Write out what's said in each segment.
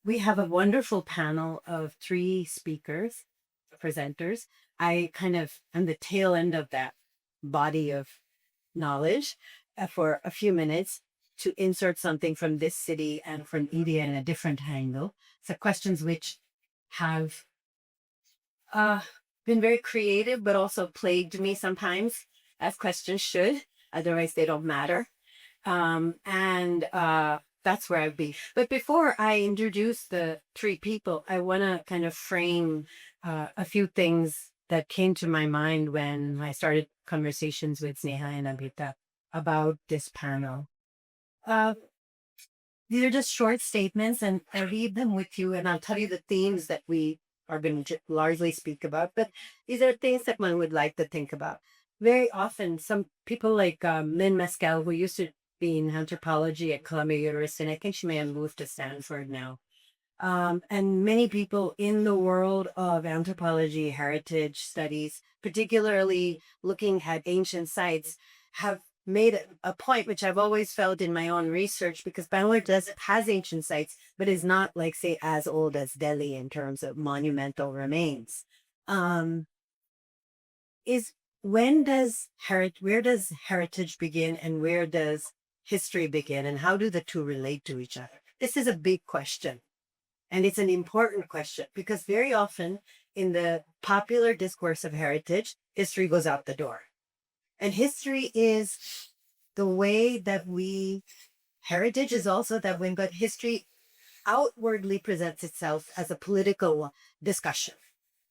we have a wonderful panel of three speakers, presenters. I kind of am the tail end of that body of knowledge for a few minutes to insert something from this city and from India in a different angle. So questions which have uh, been very creative, but also plagued me sometimes, as questions should. Otherwise, they don't matter. And that's where I'd be. But before I introduce the three people, I want to kind of frame a few things that came to my mind when I started conversations with Sneha and Abhita about this panel. Uh, these are just short statements, and I read them with you, and I'll tell you the themes that we are going to largely speak about. But these are things that one would like to think about. Very often, some people like Lynn Mescal, who used to be in anthropology at Columbia University, and I think she may have moved to Stanford now. And many people in the world of anthropology, heritage studies, particularly looking at ancient sites, have made a point which I've always felt in my own research, because Bangladesh has ancient sites, but is not like, say, as old as Delhi in terms of monumental remains. Um, is where does heritage begin and where does history begin, and how do the two relate to each other? This is a big question. And it's an important question because very often in the popular discourse of heritage, history goes out the door. And history is the way that heritage is also that when but history outwardly presents itself as a political discussion.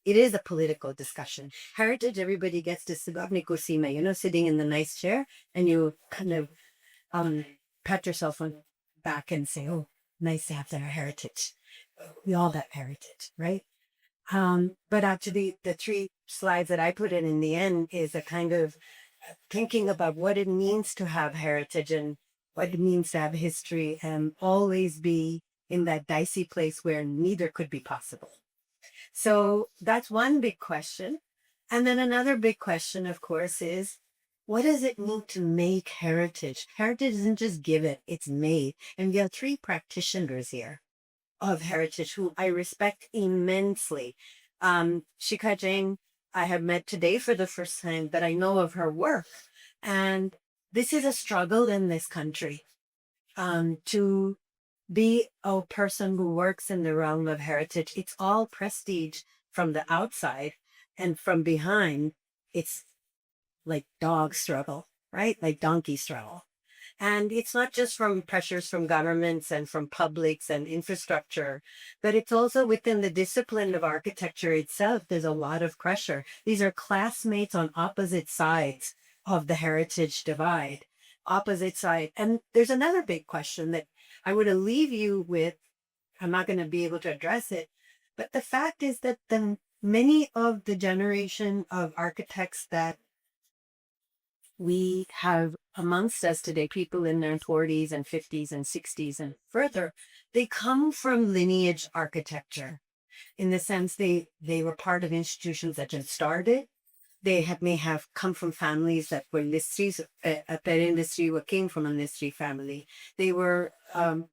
It is a political discussion. Heritage, everybody gets to Sugavni Kusima, sitting in the nice chair, and you kind of um, pat yourself on the back and say, oh, nice to have that heritage. We all have heritage, right? But actually, the three slides that I put in the end is a kind of thinking about what it means to have heritage and what it means to have history, and always be in that dicey place where neither could be possible. So that's one big question. And then another big question, of course, is what does it mean to make heritage? Heritage isn't just given, it's made. And we have three practitioners here of heritage who I respect immensely. Shikha Jain, I have met today for the first time, but I know of her work. And this is a struggle in this country to be a person who works in the realm of heritage. It's all prestige from the outside, and from behind, it's like dog struggle, right? Like donkey struggle. And it's not just from pressures from governments and from publics and infrastructure, but it's also within the discipline of architecture itself. There's a lot of pressure. These are classmates on opposite sides of the heritage divide, opposite side. And there's another big question that I would leave you with. I'm not going to be able to address it, but the fact is that many of the generation of architects that we have amongst us today, people in their 40s and 50s and 60s and further, they come from lineage architecture in the sense they were part of institutions that just started. May have come from families that were industries, industry, came from an industry family. They were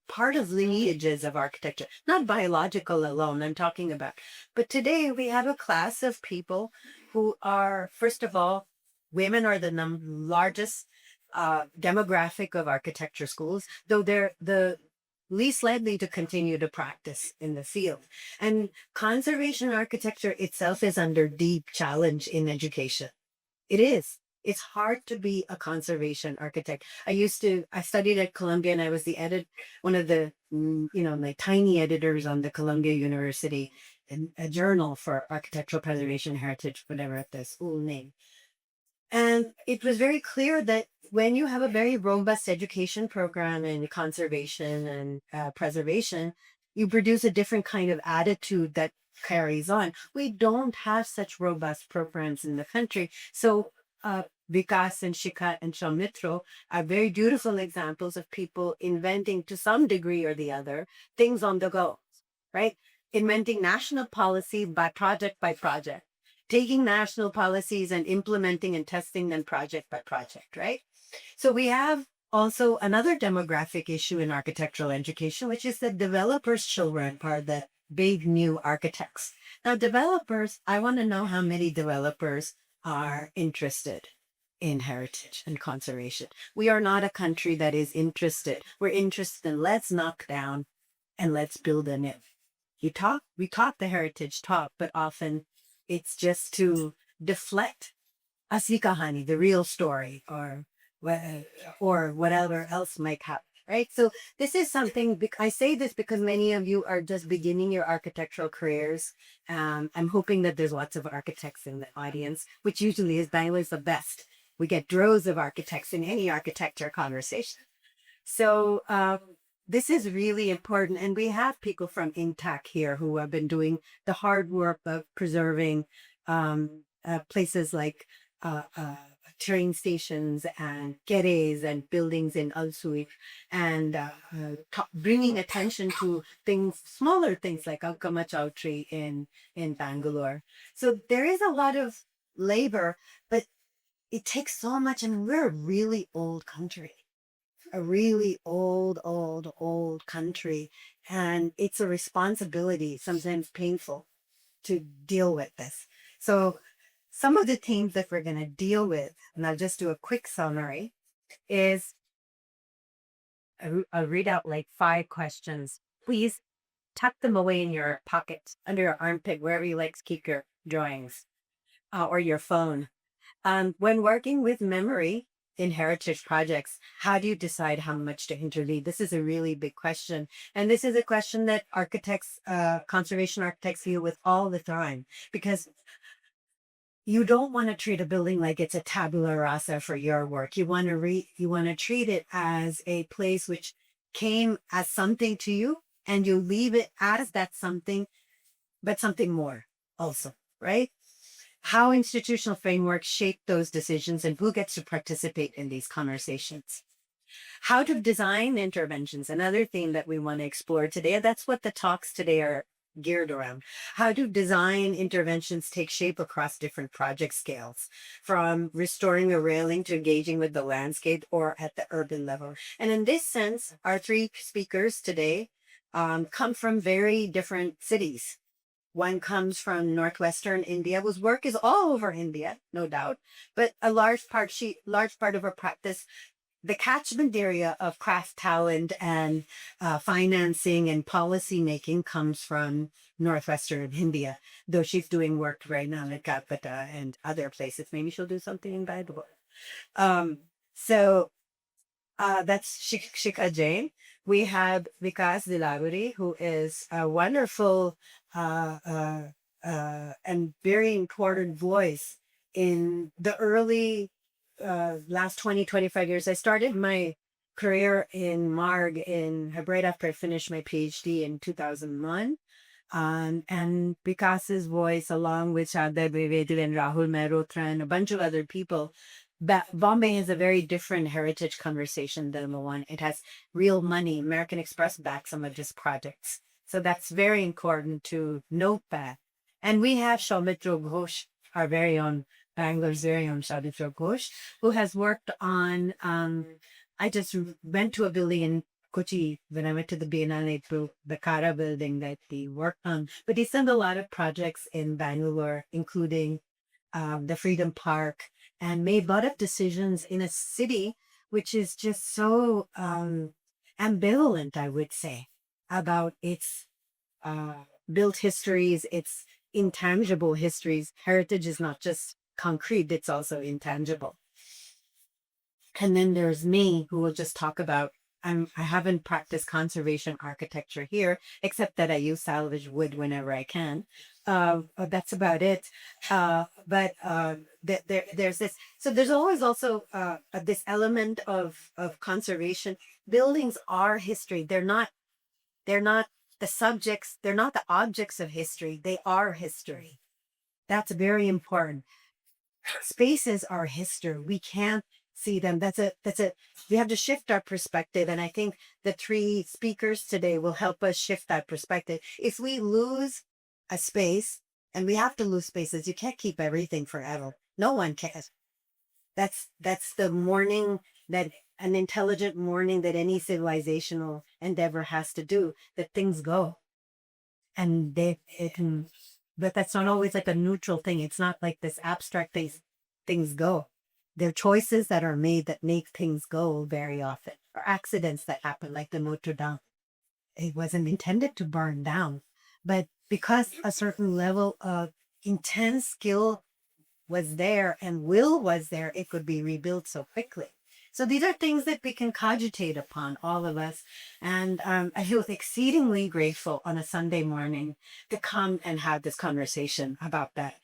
part of lineages of architecture, not biological alone, I'm talking about. But today we have a class of people who are, first of all, women are the largest demographic of architecture schools, though they're the least likely to continue to practice in the field. And conservation architecture itself is under deep challenge in education. It is. It's hard to be a conservation architect. I studied at Columbia, and I was one of the, like tiny editors on the Columbia University, a journal for architectural preservation heritage, whatever the school name. And it was very clear that when you have a very robust education program in conservation and preservation, you produce a different kind of attitude that carries on. We don't have such robust programs in the country. So Vikas and Shikha and Soumitro are very beautiful examples of people inventing, to some degree or the other, things on the go, right? Inventing national policy by project, taking national policies and implementing and testing them project by project, right? So we have Also, another demographic issue in architectural education, which is that developers' children are the big new architects. Now, developers, I want to know how many developers are interested in heritage and conservation. We are not a country that is interested. We're interested in let's knock down and let's build a new. We talk the heritage talk, but often it's just to deflect asli kahani, the real story, or whatever else might happen. Right. So this is something I say this because many of you are just beginning your architectural careers. I'm hoping that there's lots of architects in the audience, which usually is Bangladesh the best. We get droves of architects in any architecture conversation. So this is really important. And we have people from Intac here who have been doing the hard work of preserving places like train stations and geres and buildings in Al Suif, and bringing attention to things, smaller things like Alkama Chowdhury in Bangalore. So there is a lot of labor, but it takes so much. And we're a really old country, a really old country. And it's a responsibility, sometimes painful, to deal with this. So some of the themes that we're going to deal with, and I'll just do a quick summary, is I'll read out like 5 questions. Please tuck them away in your pocket, under your armpit, wherever you like to keep your drawings, or your phone. When working with memory in heritage projects, how do you decide how much to interleave? This is a really big question. And this is a question that architects, conservation architects deal with all the time, because you don't want to treat a building like it's a tabula rasa for your work. You want to treat it as a place which came as something to you, and you leave it as that something, but something more also, right? How institutional frameworks shape those decisions, and who gets to participate in these conversations. How to design interventions, another theme that we want to explore today. And that's what the talks today are geared around. How do design interventions take shape across different project scales, from restoring a railing to engaging with the landscape or at the urban level? And in this sense, our 3 speakers today come from very different cities. One comes from northwestern India, whose work is all over India, no doubt, but a large part of her practice, the catchment area of craft talent and financing and policy making, comes from northwestern India, though she's doing work right now in Calcutta and other places. Maybe she'll do something in Bangalore. So that's Shikha Jain. We have Vikas Dilawari, who is a wonderful and very important voice in the early last 25 years. I started my career in Marg right after I finished my PhD in 2001. And Vikas's voice, along with Shadab Vedil and Rahul Mehrotra and a bunch of other people, Bombay has a very different heritage conversation than the one. It has real money. American Express backs some of his projects. So that's very important to note that. And we have Soumitro Ghosh, our very own, Bangalore's very own Soumitro Ghosh, who has worked on, I just went to a building in Kochi when I went to the Biennale, the Kara building that he worked on. But he's done a lot of projects in Bangalore, including the Freedom Park, and made a lot of decisions in a city which is just so ambivalent, I would say, about its built histories, its intangible histories. Heritage is not just concrete, it's also intangible. And then there's me, who will just talk about, I haven't practiced conservation architecture here, except that I use salvage wood whenever I can. That's about it. There's this. So there's always also this element of conservation. Buildings are history. They're not the subjects. They're not the objects of history. They are history. That's very important. Spaces are history. We can't see them. We have to shift our perspective. And I think the 3 speakers today will help us shift that perspective. If we lose a space, and we have to lose spaces, you can't keep everything forever. No one can. That's the mourning that an intelligent mourning that any civilizational endeavor has to do, that things go. And it can, but that's not always like a neutral thing. It's not like this abstract things go. There are choices that are made that make things go very often, or accidents that happen, like the Notre Dame. It wasn't intended to burn down, but because a certain level of intense skill was there and will was there, it could be rebuilt so quickly. So these are things that we can cogitate upon, all of us. And I feel exceedingly grateful on a Sunday morning to come and have this conversation about that.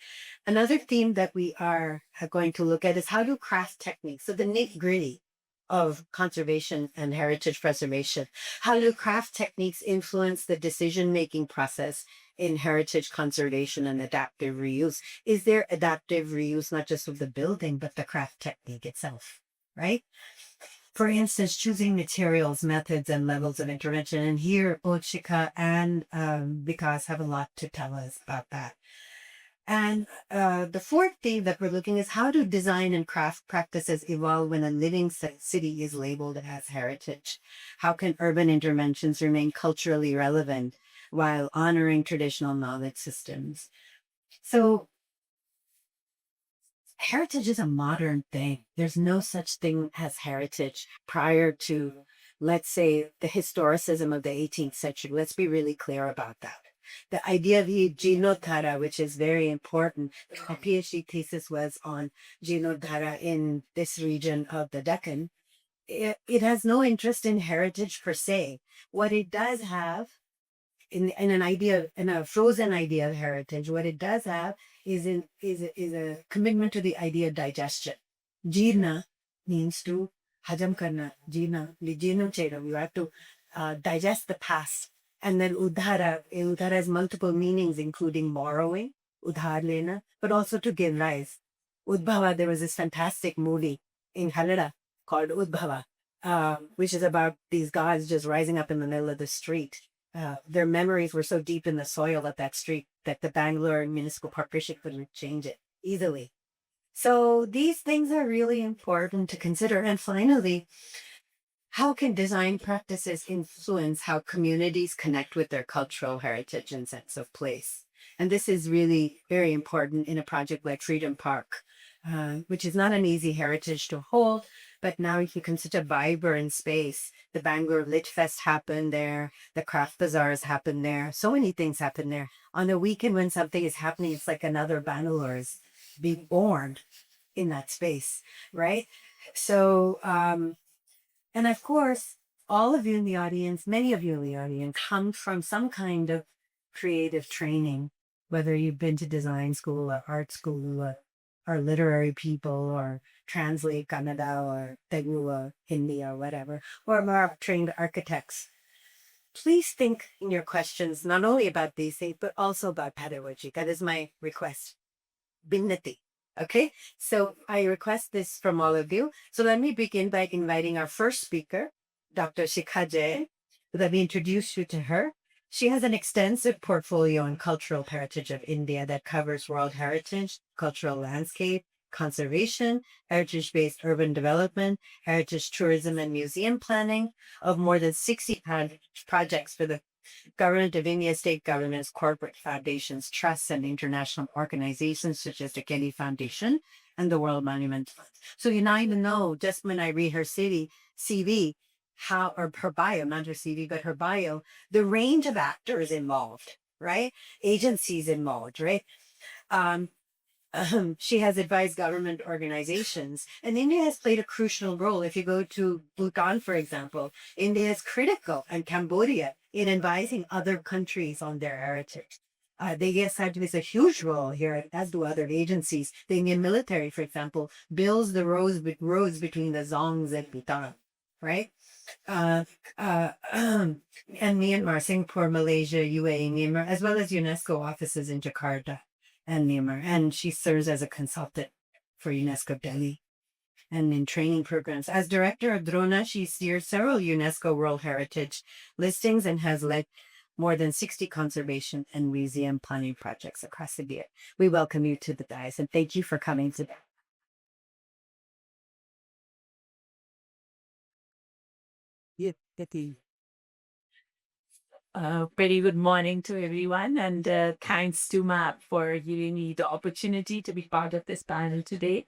Another theme that we are going to look at is how do craft techniques, so the nitty gritty of conservation and heritage preservation, how do craft techniques influence the decision-making process in heritage conservation and adaptive reuse? Is there adaptive reuse not just of the building, but the craft technique itself, right? For instance, choosing materials, methods, and levels of intervention. And here, both Shikha and Vikas have a lot to tell us about that. And the fourth thing that we're looking is how do design and craft practices evolve when a living city is labeled as heritage? How can urban interventions remain culturally relevant while honoring traditional knowledge systems? So heritage is a modern thing. There's no such thing as heritage prior to, let's say, the historicism of the 18th century. Let's be really clear about that. The idea of Jinodhara, which is very important. My PhD thesis was on Jinodhara in this region of the Deccan. It has no interest in heritage per se. What it does have in an idea, in a frozen idea of heritage, what it does have is a commitment to the idea of digestion. Jirna means to hajam karna. Jirna, jirna cheda. You have to digest the past. And then udhara has multiple meanings, including borrowing, udhar lena, but also to give rise. Udbhava, there was this fantastic movie in Kannada called Udbhava, which is about these gods just rising up in the middle of the street. Their memories were so deep in the soil of that street that the Bangalore Municipal Corporation couldn't change it easily. So these things are really important to consider. And finally, how can design practices influence how communities connect with their cultural heritage and sense of place? And this is really very important in a project like Freedom Park, which is not an easy heritage to hold, but now it becomes such a vibrant space. The Bangalore Lit Fest happened there, the craft bazaars happen there, so many things happen there. On a weekend when something is happening, it's like another Bangalore is being born in that space, right? So, and of course, all of you in the audience, many of you in the audience, come from some kind of creative training, whether you've been to design school or art school or literary people or translate Kannada or Telugu or Hindi or whatever, or more trained architects. Please think in your questions not only about these things, but also about pedagogy. That is my request. Binnati. Okay, so I request this from all of you. So let me begin by inviting our first speaker, Dr. Shikha Jain. Let me introduce you to her. She has an extensive portfolio on cultural heritage of India that covers world heritage, cultural landscape, conservation, heritage-based urban development, heritage tourism and museum planning of more than 60 projects for the Government of India, state governments, corporate foundations, trusts, and international organizations such as the Kennedy Foundation and the World Monument Fund. So you now even know, just when I read her CV, how, or her bio, not her CV, but her bio, the range of actors involved, right? Agencies involved, right? She has advised government organizations, and India has played a crucial role. If you go to Bhutan, for example, India is critical, and Cambodia, in advising other countries on their heritage. They exercise a huge role here, as do other agencies. The Indian military, for example, builds the roads between the Zongs and Bhutan, right? And Myanmar, Singapore, Malaysia, UAE, Myanmar, as well as UNESCO offices in Jakarta and Myanmar. And she serves as a consultant for UNESCO Delhi and in training programs. As director of Drona, she steers several UNESCO World Heritage listings and has led more than 60 conservation and museum planning projects across India. We welcome you to the dais and thank you for coming today. Getting. Very good morning to everyone, and thanks to MAP for giving me the opportunity to be part of this panel today.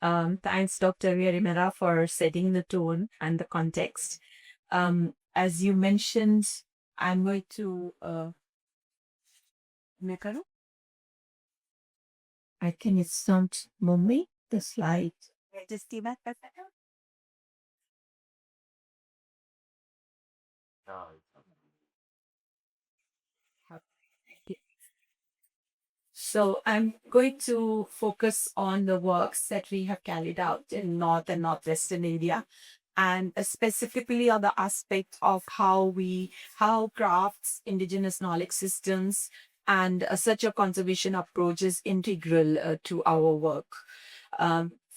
Thanks, Dr. Garimella, for setting the tone and the context. As you mentioned, I'm going to. मैं करूं? I think it's not moving the slide. Just give back a second. So I'm going to focus on the works that we have carried out in North and Northwestern India, and specifically on the aspect of how crafts, indigenous knowledge systems, and such a conservation approach is integral to our work.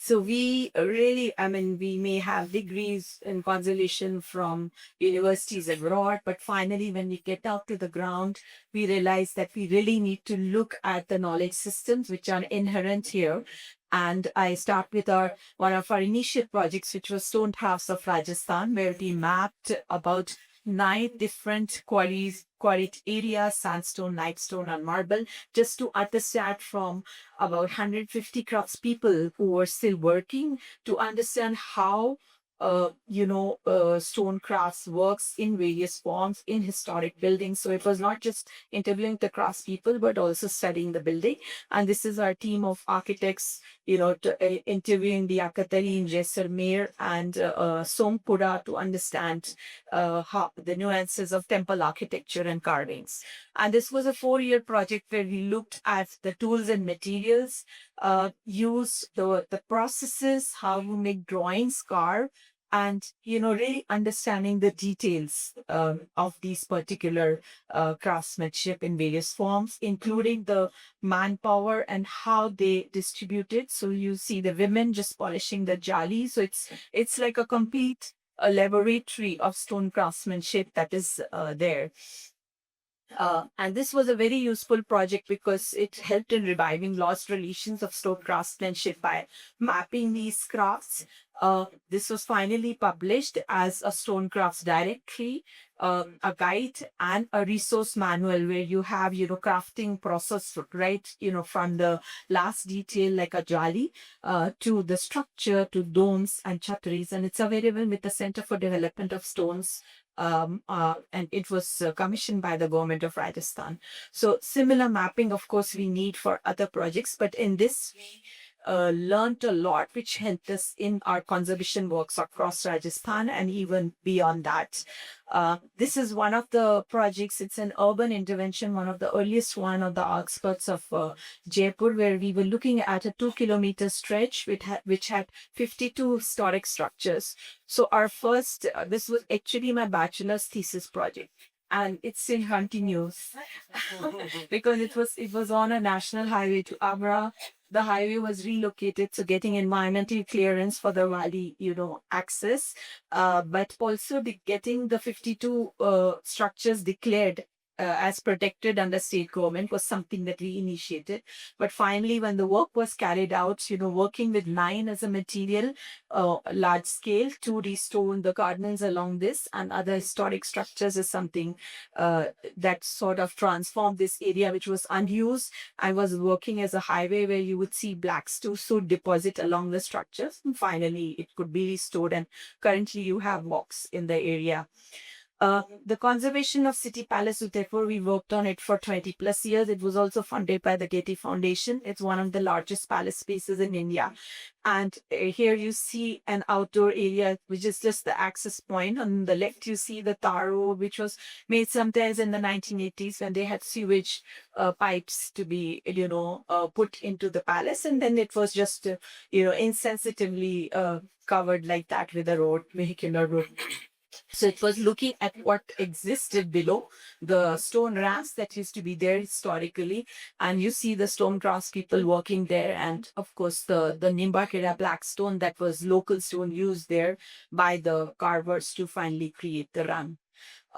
So we really, I mean, we may have degrees in conservation from universities abroad, but finally, when we get out to the ground, we realize that we really need to look at the knowledge systems which are inherent here. And I start with one of our initial projects, which was Stone Crafts of Rajasthan, where we mapped about 9 different quarried areas: sandstone, limestone, and marble, just to understand from about 150 craftspeople who were still working, to understand how stone crafts works in various forms in historic buildings. So it was not just interviewing the craftspeople, but also studying the building. And this is our team of architects, interviewing the Akatari in Jaisalmer and Sompura to understand how the nuances of temple architecture and carvings. And this was a 4-year project where we looked at the tools and materials, used the processes, how you make drawings, carve, and really understanding the details of these particular craftsmanship in various forms, including the manpower and how they distribute it. So you see the women just polishing the jali. So it's like a complete laboratory of stone craftsmanship that is there. And this was a very useful project because it helped in reviving lost relations of stone craftsmanship by mapping these crafts. This was finally published as a stone crafts directory, a guide, and a resource manual where you have, crafting process, right? From the last detail like a jali to the structure to domes and chhatris. And it's available with the Center for Development of Stones, and it was commissioned by the government of Rajasthan. So similar mapping, of course, we need for other projects, but in this we learned a lot, which helped us in our conservation works across Rajasthan and even beyond that. This is one of the projects. It's an urban intervention, one of the earliest one of the outskirts of Jaipur, where we were looking at a 2-kilometer stretch which had 52 historic structures. So our first, this was actually my bachelor's thesis project, and it still continues because it was on a national highway to Agra. The highway was relocated, so getting environmental clearance for the valley, access, but also getting the 52 structures declared as protected under state government was something that we initiated. But finally, when the work was carried out, working with 9 as a material, large scale, to restore the gardens along this and other historic structures is something that sort of transformed this area, which was unused. I was working as a highway where you would see black soot deposit along the structures. And finally, it could be restored. And currently, you have walks in the area. The conservation of City Palace Udaipur, we worked on it for 20 plus years. It was also funded by the Getty Foundation. It's one of the largest palace spaces in India. And here you see an outdoor area, which is just the access point. On the left, you see the tar road, which was made sometimes in the 1980s when they had sewage pipes to be, put into the palace. And then it was just, insensitively covered like that with a road, vehicular road. So it was looking at what existed below the stone ramps that used to be there historically. And you see the stone crafts people working there. And of course, the Nimbakira black stone that was local stone used there by the carvers to finally create the ramp.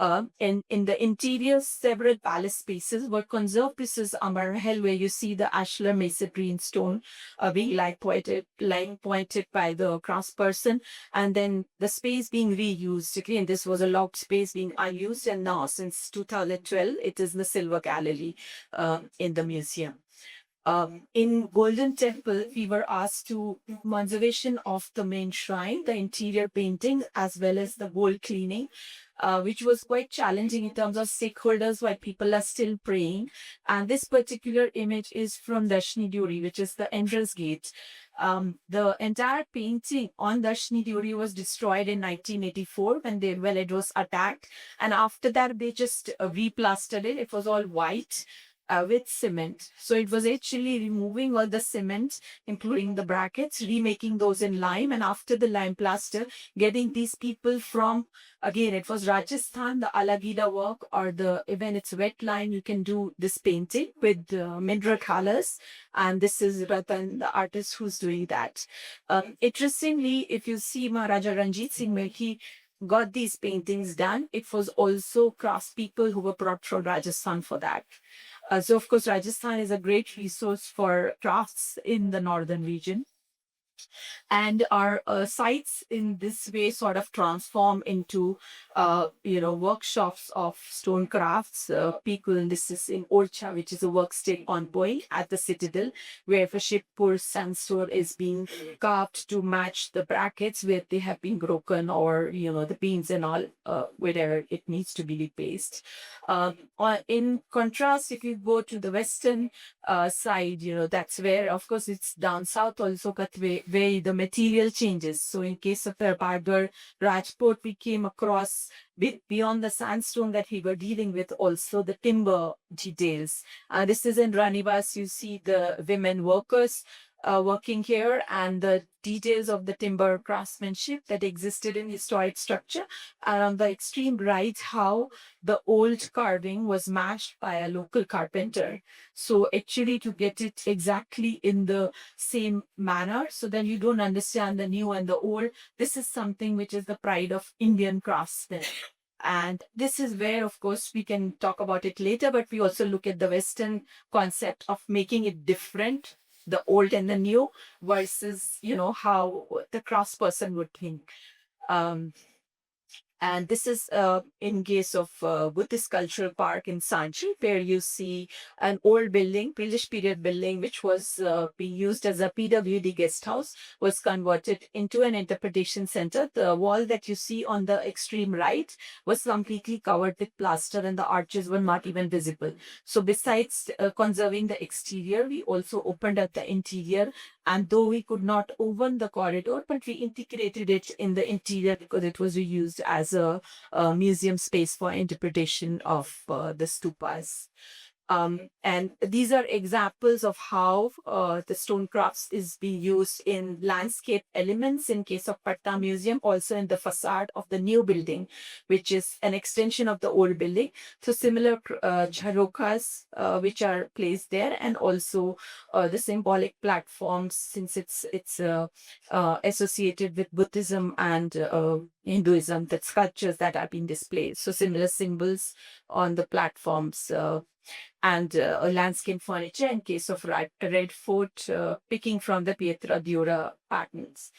In the interior, several palace spaces were conserved. This is Amar Mahal, where you see the ashlar masonry in stone being line pointed by the craftsperson, and then the space being reused. Again, this was a locked space being unused, and now since 2012, it is the Silver Gallery in the museum. In Golden Temple, we were asked to conservation of the main shrine, the interior painting, as well as the wall cleaning, which was quite challenging in terms of stakeholders while people are still praying. And this particular image is from Darshni Duri, which is the entrance gate. The entire painting on Darshni Duri was destroyed in 1984 when it was attacked. And after that, they just replastered it. It was all white with cement. So it was actually removing all the cement, including the brackets, remaking those in lime, and after the lime plaster, getting these people from, again, it was Rajasthan, the Alagida work, or the even it's wet lime, you can do this painting with mineral colors. And this is Ratan, the artist who's doing that. Interestingly, if you see Maharaja Ranjit Singh, where he got these paintings done, it was also craftspeople who were brought from Rajasthan for that. So, of course, Rajasthan is a great resource for crafts in the northern region. And our sites in this way sort of transform into workshops of stone crafts. People, and this is in Orcha, which is a work still ongoing at the Citadel, where Shipur sandstone is being carved to match the brackets where they have been broken, or the beams and all, where it needs to be replaced. In contrast, if you go to the western side, that's where, of course, it's down south also, Katwe, where the material changes. So in case of the Barber Rajput, we came across beyond the sandstone that we were dealing with, also the timber details. This is in Ranivas, you see the women workers working here, and the details of the timber craftsmanship that existed in historic structure. And on the extreme right, how the old carving was matched by a local carpenter. So actually to get it exactly in the same manner, so then you don't understand the new and the old. This is something which is the pride of Indian craftsmen. And this is where, of course, we can talk about it later, but we also look at the Western concept of making it different, the old and the new, versus, how the craftsperson would think. Um, and this is in case of Buddhist Cultural Park in Sanchi, where you see an old building, British period building, which was being used as a PWD guest house, was converted into an interpretation center. The wall that you see on the extreme right was completely covered with plaster, and the arches were not even visible. So besides conserving the exterior, we also opened up the interior. And though we could not open the corridor, but we integrated it in the interior because it was used as a museum space for interpretation of the stupas. And these are examples of how the stone crafts is being used in landscape elements in case of Patna Museum, also in the facade of the new building, which is an extension of the old building. So similar jharokas, which are placed there, and also the symbolic platforms, since it's associated with Buddhism and Hinduism, that sculptures that are being displayed. So similar symbols on the platforms. And landscape furniture in case of Red Fort, picking from the Pietra Dura patterns.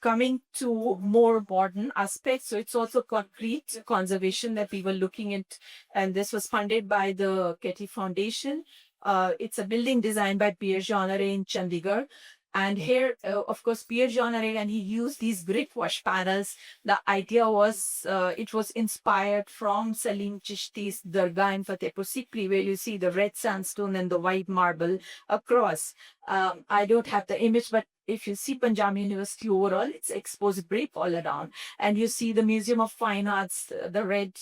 Coming to more modern aspects, so it's also concrete conservation that we were looking at, and this was funded by the Getty Foundation. It's a building designed by Pierre Jeanneret in Chandigarh. And here, of course, Pierre Jeanneret, and he used these grit wash panels. The idea was, it was inspired from Salim Chishti's Dargah in Fatehpur Sikri, where you see the red sandstone and the white marble across. I don't have the image, but if you see Punjab University overall, it's exposed brick all around. And you see the Museum of Fine Arts, the red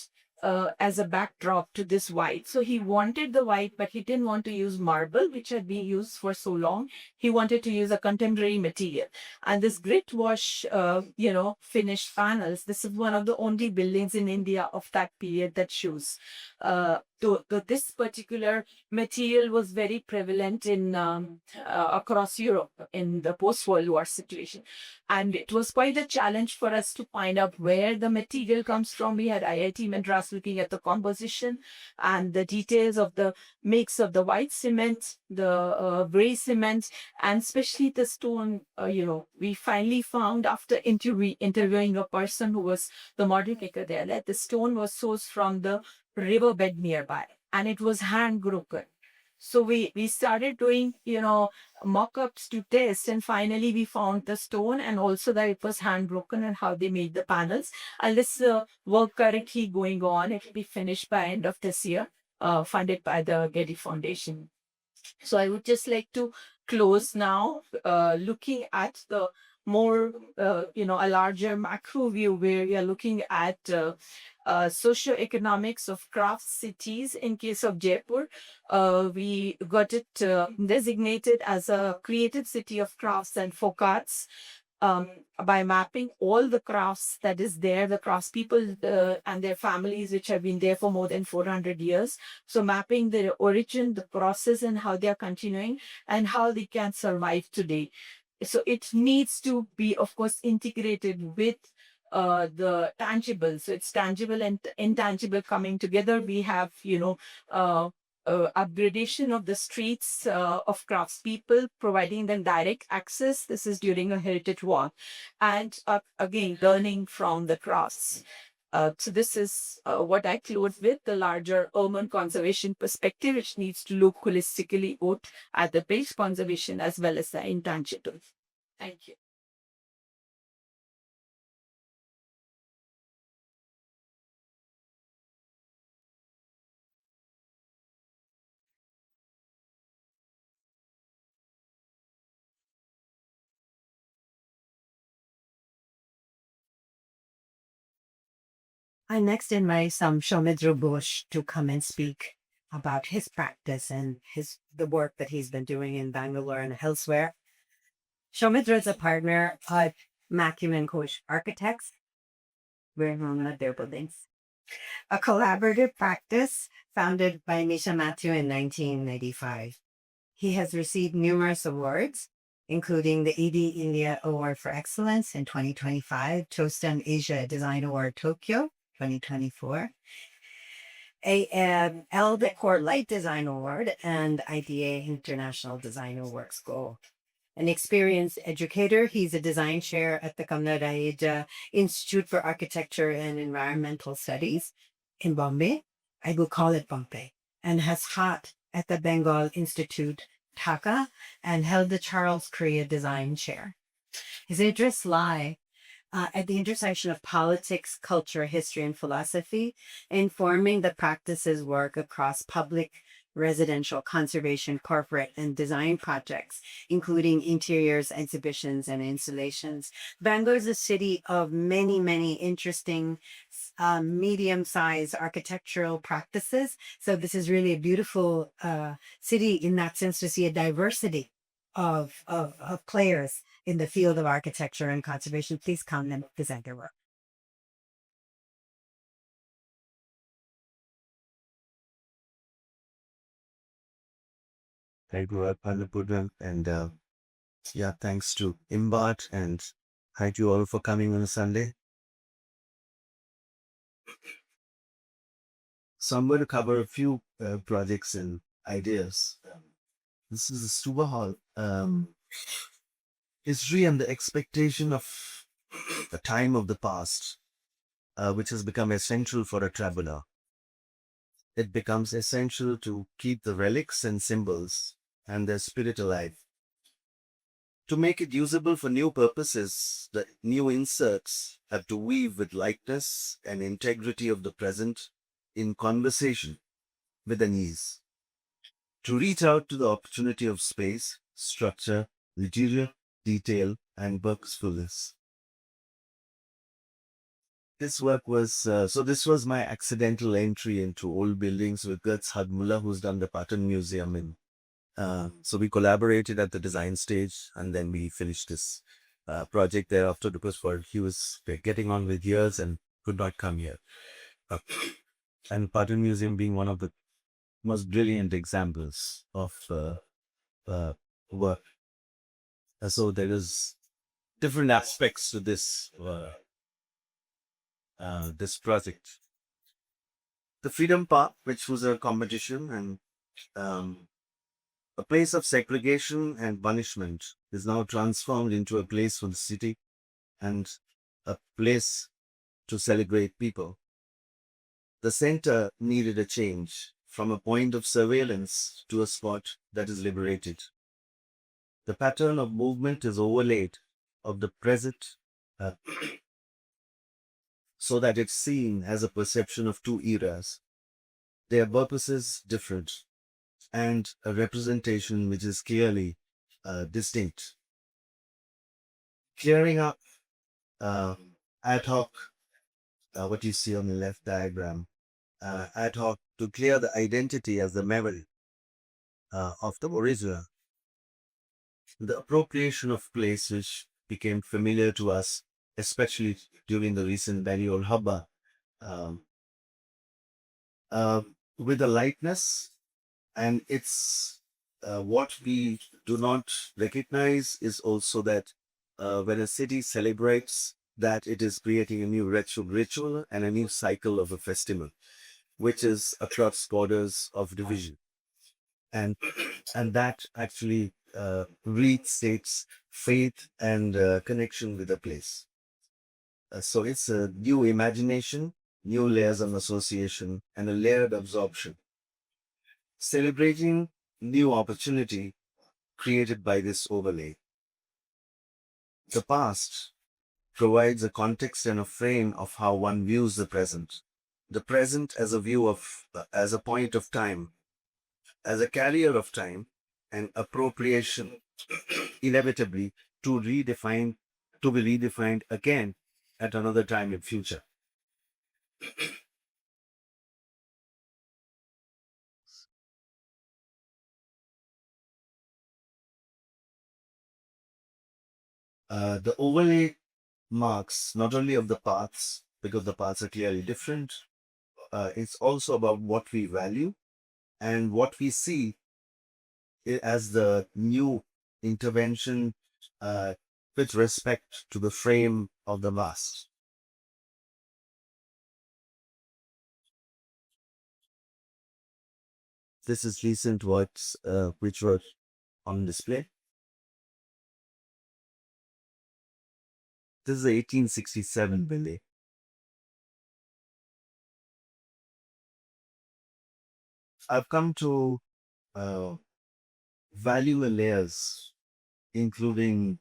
as a backdrop to this white. So he wanted the white, but he didn't want to use marble, which had been used for so long. He wanted to use a contemporary material. And this grit wash, finished panels, this is one of the only buildings in India of that period that shows this particular material was very prevalent in across Europe in the post-World War situation, and it was quite a challenge for us to find out where the material comes from. We had IIT Madras looking at the composition and the details of the mix of the white cement, the gray cement, and especially the stone. We finally found after interviewing a person who was the model maker there that the stone was sourced from the riverbed nearby, and it was hand broken. So we started doing, mock-ups to test, and finally we found the stone and also that it was hand broken and how they made the panels. And this work currently going on. It will be finished by end of this year, funded by the Getty Foundation. So I would just like to close now, looking at the more, a larger macro view where we are looking at socioeconomics of craft cities. In case of Jaipur, we got it designated as a creative city of crafts and folk arts, by mapping all the crafts that is there, the crafts people and their families, which have been there for more than 400 years. So mapping the origin, the process, and how they are continuing and how they can survive today. So it needs to be, of course, integrated with the tangible. So it's tangible and intangible coming together. We have, upgradation of the streets of craftspeople, providing them direct access. This is during a heritage walk. And again, learning from the crafts. So this is what I close with, the larger urban conservation perspective, which needs to look holistically both at the base conservation as well as the intangible. Thank you. I next invite Soumitro Ghosh to come and speak about his practice and the work that he's been doing in Bangalore and elsewhere. Soumitro is a partner at Macume and Ghosh Architects. We're in one of their buildings. A collaborative practice founded by Misha Matthew in 1995. He has received numerous awards, including the ED India Award for Excellence in 2025, Tostan Asia Design Award Tokyo 2024, a El Decor Light Design Award, and IDA International Design Awards Gold. An experienced educator, he's a design chair at the Kamla Institute for Architecture and Environmental Studies in Bombay. I will call it Bombay, and has taught at the Bengal Institute, Dhaka, and held the Charles Korea Design Chair. His interests lie at the intersection of politics, culture, history, and philosophy, informing the practices work across public, residential, conservation, corporate, and design projects, including interiors, exhibitions, and installations. Bangalore is a city of many, many interesting medium-sized architectural practices. So this is really a beautiful city in that sense, to see a diversity of players in the field of architecture and conservation. Please come and present your work. Thank you, Annapurna, and thanks to Imbat, and thank you all for coming on a Sunday. So I'm going to cover a few projects and ideas. This is the Stuba Hall. History and the expectation of the time of the past, which has become essential for a traveler. It becomes essential to keep the relics and symbols and their spirit alive. To make it usable for new purposes, the new inserts have to weave with lightness and integrity of the present in conversation with an ease. To reach out to the opportunity of space, structure, interior, detail, and purposefulness. This work was, this was my accidental entry into old buildings with Guts Hadmullah, who's done the Patton Museum. So we collaborated at the design stage, and then we finished this project thereafter because he was getting on with years and could not come here. And Patton Museum being one of the most brilliant examples of work. So there is different aspects to this project. The Freedom Park, which was a competition and a place of segregation and punishment, is now transformed into a place for the city and a place to celebrate people. The center needed a change from a point of surveillance to a spot that is liberated. The pattern of movement is overlaid of the present uh, so that it's seen as a perception of two eras, their purposes different, and a representation which is clearly distinct. Clearing up uh, ad hoc, what you see on the left diagram, ad hoc to clear the identity as the memory of the original. The appropriation of place which became familiar to us, especially during the recent Banyor Haba, um, with the lightness, and it's what we do not recognize is also that when a city celebrates that, it is creating a new ritual and a new cycle of a festival, which is across borders of division. And and that actually restates faith and connection with the place. So it's a new imagination, new layers of association, and a layered absorption, celebrating new opportunity created by this overlay. The past provides a context and a frame of how one views the present. The present as a view of, as a point of time, as a carrier of time, and appropriation inevitably to redefine, to be redefined again at another time in future. The overlay marks not only of the paths, because the paths are clearly different, it's also about what we value and what we see as the new intervention with respect to the frame of the vast. This is recent works which were on display. This is 1867 building. I've come to value the layers, including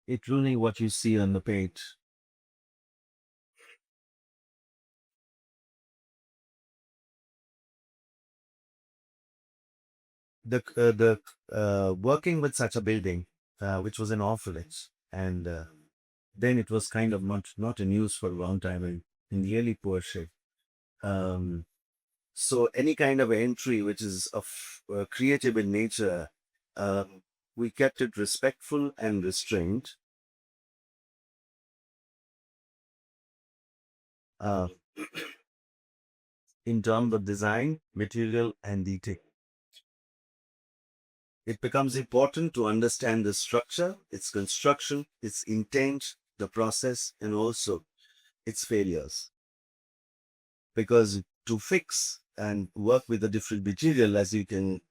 what you see on the page. The working with such a building, which was an orphanage, and then it was kind of not in use for a long time and in really poor shape. So any kind of entry which is of creative in nature, we kept it respectful and restrained. Uh, in terms of design, material, and detail. It becomes important to understand the structure, its construction, its intent, the process, and also its failures. Because to fix and work with the different material, as you can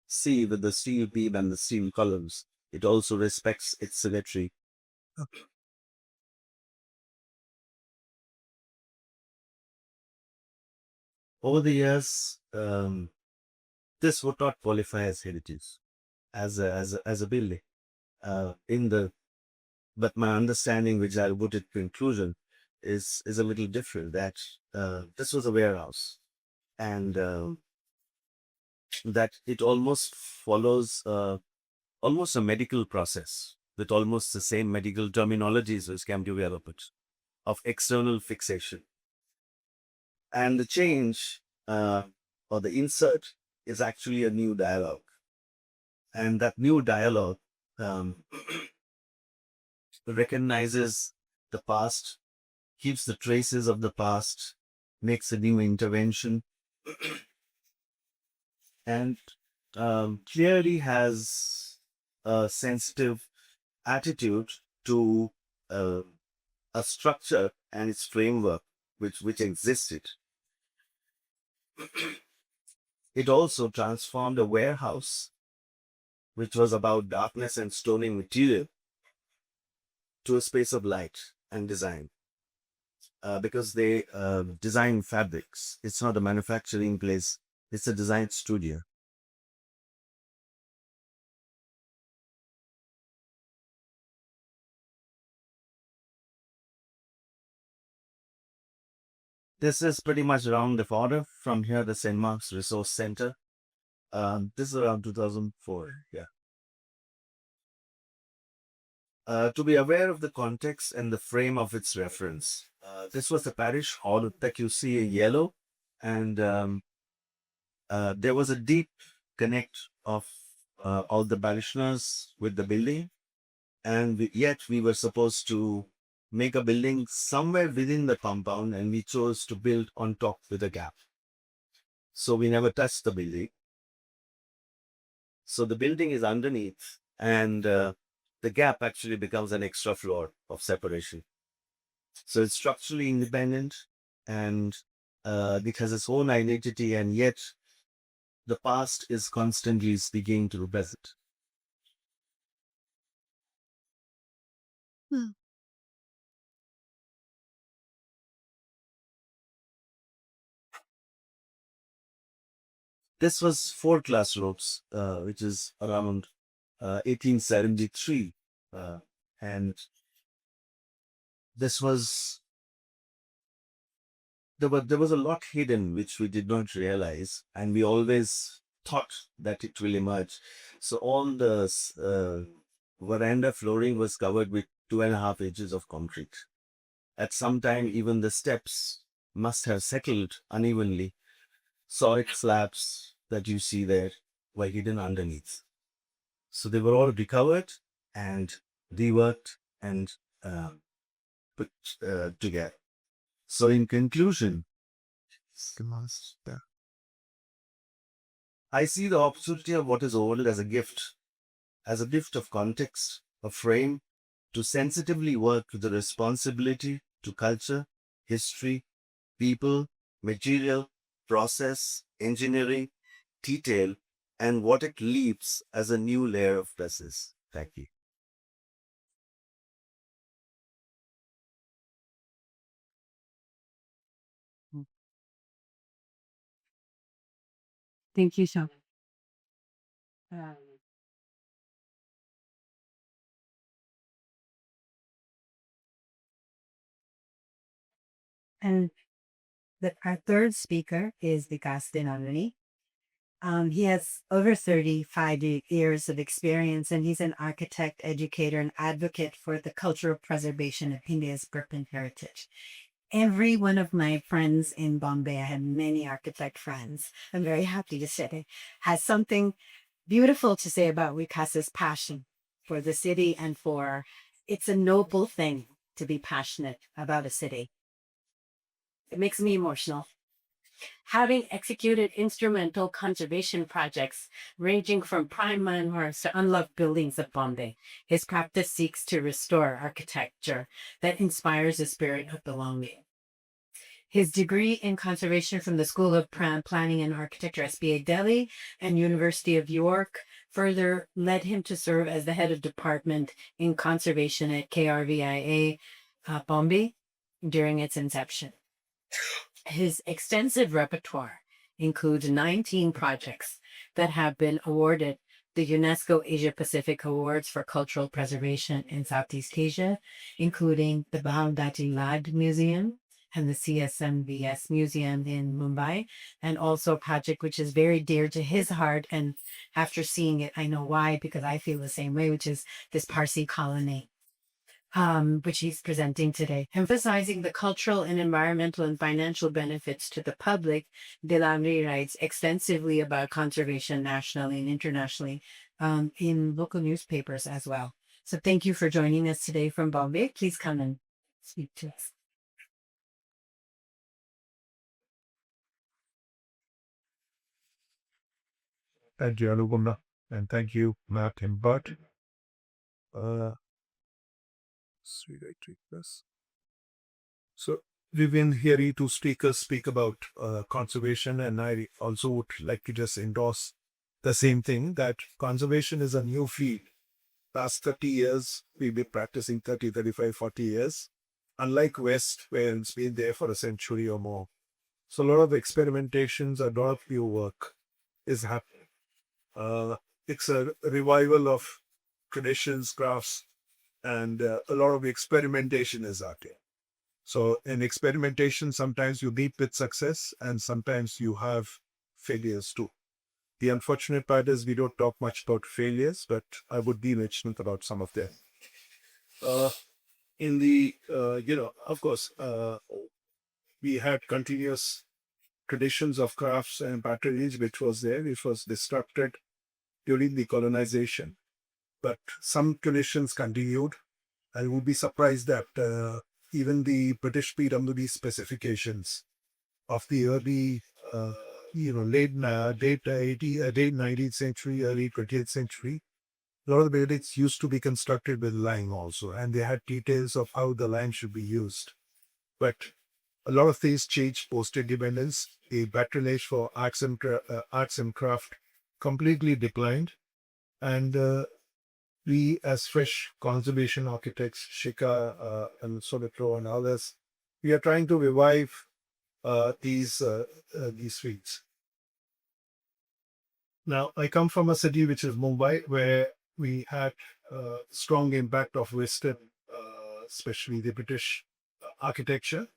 see with the steel beam and the steel columns, it also respects its symmetry. Over the years, this would not qualify as heritage, as a building. But my understanding, which I'll put it to conclusion, is a little different. That this was a warehouse, and that it almost follows almost a medical process with almost the same medical terminologies as can be developed of external fixation. And the change or the insert is actually a new dialogue. And that new dialogue recognizes the past keeps the traces of the past, makes a new intervention, and clearly has a sensitive attitude to uh, a structure and its framework which existed. It also transformed a warehouse, which was about darkness and storing material, to a space of light and design. Because they design fabrics. It's not a manufacturing place, it's a design studio. This is pretty much around the corner from here, the St. Mark's Resource Center. This is around 2004. Yeah. To be aware of the context and the frame of its reference, this was the parish hall that you see in yellow, and there was a deep connect of all the parishioners with the building, and yet we were supposed to make a building somewhere within the compound, and we chose to build on top with a gap. So we never touched the building. So the building is underneath, and the gap actually becomes an extra floor of separation. So it's structurally independent, and it has its own identity, and yet the past is constantly speaking to the present. This was 4 classrooms, which is around 1873. And this was, there was a lot hidden which we did not realize, and we always thought that it will emerge. So all the veranda flooring was covered with 2.5 inches of concrete. At some time, even the steps must have settled unevenly. Solid slabs that you see there were hidden underneath. So they were all recovered and reworked and put together. So in conclusion, I see the opportunity of what is old as a gift of context, a frame to sensitively work with the responsibility to culture, history, people, material, process, engineering, detail, and what it leaves as a new layer of presence. Thank you. Thank you so much. Um, and our third speaker is Vikas. He has over 35 years of experience, and he's an architect, educator, and advocate for the cultural preservation of India's Burpin heritage. Every one of my friends in Bombay, I have many architect friends, I'm very happy to say, has something beautiful to say about Vikas's passion for the city and for, it's a noble thing to be passionate about a city. It makes me emotional. Having executed instrumental conservation projects ranging from prime landmarks to unloved buildings of Bombay, his practice seeks to restore architecture that inspires a spirit of belonging. His degree in conservation from the School of Planning and Architecture, SBA Delhi, and University of York further led him to serve as the head of department in conservation at KRVIA Bombay during its inception. His extensive repertoire includes 19 projects that have been awarded the UNESCO Asia Pacific Awards for Cultural Preservation in Southeast Asia, including the Bhavdati Lad Museum and the CSMVS Museum in Mumbai, and also a project which is very dear to his heart. And after seeing it, I know why, because I feel the same way, which is this Parsi colony, which he's presenting today. Emphasizing the cultural and environmental and financial benefits to the public, Dilawari writes extensively about conservation nationally and internationally in local newspapers as well. So thank you for joining us today from Bombay. Please come and speak to us. Thank you, Annapurna. And thank you, Matt and Bud. Uh, 3 plus. So we've been hearing two speakers speak about conservation, and I also would like to just endorse the same thing, that conservation is a new field. Last 30 years, we've been practicing 30, 35, 40 years, unlike West, where it's been there for a century or more. So a lot of experimentations, a lot of new work is happening. It's a revival of traditions, crafts, and a lot of experimentation is out there. So in experimentation, sometimes you meet with success and sometimes you have failures too. The unfortunate part is we don't talk much about failures, but I would be mentioning about some of them. In the, of course, we had continuous traditions of crafts and patronage, which was there, which was disrupted during the colonization. But some traditions continued. I would be surprised that even the British PWD specifications of the early, late 19th century, early 20th century, a lot of the buildings used to be constructed with lime also, and they had details of how the lime should be used. But a lot of things changed post-independence. The patronage for arts and craft completely declined, and we, as fresh conservation architects, Shikha and Soumitro and others, we are trying to revive these fields. Now, I come from a city which is Mumbai, where we had strong impact of Western, especially the British architecture.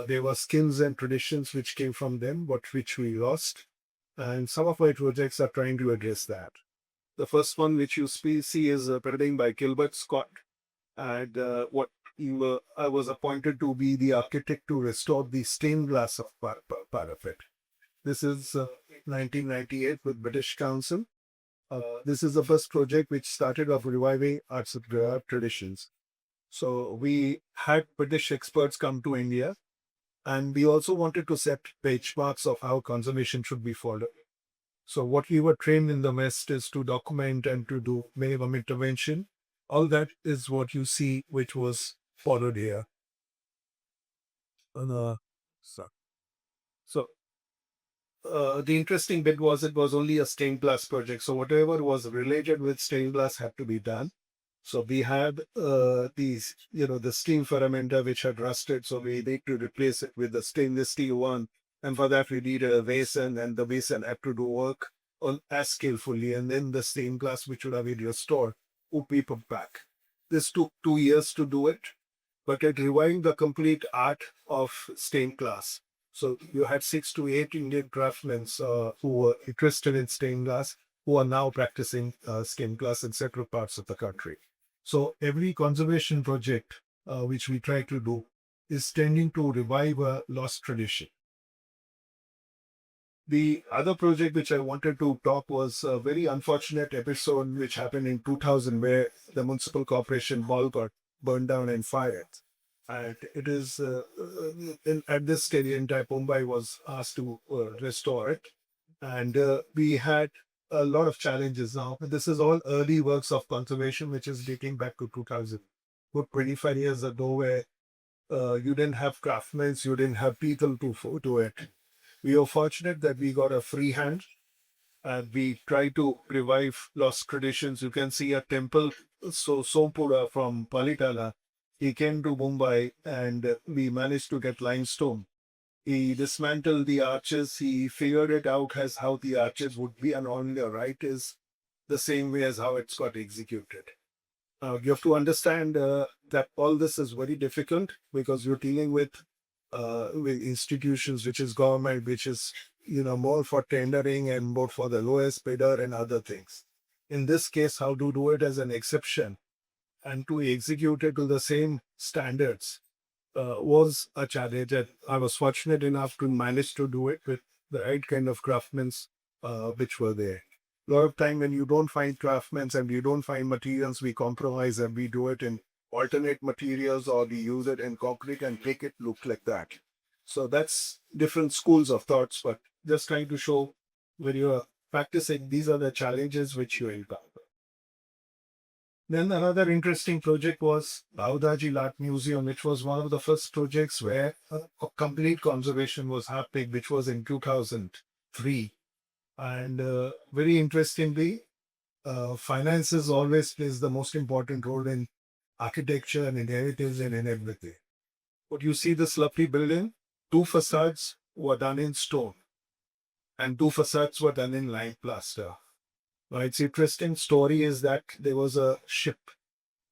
There were skills and traditions which came from them, but which we lost. And some of my projects are trying to address that. The first one which you see is a painting by Gilbert Scott. And I was appointed to be the architect to restore the stained glass of parapet. This is 1998 with British Council. This is the first project which started off reviving arts and craft traditions. So we had British experts come to India, and we also wanted to set benchmarks of how conservation should be followed. So what we were trained in the West is to document and to do minimum intervention. All that is what you see, which was followed here. So the interesting bit was it was only a stained glass project. So whatever was related with stained glass had to be done. So we had these, the steam fermenter which had rusted. So we need to replace it with the stainless steel one. And for that, we need a basin, and the basin had to do work on as skillfully. And then the stained glass, which would have been restored, would be put back. This took 2 years to do it, but it revived the complete art of stained glass. So you had 6 to 8 Indian craftsmen who were interested in stained glass, who are now practicing stained glass in several parts of the country. So every conservation project which we try to do is tending to revive a lost tradition. The other project which I wanted to talk was a very unfortunate episode which happened in 2000, where the municipal corporation hall got burned down and fired. And it is at this stage in time, Mumbai was asked to restore it. And we had a lot of challenges now. This is all early works of conservation, which is dating back to 2000. Good 25 years ago, where you didn't have craftsmen, you didn't have people to do it. We are fortunate that we got a free hand, and we try to revive lost traditions. You can see a temple, so Sompura from Palitala, he came to Mumbai, and we managed to get limestone. He dismantled the arches. He figured it out as how the arches would be, and on the right is the same way as how it's got executed. You have to understand that all this is very difficult because you're dealing with institutions, which is government, which is more for tendering and more for the lowest bidder and other things. In this case, how to do it as an exception and to execute it to the same standards was a challenge. And I was fortunate enough to manage to do it with the right kind of craftsmen which were there. A lot of time when you don't find craftsmen and you don't find materials, we compromise and we do it in alternate materials, or we use it in concrete and make it look like that. So that's different schools of thoughts, but just trying to show when you are practicing, these are the challenges which you encounter. Then another interesting project was Baudaji Art Museum, which was one of the first projects where a complete conservation was happening, which was in 2003. And very interestingly, finances always plays the most important role in architecture and in heritage and in everything. But you see this lovely building, two facades were done in stone and two facades were done in lime plaster. Now, its interesting story is that there was a ship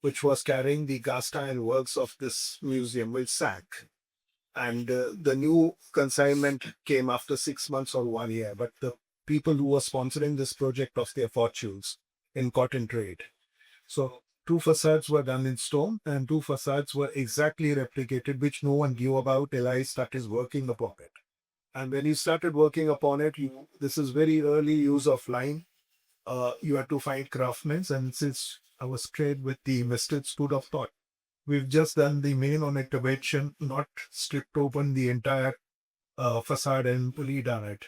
which was carrying the cast iron works of this museum, which sank. And the new consignment came after 6 months or 1 year. But the people who were sponsoring this project lost their fortunes in cotton trade. So two facades were done in stone and two facades were exactly replicated, which no one knew about till I started working upon it. And when you started working upon it, this is very early use of lime. You had to find craftsmen, and since I was trained with the invested school of thought, we've just done the main on intervention, not stripped open the entire facade and redone it.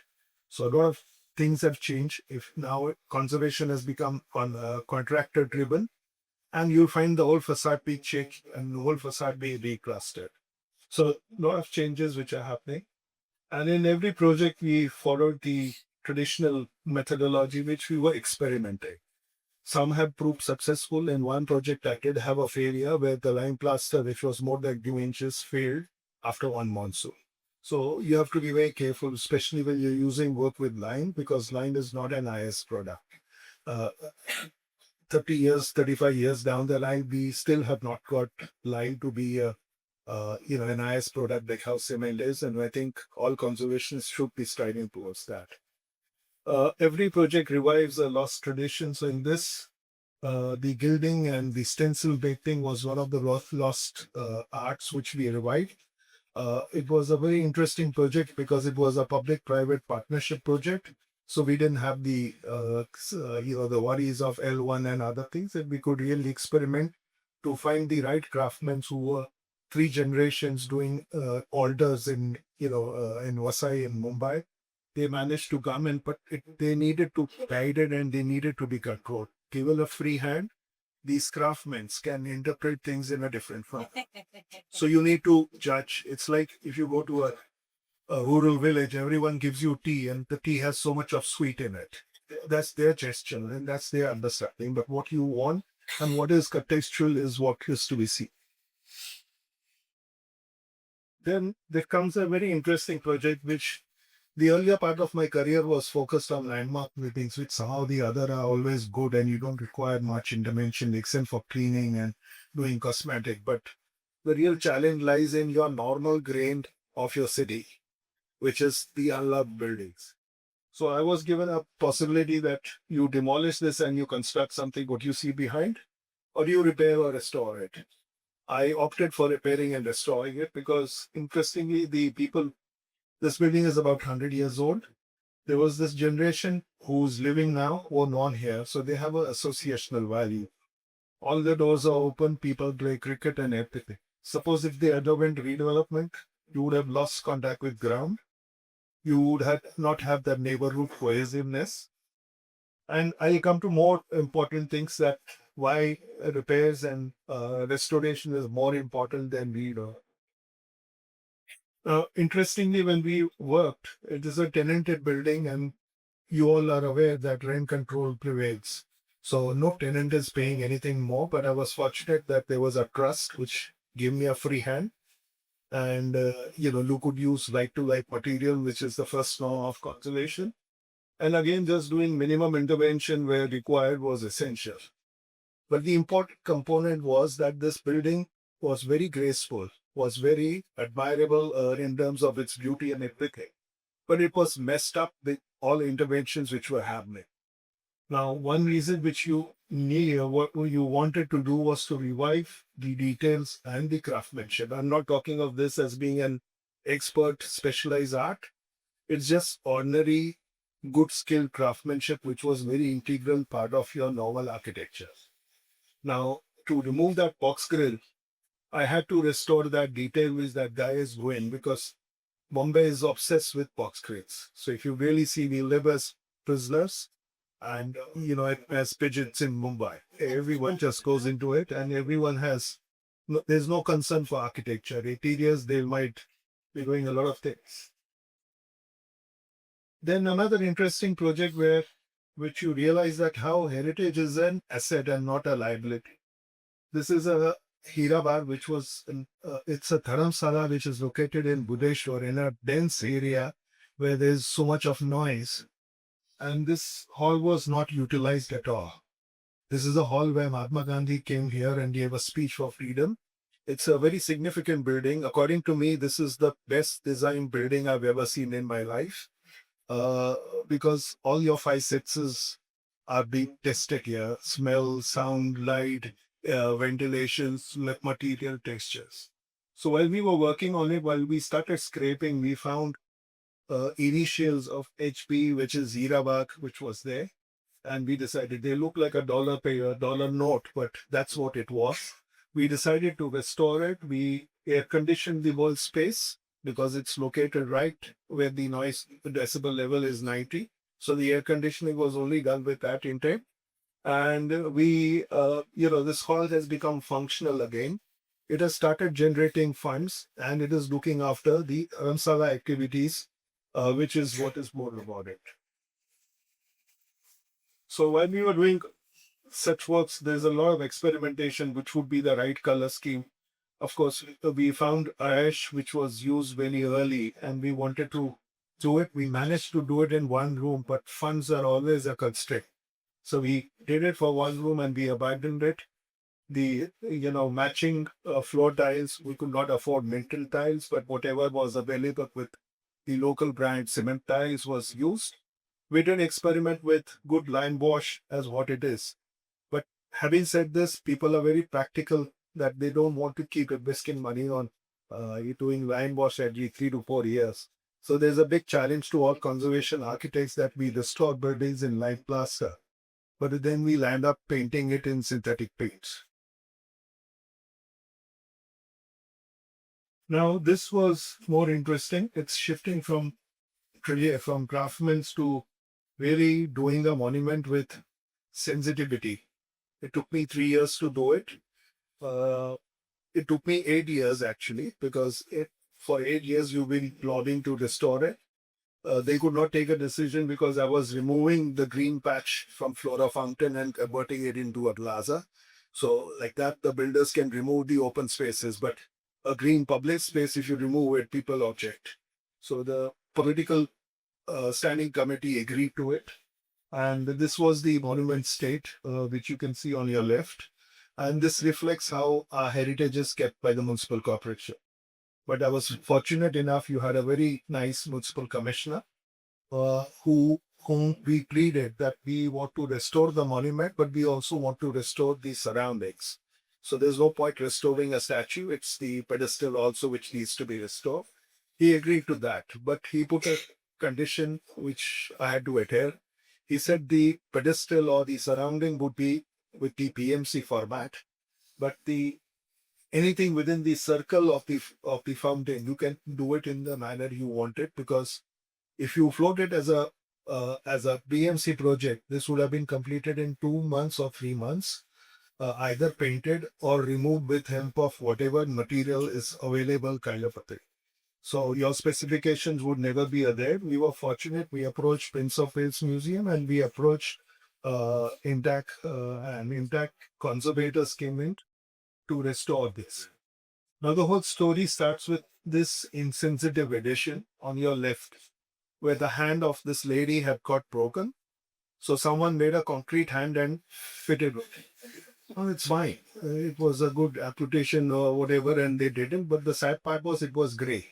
So a lot of things have changed. If now conservation has become contractor driven, and you'll find the whole facade being changed and the whole facade being recrusted. So a lot of changes which are happening. And in every project, we followed the traditional methodology which we were experimenting. Some have proved successful. In one project, I did have a failure where the lime plaster, which was more than 2 inches, failed after one monsoon. So you have to be very careful, especially when you're using work with lime, because lime is not an IS product. 30 years, 35 years down the line, we still have not got lime to be an IS product like how cement is. And I think all conservationists should be striving towards that. Every project revives a lost tradition. So in this, the gilding and the stencil painting was one of the lost arts which we revived. It was a very interesting project because it was a public-private partnership project. So we didn't have the the worries of L1 and other things, and we could really experiment to find the right craftsmen who were 3 generations doing altars in Vasai in Mumbai. They managed to come and they needed to guide it and they needed to be controlled. Given a free hand, these craftsmen can interpret things in a different form. So you need to judge. It's like if you go to a rural village, everyone gives you tea and the tea has so much of sweet in it. That's their gesture and that's their understanding. But what you want and what is contextual is what is to be seen. Then there comes a very interesting project which the earlier part of my career was focused on landmark buildings, which somehow the other are always good and you don't require much intervention except for cleaning and doing cosmetic. But the real challenge lies in your normal grain of your city, which is the unloved buildings. So I was given a possibility that you demolish this and you construct something what you see behind, or you repair or restore it. I opted for repairing and restoring it because, interestingly, this building is about 100 years old. There was this generation who's living now who are non here, so they have an associational value. All the doors are open, people play cricket and everything. Suppose if they underwent redevelopment, you would have lost contact with ground. You would not have that neighborhood cohesiveness. And I'll come to more important things that why repairs and restoration is more important than redevelopment. Interestingly, when we worked, it is a tenanted building and you all are aware that rent control prevails. So no tenant is paying anything more, but I was fortunate that there was a trust which gave me a free hand. And, you could use like-to-like material, which is the first law of conservation. And again, just doing minimum intervention where required was essential. But the important component was that this building was very graceful, was very admirable in terms of its beauty and everything. But it was messed up with all interventions which were happening. Now, one reason which what you wanted to do was to revive the details and the craftsmanship. I'm not talking of this as being an expert specialized art. It's just ordinary, good skilled craftsmanship, which was very integral part of your normal architecture. Now, to remove that box grill, I had to restore that detail which that guy is doing because Bombay is obsessed with box grills. So if you really see, we live as prisoners and, it has pigeons in Mumbai. Everyone just goes into it and everyone has, there's no concern for architecture. Interiors, they might be doing a lot of things. Then another interesting project which you realize that how heritage is an asset and not a liability. This is a Hira bar, which was, it's a dharamsala which is located in Budeshwar in a dense area where there's so much of noise. And this hall was not utilized at all. This is a hall where Mahatma Gandhi came here and gave a speech for freedom. It's a very significant building. According to me, this is the best designed building I've ever seen in my life. Because all your five senses are being tested here: smell, sound, light, ventilation, material, textures. So while we were working on it, while we started scraping, we found initials of HP, which is Zirabak, which was there. And we decided they look like a dollar note, but that's what it was. We decided to restore it. We air conditioned the whole space because it's located right where the noise decibel level is 90. So the air conditioning was only done with that intent. And we, this hall has become functional again. It has started generating funds and it is looking after the Ramsala activities, which is what is more about it. So when we were doing such works, there's a lot of experimentation, which would be the right color scheme. Of course, we found ash, which was used very early, and we wanted to do it. We managed to do it in one room, but funds are always a constraint. So we did it for one room and we abandoned it. The, matching floor tiles, we could not afford mental tiles, but whatever was available with the local brand cement tiles was used. We didn't experiment with good line wash as what it is. But having said this, people are very practical that they don't want to keep investing money on doing line wash every 3 to 4 years. So there's a big challenge to all conservation architects that we restore buildings in lime plaster, but then we land up painting it in synthetic paints. Now, this was more interesting. It's shifting from craftsmen to really doing a monument with sensitivity. It took me 3 years to do it. It took me 8 years actually, because for 8 years you've been plodding to restore it. They could not take a decision because I was removing the green patch from Flora Fountain and converting it into a plaza. So like that, the builders can remove the open spaces, but a green public space, if you remove it, people object. So the political standing committee agreed to it. And this was the monument state, which you can see on your left. And this reflects how our heritage is kept by the municipal corporation. But I was fortunate enough, you had a very nice municipal commissioner whom we pleaded that we want to restore the monument, but we also want to restore the surroundings. So there's no point restoring a statue. It's the pedestal also which needs to be restored. He agreed to that, but he put a condition which I had to adhere. He said the pedestal or the surrounding would be with the PMC format, but anything within the circle of the fountain, you can do it in the manner you want it, because if you float it as a BMC project, this would have been completed in 2 months or 3 months, either painted or removed with help of whatever material is available, kind of a thing. So your specifications would never be there. We were fortunate. We approached Prince of Wales Museum and we approached Intact conservators came in to restore this. Now the whole story starts with this insensitive edition on your left, where the hand of this lady had got broken. So someone made a concrete hand and fitted it. Oh, it's fine. It was a good amputation or whatever, and they didn't. But the sad part was it was grey.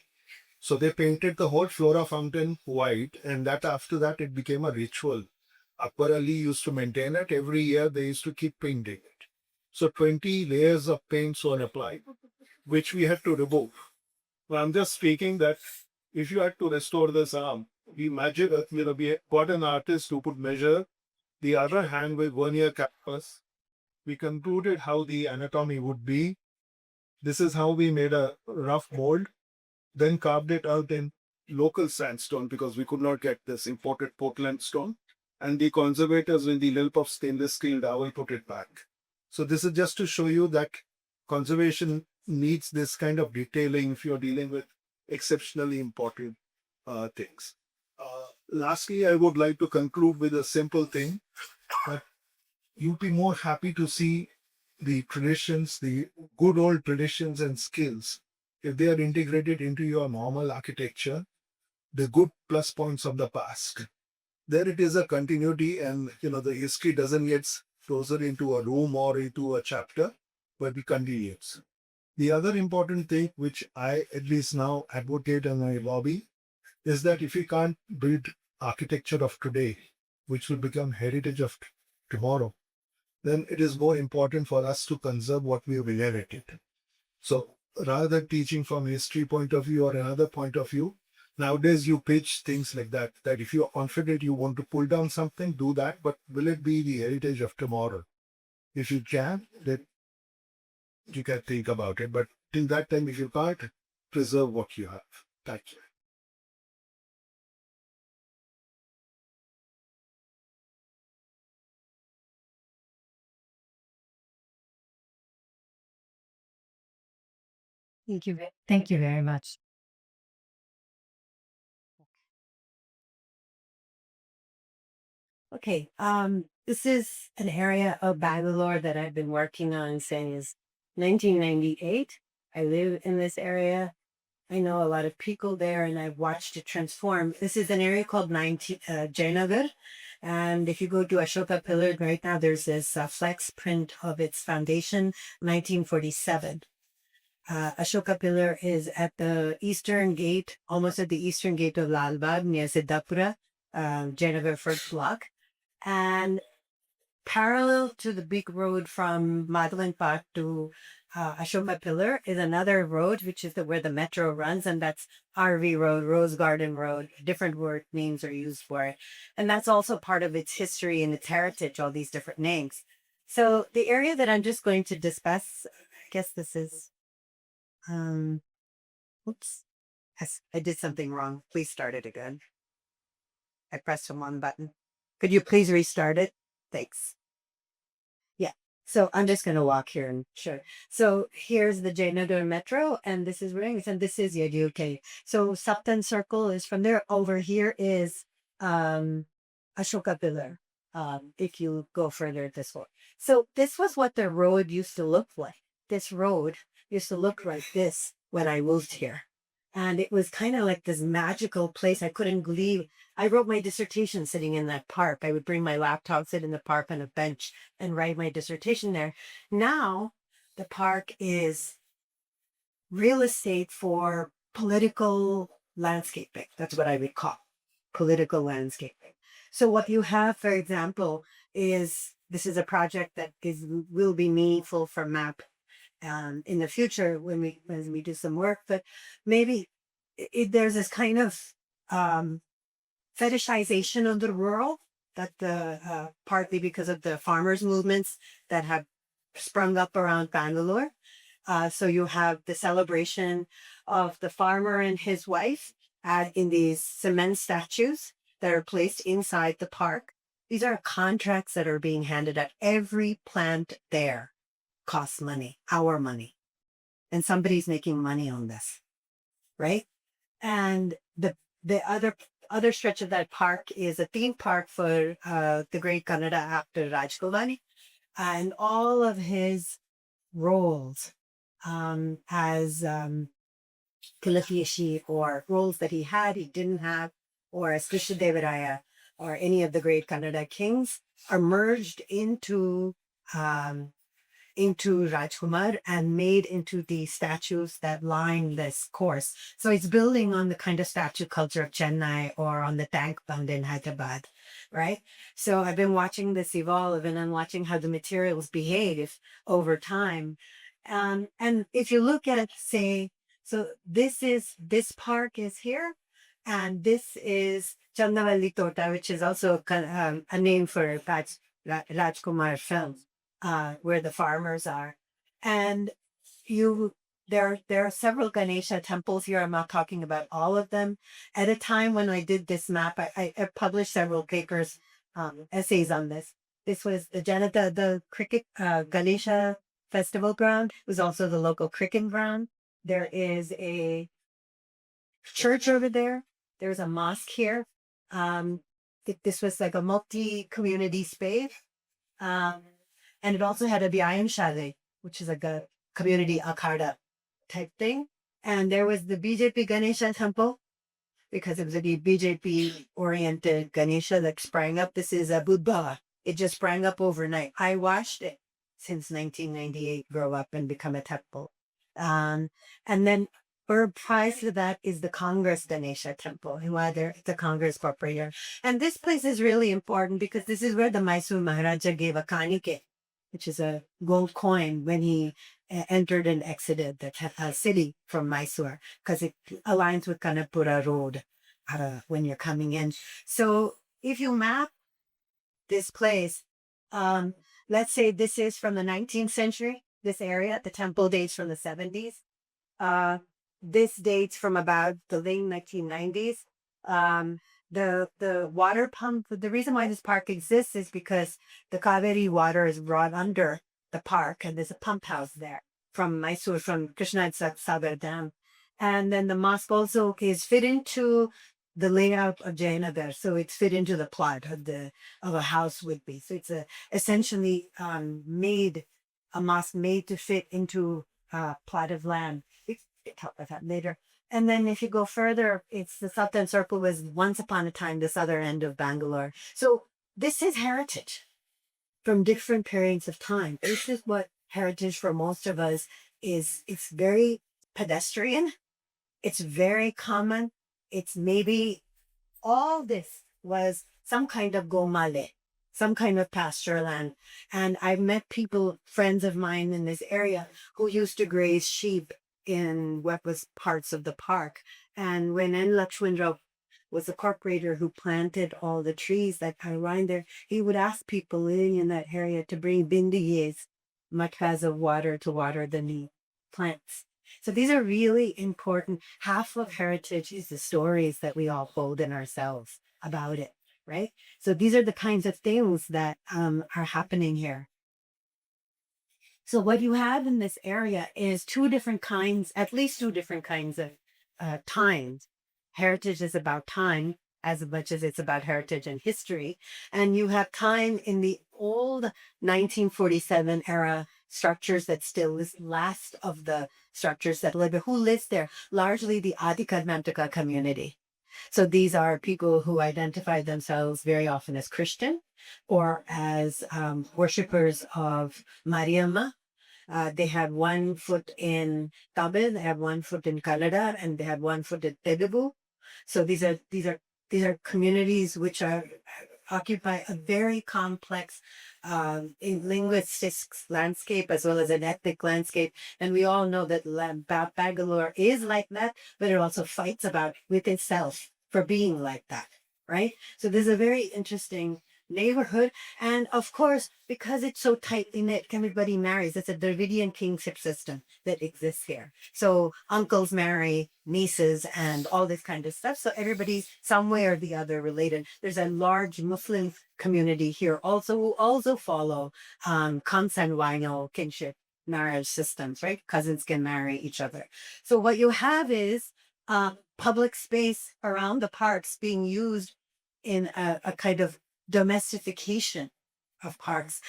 So they painted the whole Flora Fountain white, and after that it became a ritual. Akbar Ali used to maintain it. Every year they used to keep painting it. So 20 layers of paints were applied, which we had to remove. Well, I'm just speaking that if you had to restore this arm, we got an artist who could measure the other hand with vernier calipers. We concluded how the anatomy would be. This is how we made a rough mold, then carved it out in local sandstone because we could not get this imported Portland stone. and the conservators in the lip of stainless steel dowel put it back. So this is just to show you that conservation needs this kind of detailing if you're dealing with exceptionally important things. Lastly, I would like to conclude with a simple thing that you'd be more happy to see the traditions, the good old traditions and skills, if they are integrated into your normal architecture, the good plus points of the past. There it is a continuity, and the history doesn't get closer into a room or into a chapter, but it continues. The other important thing which I at least now advocate and I lobby is that if we can't build architecture of today, which will become heritage of tomorrow, then it is more important for us to conserve what we have inherited. So rather than teaching from a history point of view or another point of view, nowadays you pitch things like that if you're confident you want to pull down something, do that, but will it be the heritage of tomorrow? If you can, then you can think about it. But till that time, if you can't, preserve what you have. Thank you. Thank you very much. Okay, this is an area of Bangalore that I've been working on since 1998. I live in this area. I know a lot of people there, and I've watched it transform. This is an area called Jainagar. And if you go to Ashoka Pillar right now, there's this flex print of its foundation, 1947. Ashoka Pillar is at the eastern gate, almost at the eastern gate of Lalbagh, near Siddhapura, Jainagar first block. And parallel to the big road from Madhavan Park to Ashoka Pillar is another road, which is where the metro runs, and that's RV Road, Rose Garden Road. Different word names are used for it, and that's also part of its history and its heritage. All these different names. So the area that I'm just going to discuss, I guess this is, oops, yes, I did something wrong. Please start it again. I pressed the wrong button. Could you please restart it? Thanks. Yeah. So I'm just going to walk here and show. So here's the Jainagar Metro, and this is Rings, and this is Yaduk. So Saptan Circle is from there. Over here is Ashoka Pillar. If you go further this way. So this was what the road used to look like. This road used to look like this when I moved here. And it was kind of like this magical place. I couldn't believe. I wrote my dissertation sitting in that park. I would bring my laptop, sit in the park on a bench, and write my dissertation there. Now, the park is real estate for political landscaping. That's what I would call political landscaping. So what you have, for example, is this is a project that will be meaningful for MAP in the future when we do some work, but maybe there's this kind of fetishization of the rural that partly because of the farmers movements that have sprung up around Bangalore. So you have the celebration of the farmer and his wife in these cement statues that are placed inside the park. These are contracts that are being handed out. Every plant there costs money, our money. And somebody's making money on this, right? And the other stretch of that park is a theme park for the great Kannada actor Rajkumar, and all of his roles as Tilakeshi, or roles that he had, he didn't have, or as Krishnadevaraya, or any of the great Kannada kings, are merged into Rajkumar and made into the statues that line this course. So it's building on the kind of statue culture of Chennai or on the tank bund in Hyderabad, right? So I've been watching this evolve, and I'm watching how the materials behave over time. And if you look at, say, so this park is here, and this is Chandavalli Tota, which is also a name for Rajkumar films, where the farmers are. And there are several Ganesha temples here. I'm not talking about all of them. At a time when I did this map, I published several papers essays on this. This was the cricket Ganesha festival ground. It was also the local cricket ground. There is a church over there. There's a mosque here. This was like a multi-community space. Um, and it also had a Vyayam Shale, which is like a community akhada type thing. And there was the BJP Ganesha temple, because it was a BJP oriented Ganesha that sprang up. This is a Buddha. It just sprang up overnight. I watched it since 1998 grow up and become a temple. And then prior to that is the Congress Ganesha temple, the Congress Corporation. And this place is really important because this is where the Mysore Maharaja gave a kanike, which is a gold coin, when he entered and exited the city from Mysore, because it aligns with Kanapura Road when you're coming in. So if you map this place, let's say this is from the 19th century, this area, the temple dates from the 70s. This dates from about the late 1990s. The water pump, the reason why this park exists is because the Kaveri water is brought under the park, and there's a pump house there from Mysore, from Krishna Sagar Dam. And then the mosque also is fit into the layout of Jayanagar. So it's fit into the plot of a house would be. So it's essentially a mosque made to fit into a plot of land. We can talk about that later. And then if you go further, it's the Southern Circle was once upon a time this other end of Bangalore. So this is heritage from different periods of time. This is what heritage for most of us is. It's very pedestrian. It's very common. It's maybe all this was some kind of gomale, some kind of pasture land. And I've met people, friends of mine in this area, who used to graze sheep in what was parts of the park. And when N. Lakshmanrao was the corporator who planted all the trees that are around there, he would ask people living in that area to bring bindiyes, matras of water to water the plants. So these are really important. Half of heritage is the stories that we all hold in ourselves about it, right? So these are the kinds of things that are happening here. So what you have in this area is at least two different kinds of times. Heritage is about time as much as it's about heritage and history. And you have time in the old 1947 era structures that still is last of the structures that live. Who lives there? Largely the Adikadmantaka community. So these are people who identify themselves very often as Christian or as worshippers of Mariamma. They have 1 foot in Tamil, they have 1 foot in Kannada, and they have 1 foot in Telugu. So these are communities which occupy a very complex linguistics landscape as well as an ethnic landscape. And we all know that Bangalore is like that, but it also fights with itself for being like that, right? So there's a very interesting neighborhood. And of course, because it's so tightly knit, everybody marries. It's a Dravidian kingship system that exists here. So uncles marry nieces and all this kind of stuff. So everybody's some way or the other related. There's a large Muslim community here also who also follow consanguineal kinship marriage systems, right? Cousins can marry each other. So what you have is public space around the parks being used in a kind of domestication of parks.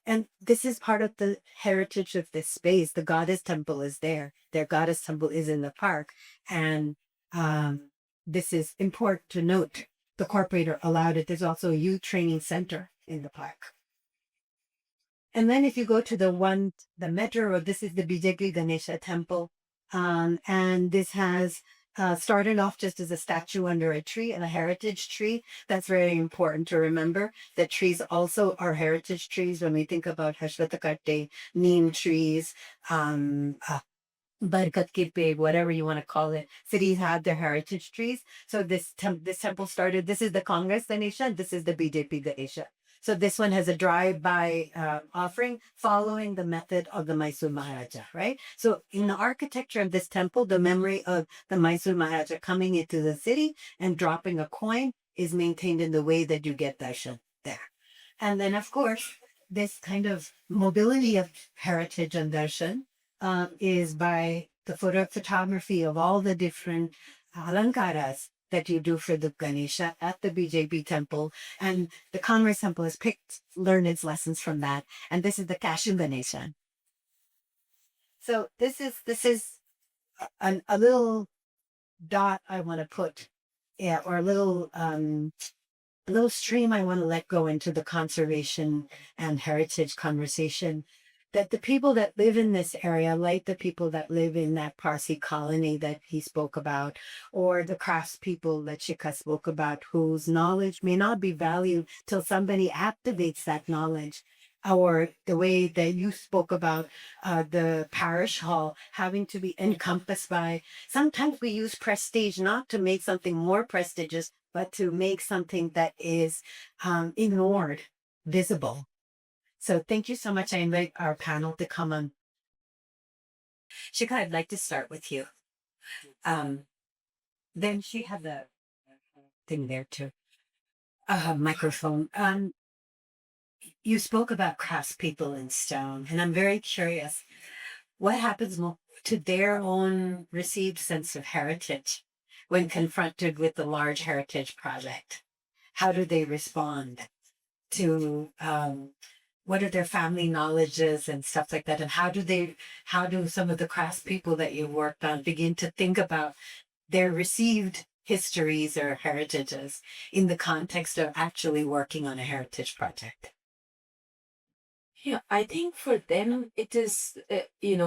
And this is part of the heritage of this space. The goddess temple is there. Their goddess temple is in the park. And this is important to note. The corporator allowed it. There's also a youth training center in the park. And then if you go to the metro road, this is the BJP Ganesha temple. And this has started off just as a statue under a tree and a heritage tree. That's very important to remember that trees also are heritage trees. When we think about Hashvatakatte, neem trees, Barkat ki peg, whatever you want to call it, cities have their heritage trees. So this temple started, this is the Congress Ganesha, this is the BJP Ganesha. So this one has a drive-by offering following the method of the Mysore Maharaja, right? So in the architecture of this temple, the memory of the Mysore Maharaja coming into the city and dropping a coin is maintained in the way that you get darshan. there. And then, of course, this kind of mobility of heritage and darshan is by the photography of all the different alankaras that you do for the Ganesha at the BJP temple. And the Congress temple has learned its lessons from that. And this is the Kashu Ganesha. So this is a little dot I want to put, yeah, or a little stream I want to let go into the conservation and heritage conversation, that the people that live in this area, like the people that live in that Parsi colony that he spoke about, or the craftspeople that Shikha spoke about, whose knowledge may not be valued till somebody activates that knowledge. Or the way that you spoke about the parish hall having to be encompassed by, sometimes we use prestige not to make something more prestigious, but to make something that is ignored visible. So thank you so much. I invite our panel to come on. Shikha, I'd like to start with you. Then she had the thing there too, microphone. You spoke about craftspeople in stone, and I'm very curious, what happens to their own received sense of heritage when confronted with the large heritage project? How do they respond to what are their family knowledges and stuff like that? And how do some of the craftspeople that you worked on begin to think about their received histories or heritages in the context of actually working on a heritage project? Yeah, I think for them it is,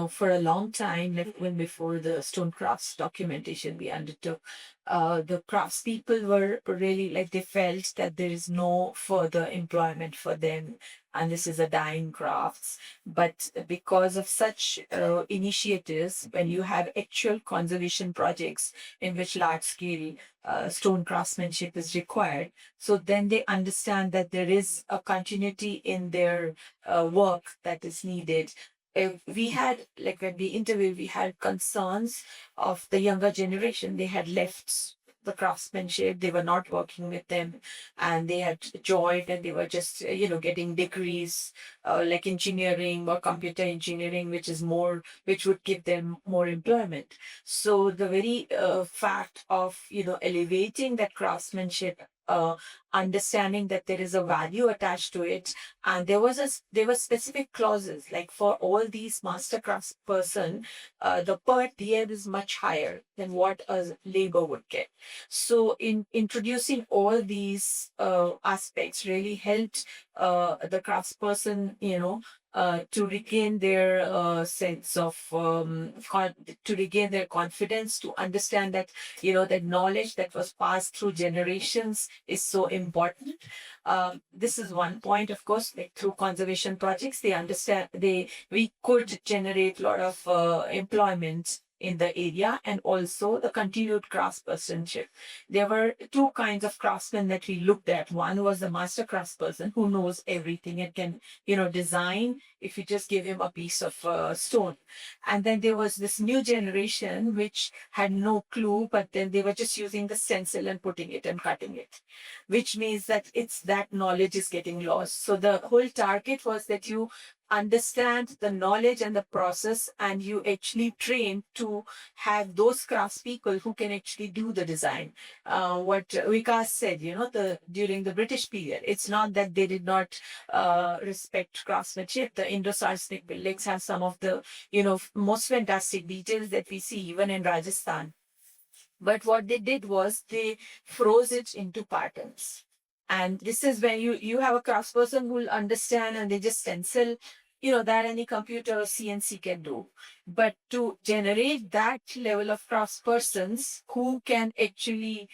for a long time, like when before the stone crafts documentation we undertook, the craftspeople were really like they felt that there is no further employment for them, and this is a dying crafts. But because of such initiatives, when you have actual conservation projects in which large scale stone craftsmanship is required, so then they understand that there is a continuity in their work that is needed. We had, like when we interviewed, we had concerns of the younger generation. They had left the craftsmanship, they were not working with them, and they had joined and they were just, getting degrees like engineering or computer engineering, which would give them more employment. So the very fact of, elevating that craftsmanship, understanding that there is a value attached to it, and there were specific clauses like for all these master crafts person, the per diem is much higher than what a labor would get. So in introducing all these aspects really helped the craftsperson, to regain their sense of to regain their confidence, to understand that, that knowledge that was passed through generations is so important. This is one point, of course, like through conservation projects, they understand we could generate a lot of employment in the area, and also the continued craftspersonship. There were two kinds of craftsmen that we looked at. One was the master craftsperson who knows everything and can, design if you just give him a piece of stone. And then there was this new generation which had no clue, but then they were just using the stencil and putting it and cutting it, which means that it's that knowledge is getting lost. So the whole target was that you understand the knowledge and the process, and you actually train to have those craftspeople who can actually do the design. What Vikas said, during the British period, it's not that they did not respect craftsmanship. The Indo-Saracenic buildings have some of the, most fantastic details that we see even in Rajasthan. But what they did was they froze it into patterns. And this is when you have a craftsperson who will understand and they just stencil, that any computer or CNC can do. But to generate that level of craftspersons who can actually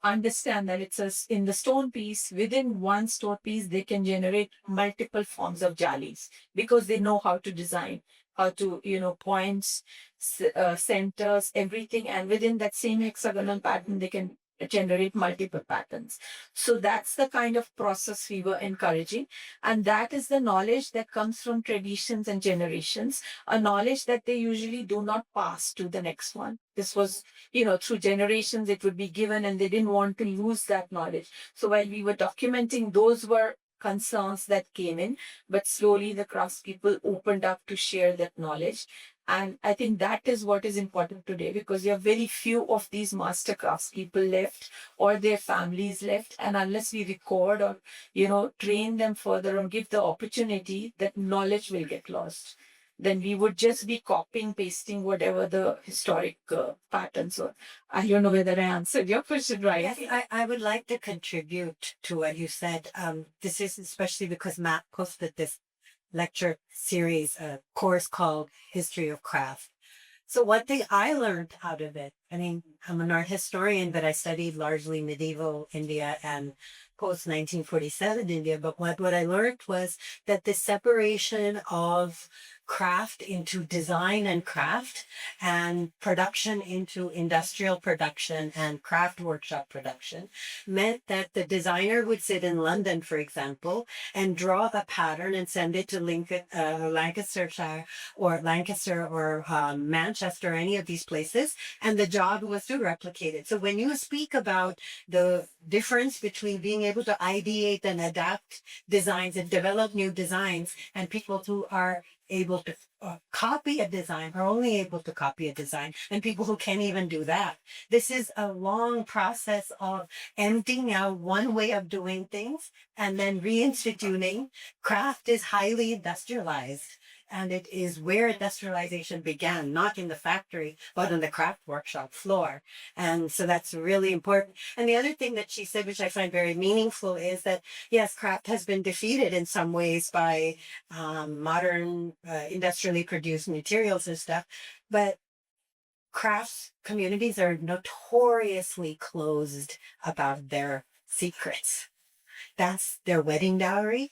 understand that in the stone piece, within one stone piece, they can generate multiple forms of jalis because they know how to design, how to, points, centers, everything. And within that same hexagonal pattern, they can generate multiple patterns. So that's the kind of process we were encouraging. And that is the knowledge that comes from traditions and generations, a knowledge that they usually do not pass to the next one. This was, through generations, it would be given and they didn't want to lose that knowledge. So while we were documenting, those were concerns that came in, but slowly the craftspeople opened up to share that knowledge. And I think that is what is important today, because there are very few of these master craftspeople left or their families left. And unless we record or, train them further or give the opportunity, that knowledge will get lost. Then we would just be copying, pasting whatever the historic patterns were. I don't know whether I answered your question right. Yes, I would like to contribute to what you said. This is especially because Matt posted this lecture series, a course called History of Craft. So one thing I learned out of it, I mean, I'm an art historian, but I studied largely medieval India and post 1947 India. But what I learned was that the separation of craft into design and craft, and production into industrial production and craft workshop production, meant that the designer would sit in London, for example, and draw a pattern and send it to Lancastershire or Lancaster or Manchester, any of these places, and the job was to replicate it. So when you speak about the difference between being able to ideate and adapt designs and develop new designs, and people who are able to copy a design are only able to copy a design, and people who can't even do that. This is a long process of emptying out one way of doing things and then reinstituting. Craft is highly industrialized, and it is where industrialization began, not in the factory, but on the craft workshop floor. And so that's really important. And the other thing that she said, which I find very meaningful, is that, yes, craft has been defeated in some ways by modern industrially produced materials and stuff, but crafts communities are notoriously closed about their secrets. That's their wedding dowry.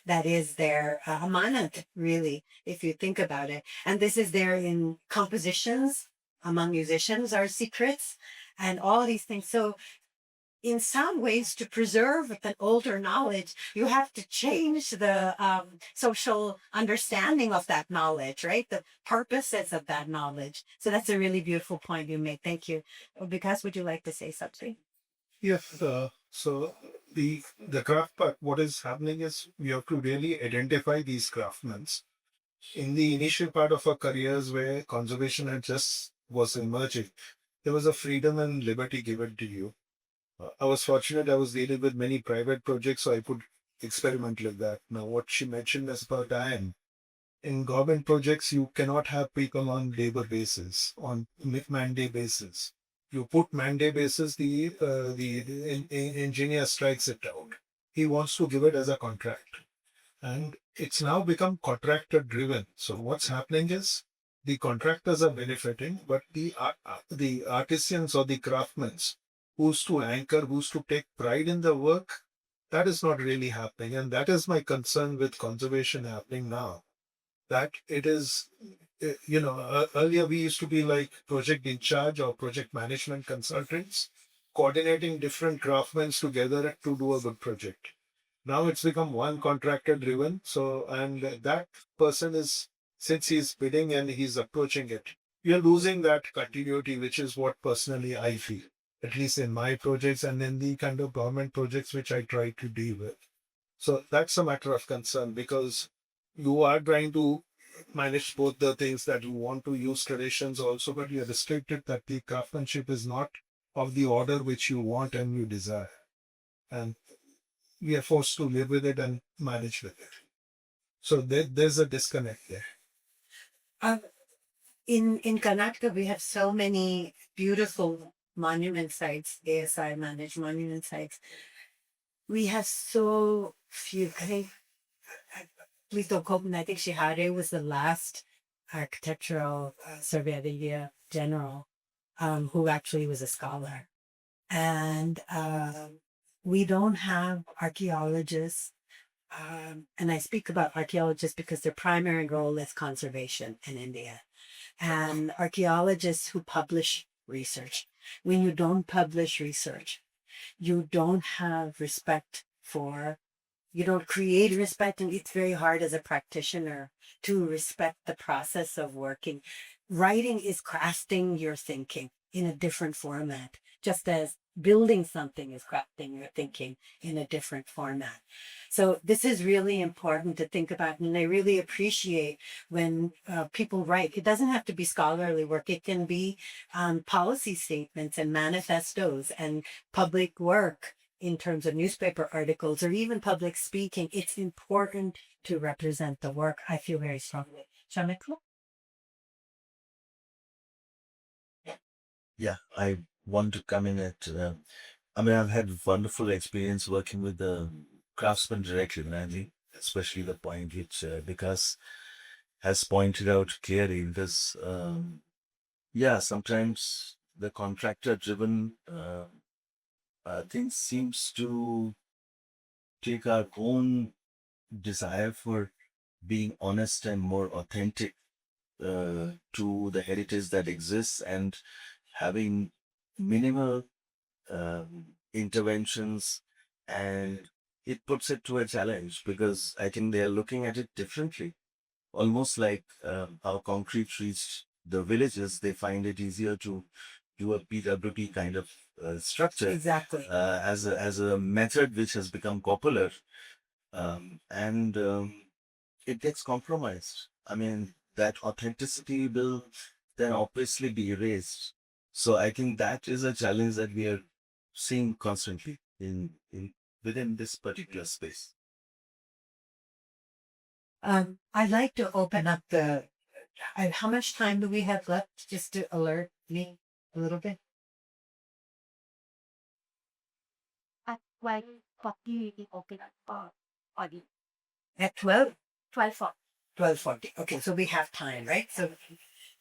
That is their amanat, really, if you think about it. And this is there in compositions among musicians are secrets and all these things. So in some ways, to preserve an older knowledge, you have to change the social understanding of that knowledge, right? The purposes of that knowledge. So that's a really beautiful point you made. Thank you. Vikas, would you like to say something? Yes. So the craft part, what is happening is we have to really identify these craftsmen. In the initial part of our careers where conservation had just was emerging, there was a freedom and liberty given to you. I was fortunate, I was dealing with many private projects, so I could experiment with that. Now, what she mentioned is about time. In government projects, you cannot have people on labor basis, on mandate basis. You put mandate basis, the engineer strikes it out. He wants to give it as a contract. And it's now become contractor driven. So what's happening is the contractors are benefiting, but the artisans or the craftsmen who's to anchor, who's to take pride in the work, that is not really happening. And that is my concern with conservation happening now. That it is, earlier we used to be like project in charge or project management consultants, coordinating different craftsmen together to do a good project. Now it's become one contractor driven. So, and that person is, since he's bidding and he's approaching it, you're losing that continuity, which is what personally I feel, at least in my projects and in the kind of government projects which I try to deal with. So that's a matter of concern, because you are trying to manage both the things, that you want to use traditions also, but you're restricted that the craftsmanship is not of the order which you want and you desire. And we are forced to live with it and manage with it. So there's a disconnect there. In Karnataka, we have so many beautiful monument sites, ASI managed monument sites. We have so few. I think, please don't quote me, I think Shihare was the last architectural survey of India general who actually was a scholar. And we don't have archaeologists. And I speak about archaeologists because their primary role is conservation in India. And archaeologists who publish research. When you don't publish research, you don't have respect for, you don't create respect, and it's very hard as a practitioner to respect the process of working. Writing is crafting your thinking in a different format, just as building something is crafting your thinking in a different format. So this is really important to think about, and I really appreciate when people write. It doesn't have to be scholarly work. It can be policy statements and manifestos and public work in terms of newspaper articles or even public speaking. It's important to represent the work. I feel very strongly. Soumitro? Yeah, I want to come in at. I mean, I've had wonderful experience working with the craftsman directly, and I think especially the point which Vikas has pointed out clearly, because yeah, sometimes the contractor-driven things seems to take our own desire for being honest and more authentic to the heritage that exists, and having minimal interventions, and it puts it to a challenge, because I think they are looking at it differently, almost like how concrete reached the villages. They find it easier to do a PWP kind of structure Exactly. as a method which has become popular, and it gets compromised. I mean, that authenticity will then obviously be erased. So I think that is a challenge that we are seeing constantly in within this particular space. I'd like to open up the. How much time do we have left? Just to alert me a little bit. At 12:40, we open up for audience. At 12? 12:40. 12:40. Okay, so we have time, right? So,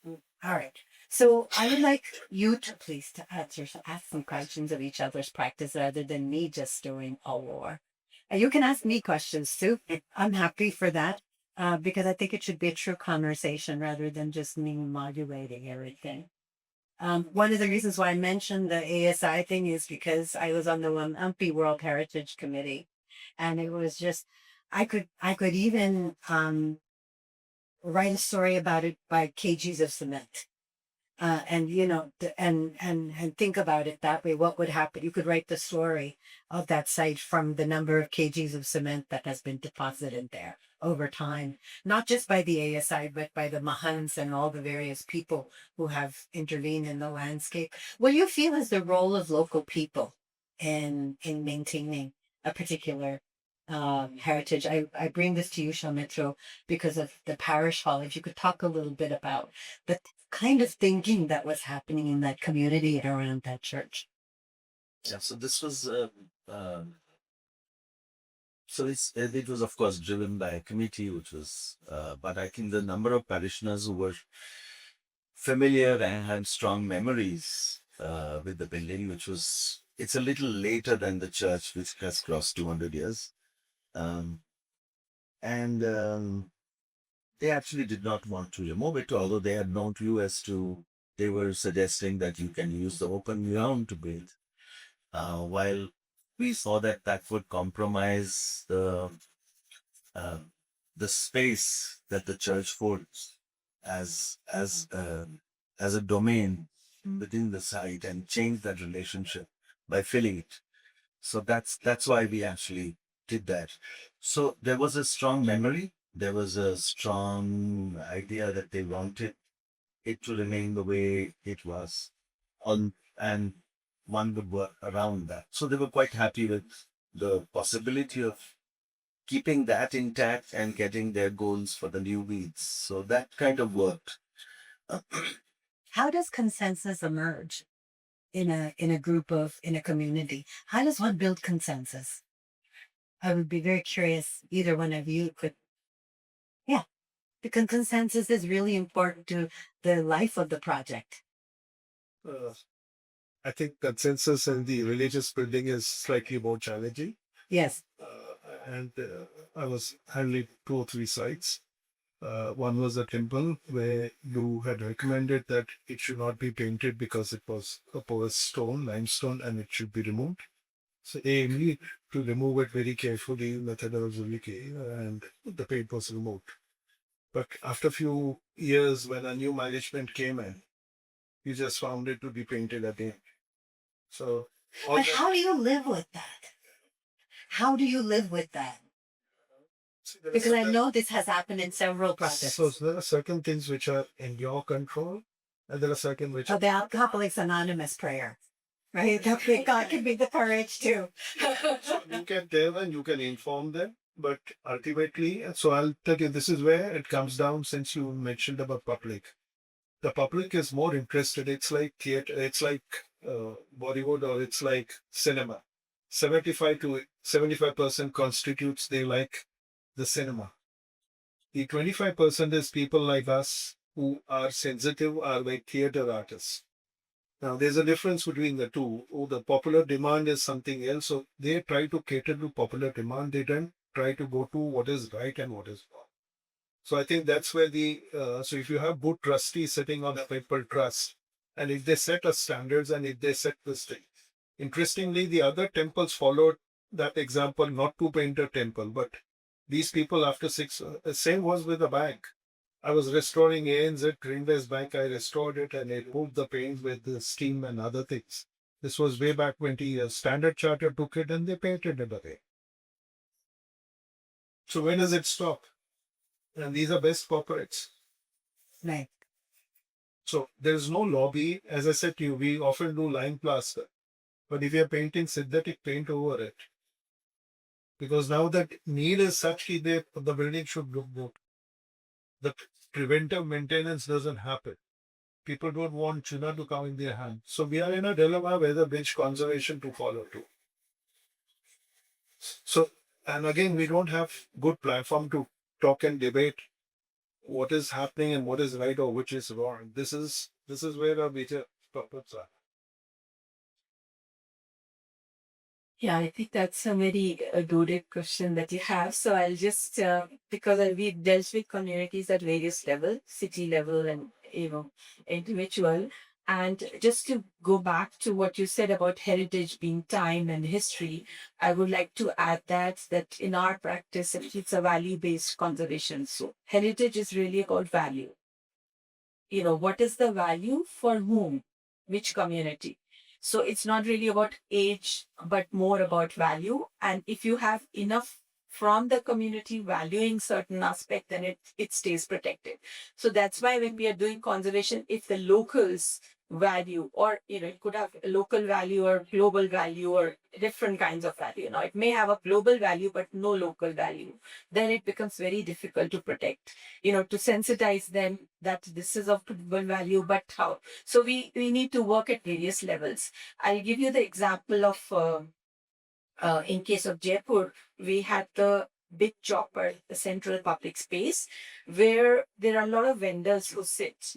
all right. So I would like you to please to answer, ask some questions of each other's practice rather than me just doing a war. And you can ask me questions too. I'm happy for that because I think it should be a true conversation rather than just me modulating everything. One of the reasons why I mentioned the ASI thing is because I was on the UMPI World Heritage Committee, and it was just I could even write a story about it by kgs of cement. And you know, and think about it that way. What would happen? You could write the story of that site from the number of kgs of cement that has been deposited there over time, not just by the ASI, but by the Mahans and all the various people who have intervened in the landscape. What do you feel is the role of local people in maintaining a particular heritage? I bring this to you, Soumitro, because of the parish hall. If you could talk a little bit about the kind of thinking that was happening in that community and around that church. Yeah, so this was so it was of course driven by a committee, which was but I think the number of parishioners who were familiar and had strong memories with the building, which was, it's a little later than the church, which has crossed 200 years. Um, and they actually did not want to remove it, although they had no clue as to, they were suggesting that you can use the open ground to build. While we saw that that would compromise uh, the space that the church holds as a domain within the site, and change that relationship by filling it. So that's why we actually did that. So there was a strong memory. There was a strong idea that they wanted it to remain the way it was, on and one would work around that. So they were quite happy with the possibility of keeping that intact and getting their goals for the new weeds. So that kind of worked. How does consensus emerge in a group of in a community? How does one build consensus? I would be very curious. Either one of you could. Yeah, because consensus is really important to the life of the project. I think consensus in the religious building is slightly more challenging. Yes. And I was handling 2 or 3 sites. One was a temple where you had recommended that it should not be painted because it was a porous stone, limestone, and it should be removed. So they need to remove it very carefully, methodologically, and the paint was removed. But after a few years, when a new management came in, you just found it to be painted again. So, all But that- how do you live with that? How do you live with that? See, there are Because I certain- know this has happened in several projects. So there are certain things which are in your control, and there are certain which Oh, the Alcoholics Anonymous prayer, right? That God give me the courage to. you can tell and you can inform them. But ultimately, so I'll tell you, this is where it comes down. Since you mentioned about public, the public is more interested. It's like theater. It's like Bollywood, or it's like cinema. 75% constitutes they like the cinema. The 25% is people like us who are sensitive, are like theater artists. Now, there's a difference between the two. Oh, the popular demand is something else. So they try to cater to popular demand. They don't try to go to what is right and what is wrong. So I think that's where so if you have good trustees sitting on a paper trust, and if they set a standards and if they set this thing, interestingly, the other temples followed that example, not to paint a temple, but these people after same was with the bank. I was restoring ANZ Greenways Bank. I restored it and I moved the paint with the steam and other things. This was way back 20 years. Standard Chartered took it and they painted it away. So when does it stop? And these are best corporates. Right. So there's no lobby. As I said to you, we often do lime plaster. But if you're painting synthetic paint over it, because now that need is such that the building should look good. The preventive maintenance doesn't happen. People don't want China to come in their hand. So we are in a dilemma whether which conservation to follow to. So, and again, we don't have good platform to talk and debate what is happening and what is right or which is wrong. This is where our major problems are. Yeah, I think that's a very loaded question that you have. So I'll just, because we've dealt with communities at various levels, city level and, individual. And just to go back to what you said about heritage being time and history, I would like to add that in our practice, it's a value-based conservation. So heritage is really about value. What is the value for whom, which community? So it's not really about age, but more about value. And if you have enough from the community valuing certain aspect, then it stays protected. So that's why when we are doing conservation, if the locals value, or it could have a local value or global value or different kinds of value. It may have a global value but no local value. Then it becomes very difficult to protect. To sensitize them that this is of global value, but how? So we need to work at various levels. I'll give you the example of in case of Jaipur, we had the big chopper, the central public space, where there are a lot of vendors who sit.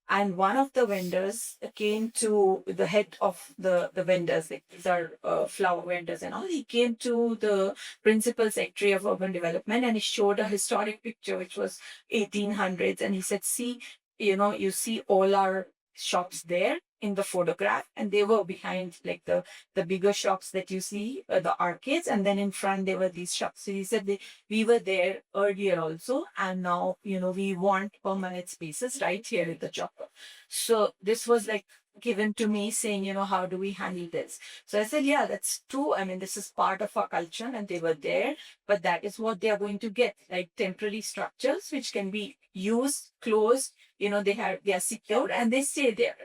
And one of the vendors came to the head of the vendors, like these are flower vendors and all. He came to the principal secretary of urban development and he showed a historic picture, which was 1800s. And he said, see, you see all our shops there in the photograph, and they were behind like the bigger shops that you see, the arcades, and then in front there were these shops. So he said we were there earlier also, and now we want permanent spaces right here at the chopper. So this was like given to me saying, how do we handle this? So I said, yeah, that's true. I mean, this is part of our culture and they were there, but that is what they are going to get, like temporary structures which can be used, closed, they are secured and they stay there.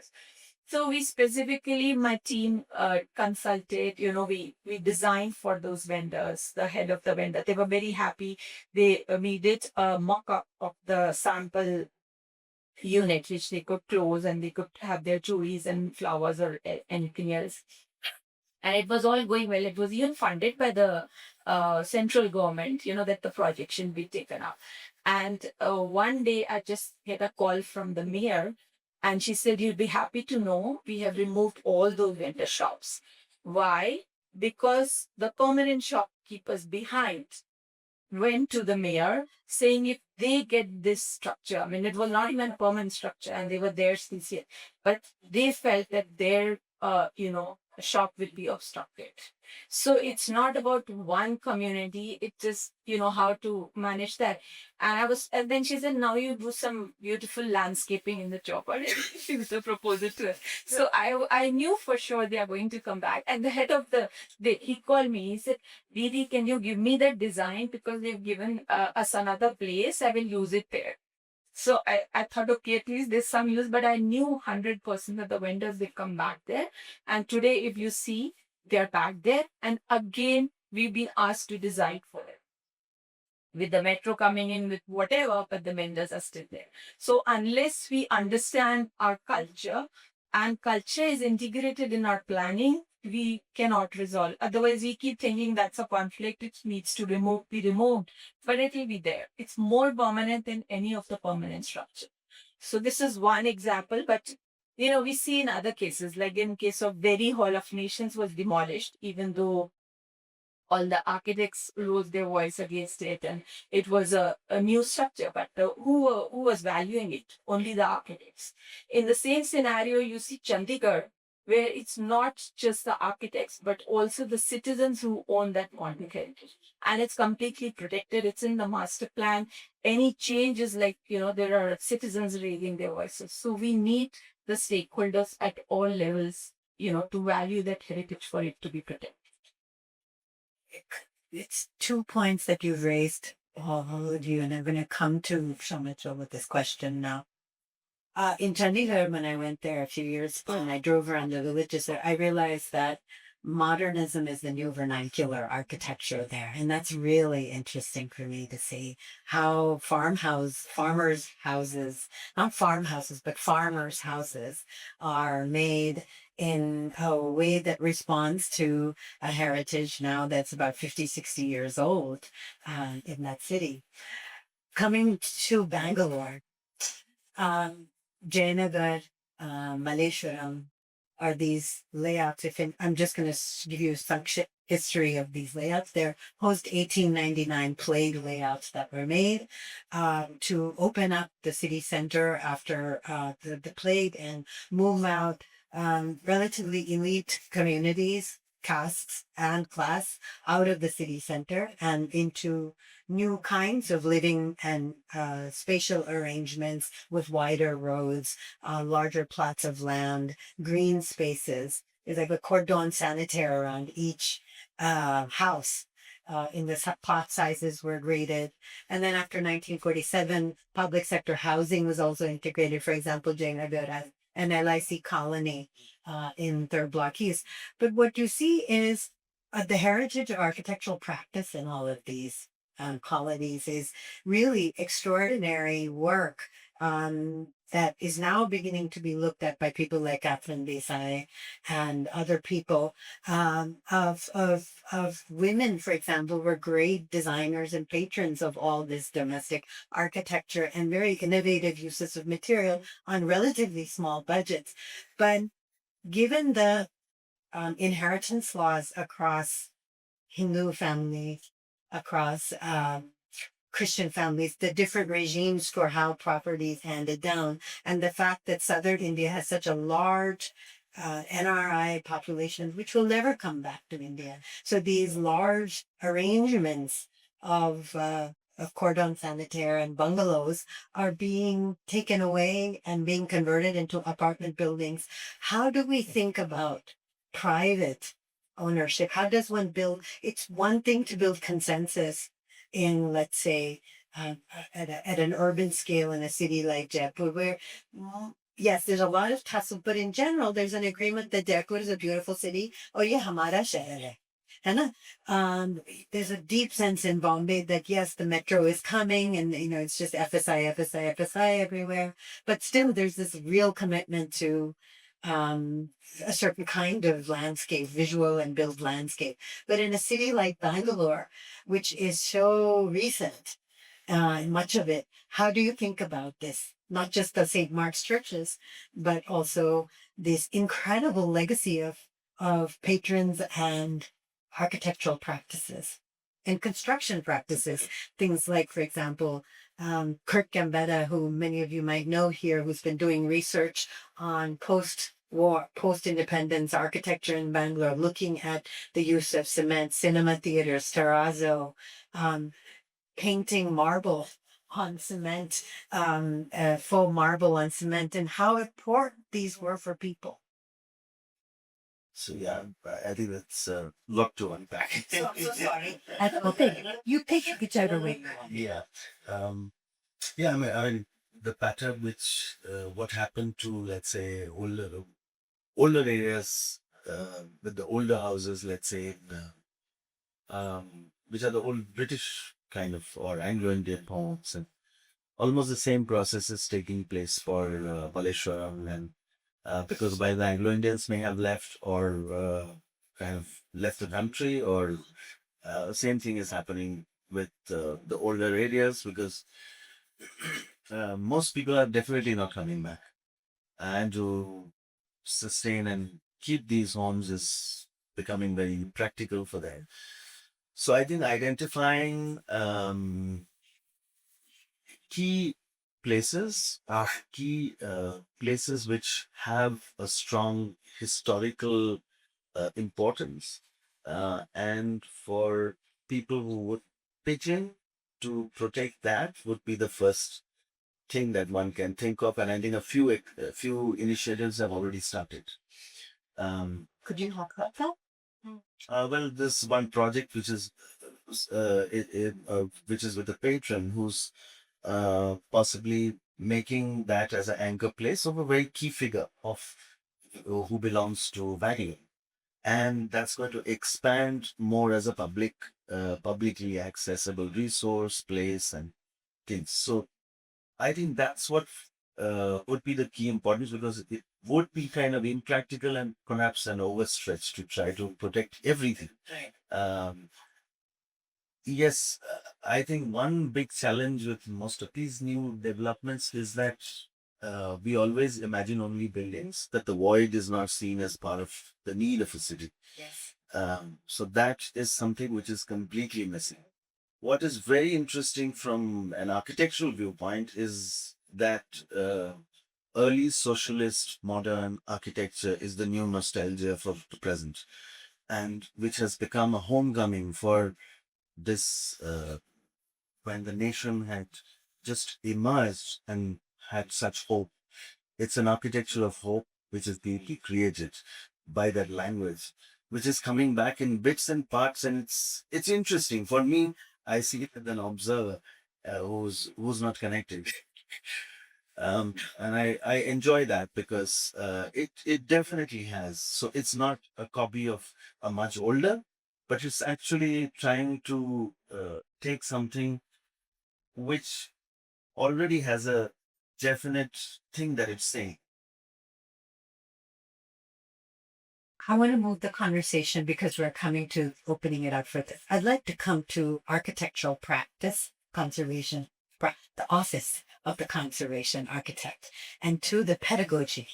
So we specifically, my team consulted, we designed for those vendors, the head of the vendor. They were very happy. We did a mock-up of the sample unit, which they could close and they could have their jewelries and flowers or anything else. And it was all going well. It was even funded by the central government, that the project should be taken up. And one day I just get a call from the mayor and she said, you'll be happy to know we have removed all those vendor shops. Why? Because the permanent shopkeepers behind went to the mayor saying if they get this structure, I mean, it was not even a permanent structure and they were there since yet, but they felt that their, shop will be obstructed. So it's not about one community. It's just, how to manage that. And then she said, now you do some beautiful landscaping in the job. Or she was a proposal to her. So I knew for sure they are going to come back. And the head of he called me. He said, Didi, can you give me that design? Because they've given us another place. I will use it there. So I thought, okay, at least there's some use, but I knew 100% that the vendors will come back there. And today, if you see, they're back there. And again, we've been asked to design for it. With the metro coming in with whatever, but the vendors are still there. So unless we understand our culture and culture is integrated in our planning, we cannot resolve. Otherwise, we keep thinking that's a conflict, it needs to be removed, but it will be there. It's more permanent than any of the permanent structure. So this is one example, but we see in other cases, like in case of Delhi, Hall of Nations was demolished, even though all the architects rose their voice against it, and it was a new structure. But who was valuing it? Only the architects. In the same scenario, you see Chandigarh, where it's not just the architects, but also the citizens who own that monument. And it's completely protected. It's in the master plan. Any change is like, there are citizens raising their voices. So we need the stakeholders at all levels, to value that heritage for it to be protected. It's 2 points that you've raised, all of you, and I'm going to come to Soumitro with this question now. In Chandigarh, when I went there a few years ago and I drove around the villages there, I realized that modernism is the new vernacular architecture there. And that's really interesting for me to see how farmers' houses, not farmhouses, but farmers' houses are made in a way that responds to a heritage now that's about 50, 60 years old in that city. Coming to Bangalore, Jayanagar, Malleshwaram are these layouts. I'm just going to give you some history of these layouts. They're post 1899 plague layouts that were made to open up the city center after the plague and move out relatively elite communities, castes, and class out of the city center and into new kinds of living and spatial arrangements with wider roads, larger plots of land, green spaces. There's like a cordon sanitaire around each house. In the plot sizes were graded. And then after 1947, public sector housing was also integrated. For example, Jayanagar has an LIC colony in Third Block East. But what you see is the heritage of architectural practice in all of these colonies is really extraordinary work that is now beginning to be looked at by people like Catherine Desai and other people of women, for example, were great designers and patrons of all this domestic architecture and very innovative uses of material on relatively small budgets. But given the inheritance laws across Hindu families, across Christian families, the different regimes for how property is handed down, and the fact that Southern India has such a large NRI population, which will never come back to India. So these large arrangements of cordon sanitaire and bungalows are being taken away and being converted into apartment buildings. How do we think about private ownership? How does one build? It's one thing to build consensus in, let's say, at an urban scale in a city like Jaipur, where yes, there's a lot of tussle, but in general, there's an agreement that Jaipur is a beautiful city. Oh, yeah, hamara shehar hai. There's a deep sense in Bombay that yes, the metro is coming, and it's just FSI, FSI, FSI everywhere. But still, there's this real commitment to a certain kind of landscape, visual and built landscape. But in a city like Bangalore, which is so recent, much of it, how do you think about this? Not just the St. Mark's churches, but also this incredible legacy of patrons and architectural practices in construction practices. Things like, for example, Kurt Gambetta, who many of you might know here, who's been doing research on post-war, post-independence architecture in Bangalore, looking at the use of cement, cinema theaters, terrazzo, painting marble on cement, faux marble on cement, and how important these were for people. So yeah, I think that's a lot to unpack. So I'm so sorry. Okay, you pick whichever way you want. Yeah. Yeah, I mean, the pattern which, what happened to, let's say, older areas, with the older houses, let's say, which are the old British kind of, or Anglo-Indian homes, and almost the same process is taking place for Baleshwaram, and because by the Anglo-Indians may have left or kind of left the country, or same thing is happening with the older areas, because most people are definitely not coming back, and to sustain and keep these homes is becoming very practical for them. So I think identifying key places which have a strong historical importance, and for people who would pitch in to protect that would be the first thing that one can think of, and I think a few initiatives have already started. Could you talk about that? Well, this one project which is with a patron who's possibly making that as an anchor place of a very key figure of who belongs to Vatican, and that's going to expand more as a publicly accessible resource place and things. So I think that's what would be the key importance, because it would be kind of impractical and perhaps an overstretch to try to protect everything. Right. Yes, I think one big challenge with most of these new developments is that we always imagine only buildings, that the void is not seen as part of the need of a city. Yes. So that is something which is completely missing. What is very interesting from an architectural viewpoint is that early socialist modern architecture is the new nostalgia for the present, and which has become a homecoming for this when the nation had just emerged and had such hope. It's an architecture of hope which is deeply created by that language, which is coming back in bits and parts, and it's interesting for me. I see it as an observer who's not connected. And I enjoy that, because it definitely has. So it's not a copy of a much older, but it's actually trying to take something which already has a definite thing that it's saying. I want to move the conversation, because we're coming to opening it up for this. I'd like to come to architectural practice, conservation, the office of the conservation architect, and to the pedagogy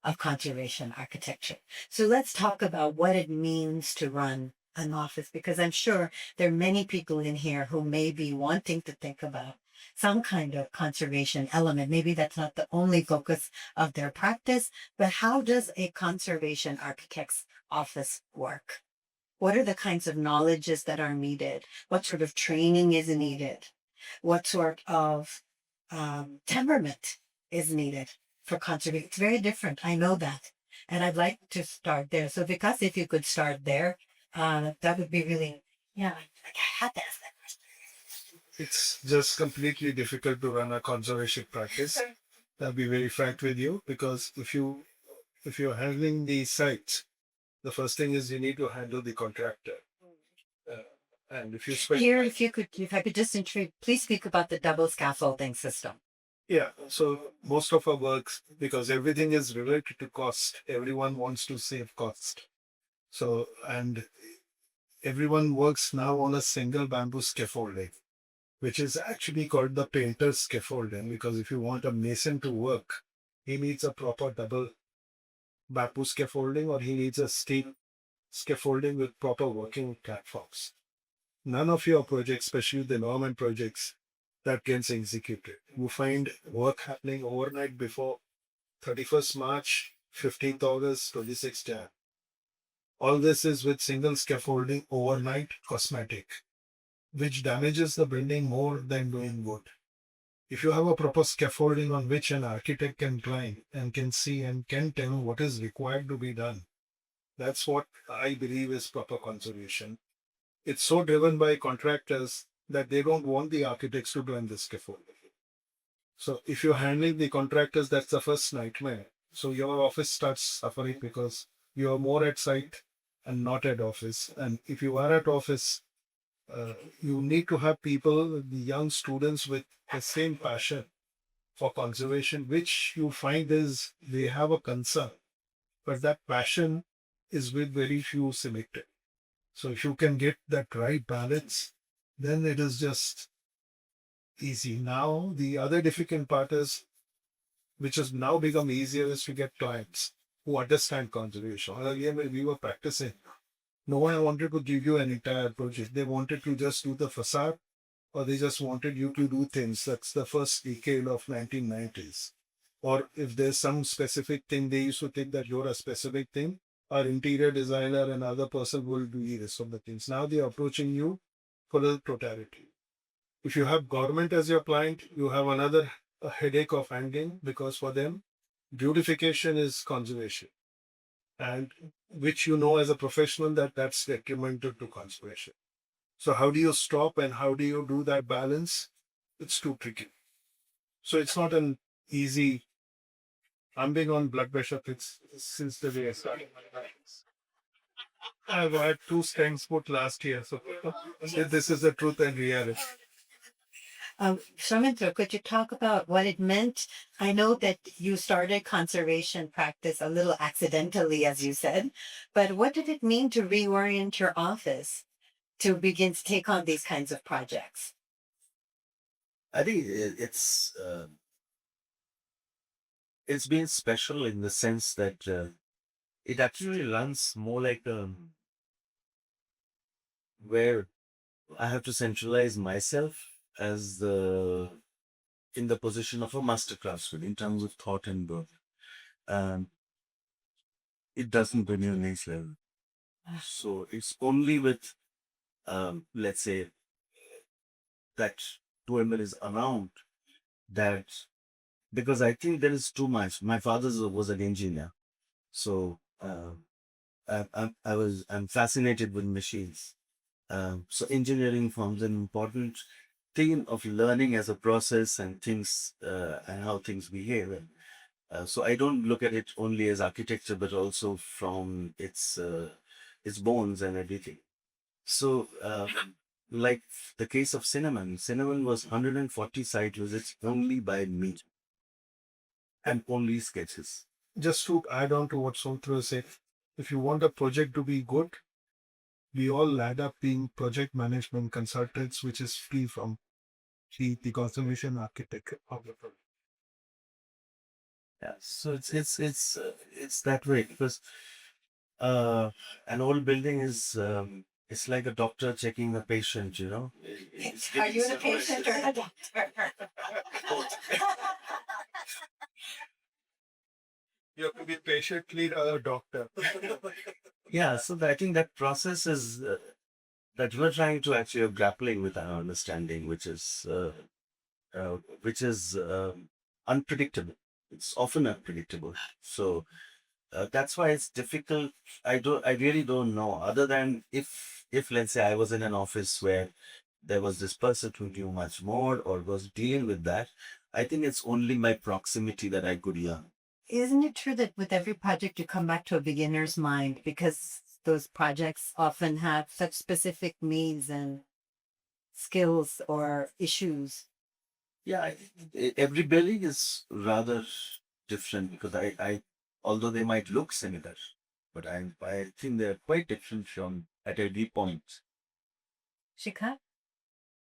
of conservation architecture. So let's talk about what it means to run an office, because I'm sure there are many people in here who may be wanting to think about some kind of conservation element. Maybe that's not the only focus of their practice, but how does a conservation architect's office work? What are the kinds of knowledges that are needed? What sort of training is needed? What sort of temperament is needed for conservation? It's very different. I know that. And I'd like to start there. So Vikas, if you could start there, that would be really, yeah, I had to ask that question. It's just completely difficult to run a conservation practice. I'll be very frank with you, because if you're handling the site, the first thing is you need to handle the contractor. And if you spend Here, if I could just please speak about the double scaffolding system. Yeah, so most of our works, because everything is related to cost, everyone wants to save cost. So, and everyone works now on a single bamboo scaffolding, which is actually called the painter's scaffolding, because if you want a mason to work, he needs a proper double bamboo scaffolding, or he needs a steel scaffolding with proper working platforms. none of your projects, especially the government projects, that gets executed. You find work happening overnight before 31st March, 15th August, 26th Jan. All this is with single scaffolding overnight cosmetic, which damages the building more than doing good. If you have a proper scaffolding on which an architect can climb and can see and can tell what is required to be done, that's what I believe is proper conservation. It's so driven by contractors that they don't want the architects to climb the scaffolding. So if you're handling the contractors, that's the first nightmare. So your office starts suffering because you are more at site and not at office. And if you are at office, you need to have people, the young students with the same passion for conservation, which you find is they have a concern, but that passion is with very few selected. So if you can get that right balance, then it is just easy. Now, the other difficult part is, which has now become easier, is to get clients who understand conservation. Earlier, when we were practicing, no one wanted to give you an entire project. They wanted to just do the facade, or they just wanted you to do things. That's the first decade of 1990s. Or if there's some specific thing, they used to think that you're a specific thing. Our interior designer and other person will do the rest of the things. Now they're approaching you for the totality. If you have government as your client, you have another headache of handling, because for them, beautification is conservation. And which you know as a professional that that's detrimental to conservation. So how do you stop and how do you do that balance? It's too tricky. So it's not an easy. I'm big on blood pressure fix since the day I started my practice. I've had 2 stents put last year, so this is the truth and reality. Soumitro, could you talk about what it meant? I know that you started conservation practice a little accidentally, as you said, but what did it mean to reorient your office to begin to take on these kinds of projects? I think it's been special in the sense that it actually runs more like where I have to centralize myself as in the position of a master craftsman in terms of thought and work. Um, it doesn't bring you next level. So it's only with, let's say, that 2ML is around that, because I think there is too much. My father was an engineer, so I'm fascinated with machines. So engineering forms an important theme of learning as a process and things and how things behave. So I don't look at it only as architecture, but also from its bones and everything. So, like the case of Cinnamon was 140 site visits only by me and only sketches. Just to add on to what Soumitro said, if you want a project to be good, we all land up being project management consultants, which is free from the conservation architect of the project. Yeah, so it's that way because an old building is it's like a doctor checking a patient, you know. Are you the patient or the doctor? You have to be patiently a doctor. Yeah, so I think that process is that we're trying to actually grappling with our understanding, which is unpredictable. It's often unpredictable. So that's why it's difficult. I really don't know. Other than if let's say I was in an office where there was this person who knew much more or was dealing with that, I think it's only my proximity that I could learn. Isn't it true that with every project you come back to a beginner's mind because those projects often have such specific needs and skills or issues? Yeah, every building is rather different because although they might look similar, but I think they're quite different from at every point. Shikha?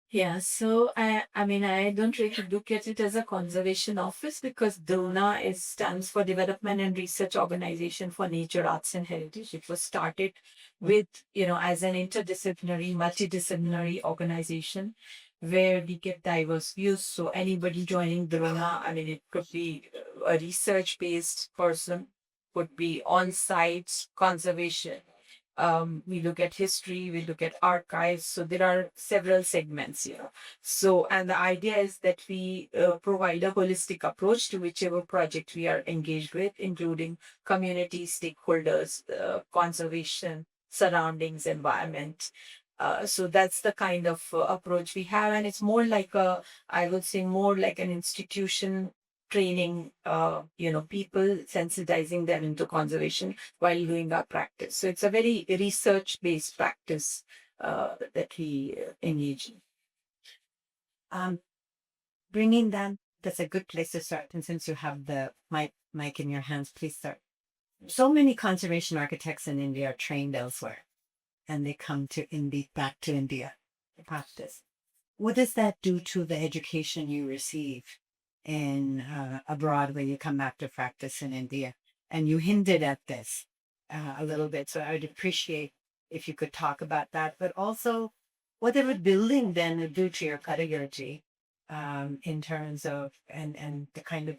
Yeah, so I mean, I don't really look at it as a conservation office because DONA stands for Development and Research Organization for Nature, Arts and Heritage. It was started with, as an interdisciplinary, multidisciplinary organization where we get diverse views. So anybody joining DONA, I mean, it could be a research-based person, could be on-site conservation, we look at history, we look at archives. So there are several segments here. So, and the idea is that we provide a holistic approach to whichever project we are engaged with, including community stakeholders, conservation, surroundings, environment. So that's the kind of approach we have, and it's more like I would say, more like an institution training, people, sensitizing them into conservation while doing our practice. So it's a very research-based practice that we engage in. Um, Bringing that, that's a good place to start. And since you have the mic in your hands, please start. So many conservation architects in India are trained elsewhere, and they come to India, back to India to practice. What does that do to the education you receive in abroad when you come back to practice in India? And you hinted at this a little bit, so I would appreciate if you could talk about that. But also, what it would building then do to your pedagogy in terms of and the kind of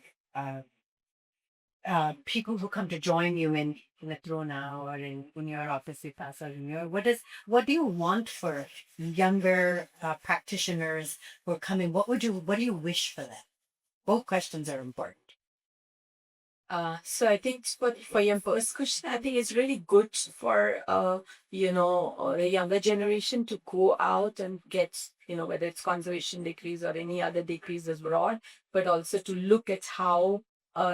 people who come to join you in the Trona or in your office, Vikas, or in your, what do you want for younger practitioners who are coming? What do you wish for them? Both questions are important. So I think for your first question, I think it's really good for the younger generation to go out and get, whether it's conservation degrees or any other degrees abroad, but also to look at how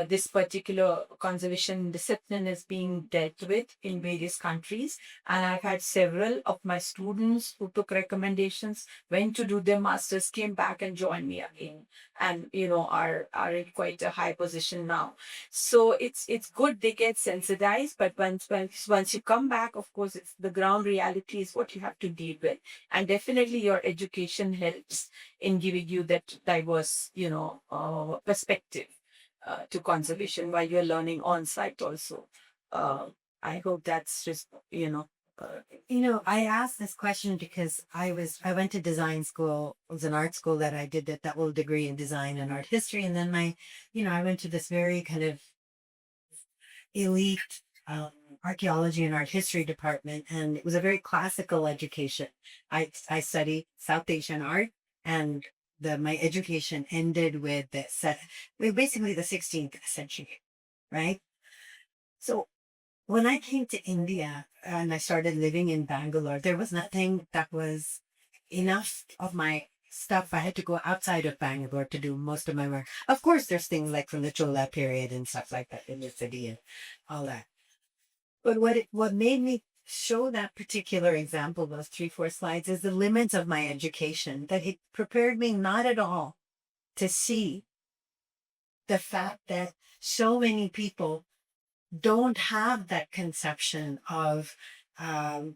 this particular conservation discipline is being dealt with in various countries. And I've had several of my students who took recommendations, went to do their masters, came back and joined me again, and are in quite a high position now. So it's good they get sensitized, but once you come back, of course, it's the ground reality is what you have to deal with, and definitely your education helps in giving you that diverse, perspective to conservation while you're learning on site also. Uh, I hope that's just I asked this question because I went to design school. It was an art school that I did that double degree in design and art history, and then I went to this very kind of elite archaeology and art history department, and it was a very classical education. I studied South Asian art, and my education ended with basically the 16th century, right? So when I came to India and I started living in Bangalore, there was nothing that was enough of my stuff. I had to go outside of Bangalore to do most of my work. Of course, there's things like from the Chola period and stuff like that in the city and all that. But what made me show that particular example, those 3-4 slides, is the limits of my education, that it prepared me not at all to see the fact that so many people don't have that conception of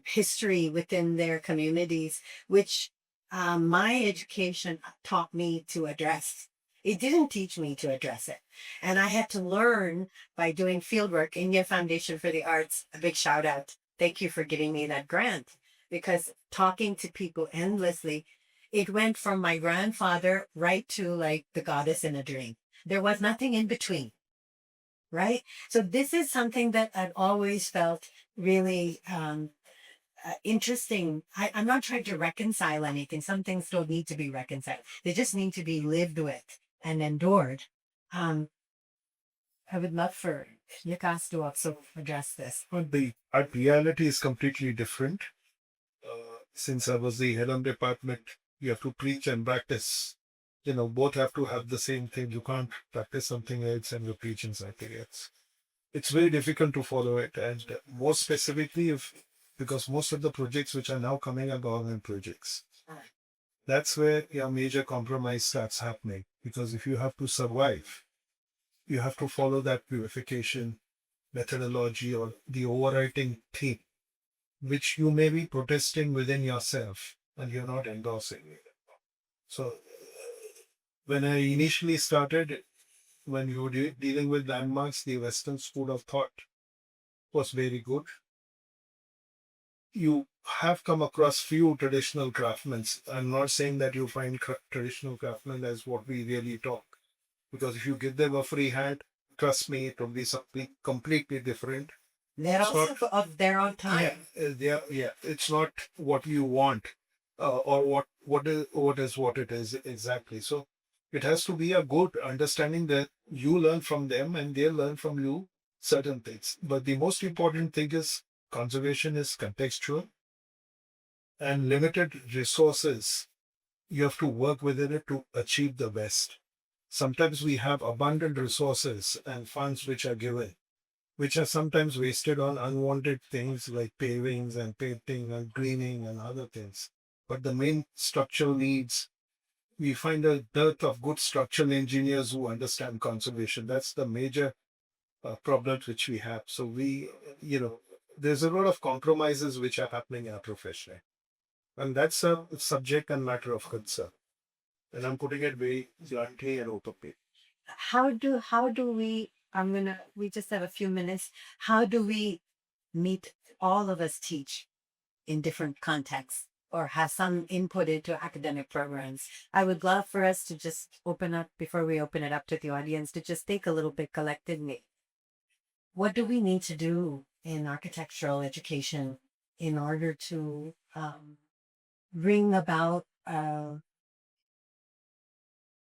history within their communities, which my education taught me to address. It didn't teach me to address it. And I had to learn by doing fieldwork. India Foundation for the Arts, a big shout out. Thank you for giving me that grant, because talking to people endlessly, it went from my grandfather right to like the goddess in a dream. There was nothing in between, right? So this is something that I've always felt really interesting. I'm not trying to reconcile anything. Some things don't need to be reconciled. They just need to be lived with and endured. Um, I would love for Vikas to also address this. But the art reality is completely different. Since I was the head of department, you have to preach and practice. Both have to have the same thing. You can't practice something else and you preach in something else. It's very difficult to follow it. And more specifically, because most of the projects which are now coming are government projects. That's where your major compromise starts happening. Because if you have to survive, you have to follow that purification methodology or the overriding theme, which you may be protesting within yourself and you're not endorsing it. So when I initially started, when you were dealing with landmarks, the Western school of thought was very good. You have come across few traditional craftsmen. I'm not saying that you find traditional craftsmen as what we really talk, because if you give them a free hand, trust me, it will be something completely different. They're It's not, also of their own time. yeah, it's not what you want, or what it is exactly. So it has to be a good understanding that you learn from them and they learn from you certain things. But the most important thing is conservation is contextual and limited resources. You have to work within it to achieve the best. Sometimes we have abundant resources and funds which are given, which are sometimes wasted on unwanted things like pavings and painting and greening and other things. But the main structural needs, we find a dearth of good structural engineers who understand conservation. That's the major problem which we have. So there's a lot of compromises which are happening in our profession. And that's a subject and matter of concern. And I'm putting it very bluntly and openly. How do we, we just have a few minutes. How do we meet all of us teach in different contexts or have some input into academic programs? I would love for us to just open up before we open it up to the audience to just think a little bit collectively. What do we need to do in architectural education in order to bring about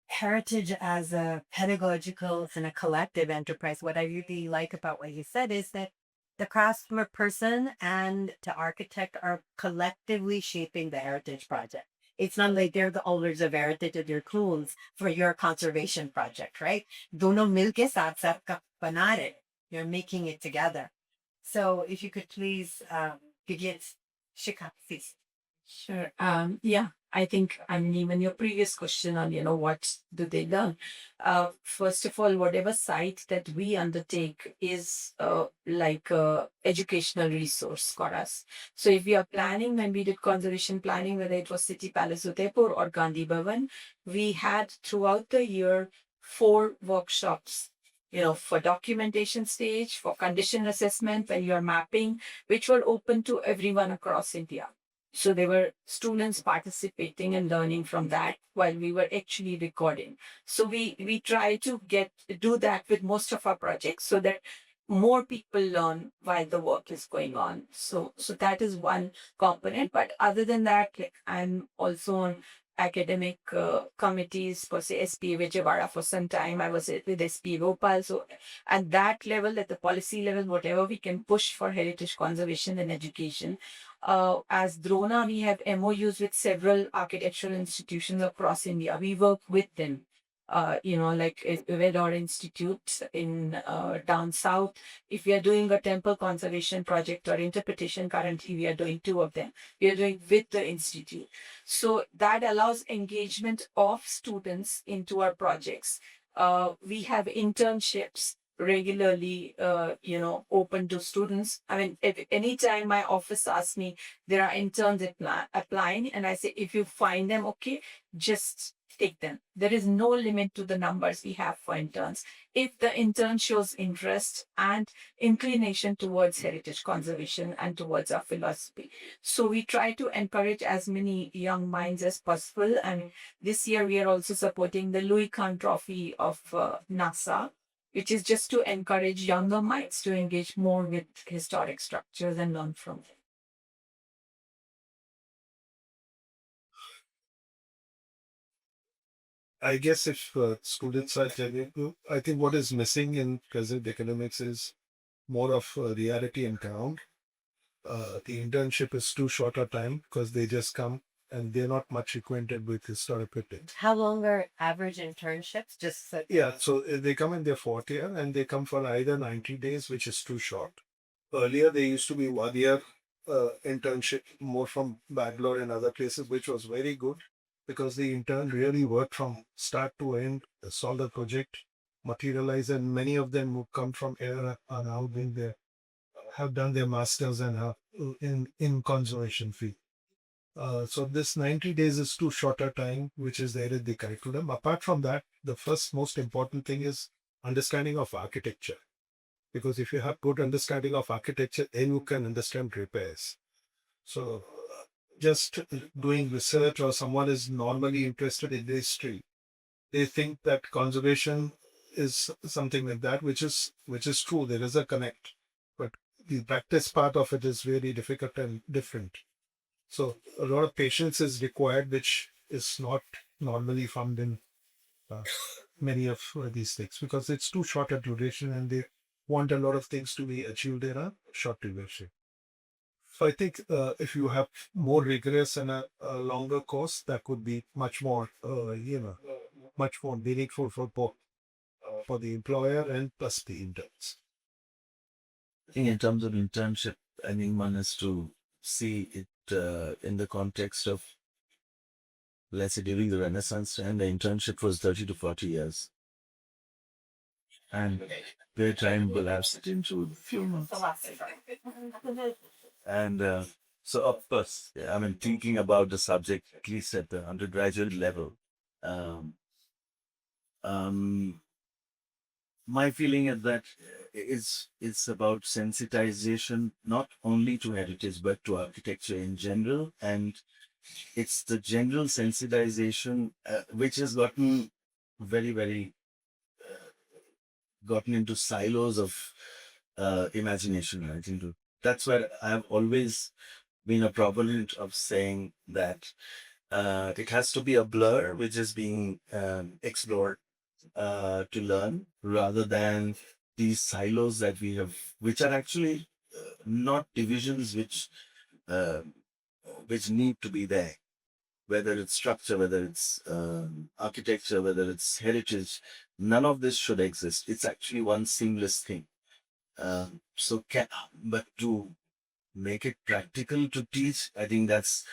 heritage as a pedagogical and a collective enterprise? What I really like about what you said is that the craftsman person and the architect are collectively shaping the heritage project. It's not like they're the owners of heritage of your clones for your conservation project, right? Dono milke saath saath ka bana rahe. You're making it together. So if you could please begin, Shikha, please. Sure. Yeah, I think, I mean, even your previous question on, what do they learn? First of all, whatever site that we undertake is like a educational resource for us. So if we are planning, when we did conservation planning, whether it was City Palace Udaipur or Gandhi Bhavan, we had throughout the year 4 workshops, for documentation stage, for condition assessment, when you're mapping, which were open to everyone across India. So there were students participating and learning from that while we were actually recording. So we try to do that with most of our projects so that more people learn while the work is going on. So that is one component. But other than that, like, I'm also on academic committees for say SPA Vijayawada for some time. I was with SPA Bhopal. So at that level, at the policy level, whatever we can push for heritage conservation and education, as Drona, we have MOUs with several architectural institutions across India. We work with them. Like Vedor Institute in down south. If we are doing a temple conservation project or interpretation, currently we are doing 2 of them. We are doing with the institute. So that allows engagement of students into our projects. We have internships regularly open to students. I mean, if anytime my office asks me, there are interns applying, and I say, if you find them okay, just take them. There is no limit to the numbers we have for interns if the intern shows interest and inclination towards heritage conservation and towards our philosophy. So we try to encourage as many young minds as possible, and this year we are also supporting the Louis Kahn Trophy of NASA, which is just to encourage younger minds to engage more with historic structures and learn from them. I guess if students are genuine, I think what is missing in present economics is more of reality and ground. The internship is too short a time because they just come and they're not much acquainted with historical things. How long are average internships? Just so, Yeah, so they come in their 4th year and they come for either 90 days, which is too short. Earlier, they used to be 1 year internship, more from Bangalore and other places, which was very good because the intern really worked from start to end, saw the project materialize, and many of them who come from here are now being there, have done their masters and have in conservation field. So this 90 days is too short a time, which is there in the curriculum. Apart from that, the first most important thing is understanding of architecture. Because if you have good understanding of architecture, then you can understand repairs. So just doing research, or someone is normally interested in history, they think that conservation is something like that, which is true. There is a connect, but the practice part of it is really difficult and different. So a lot of patience is required, which is not normally found in uh, many of these things, because it's too short a duration and they want a lot of things to be achieved in a short duration. So I think if you have more rigorous and a longer course, that could be much more, much more meaningful for both, for the employer and plus the interns. I think in terms of internship, I think one has to see it in the context of, let's say, during the Renaissance time, the internship was 30 to 40 years. And their time collapsed into a few months. And so, of course, yeah, I mean, thinking about the subject, at least at the undergraduate level, um, um, my feeling is that it's about sensitization, not only to heritage, but to architecture in general. And it's the general sensitization which has very, very gotten into silos of imagination, right? That's where I've always been a proponent of saying that it has to be a blur which is being explored to learn, rather than these silos that we have, which are actually not divisions uh, which need to be there. Whether it's structure, whether it's architecture, whether it's heritage, none of this should exist. It's actually one seamless thing. But to make it practical to teach, I think that's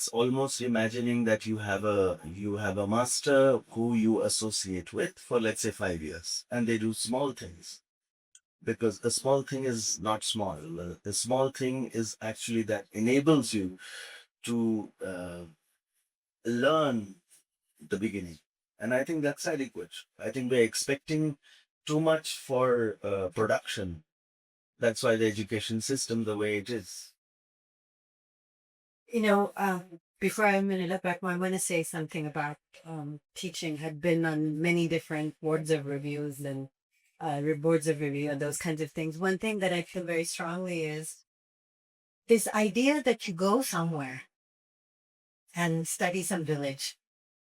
almost imagining that you have a master who you associate with for, let's say, 5 years, and they do small things, because a small thing is not small. The small thing is actually that enables you to learn the beginning, and I think that's adequate. I think we're expecting too much for production. That's why the education system the way it is. You know, before I'm going to look back, I want to say something about teaching. Had been on many different boards of reviews and boards of review and those kinds of things. One thing that I feel very strongly is this idea that you go somewhere and study some village,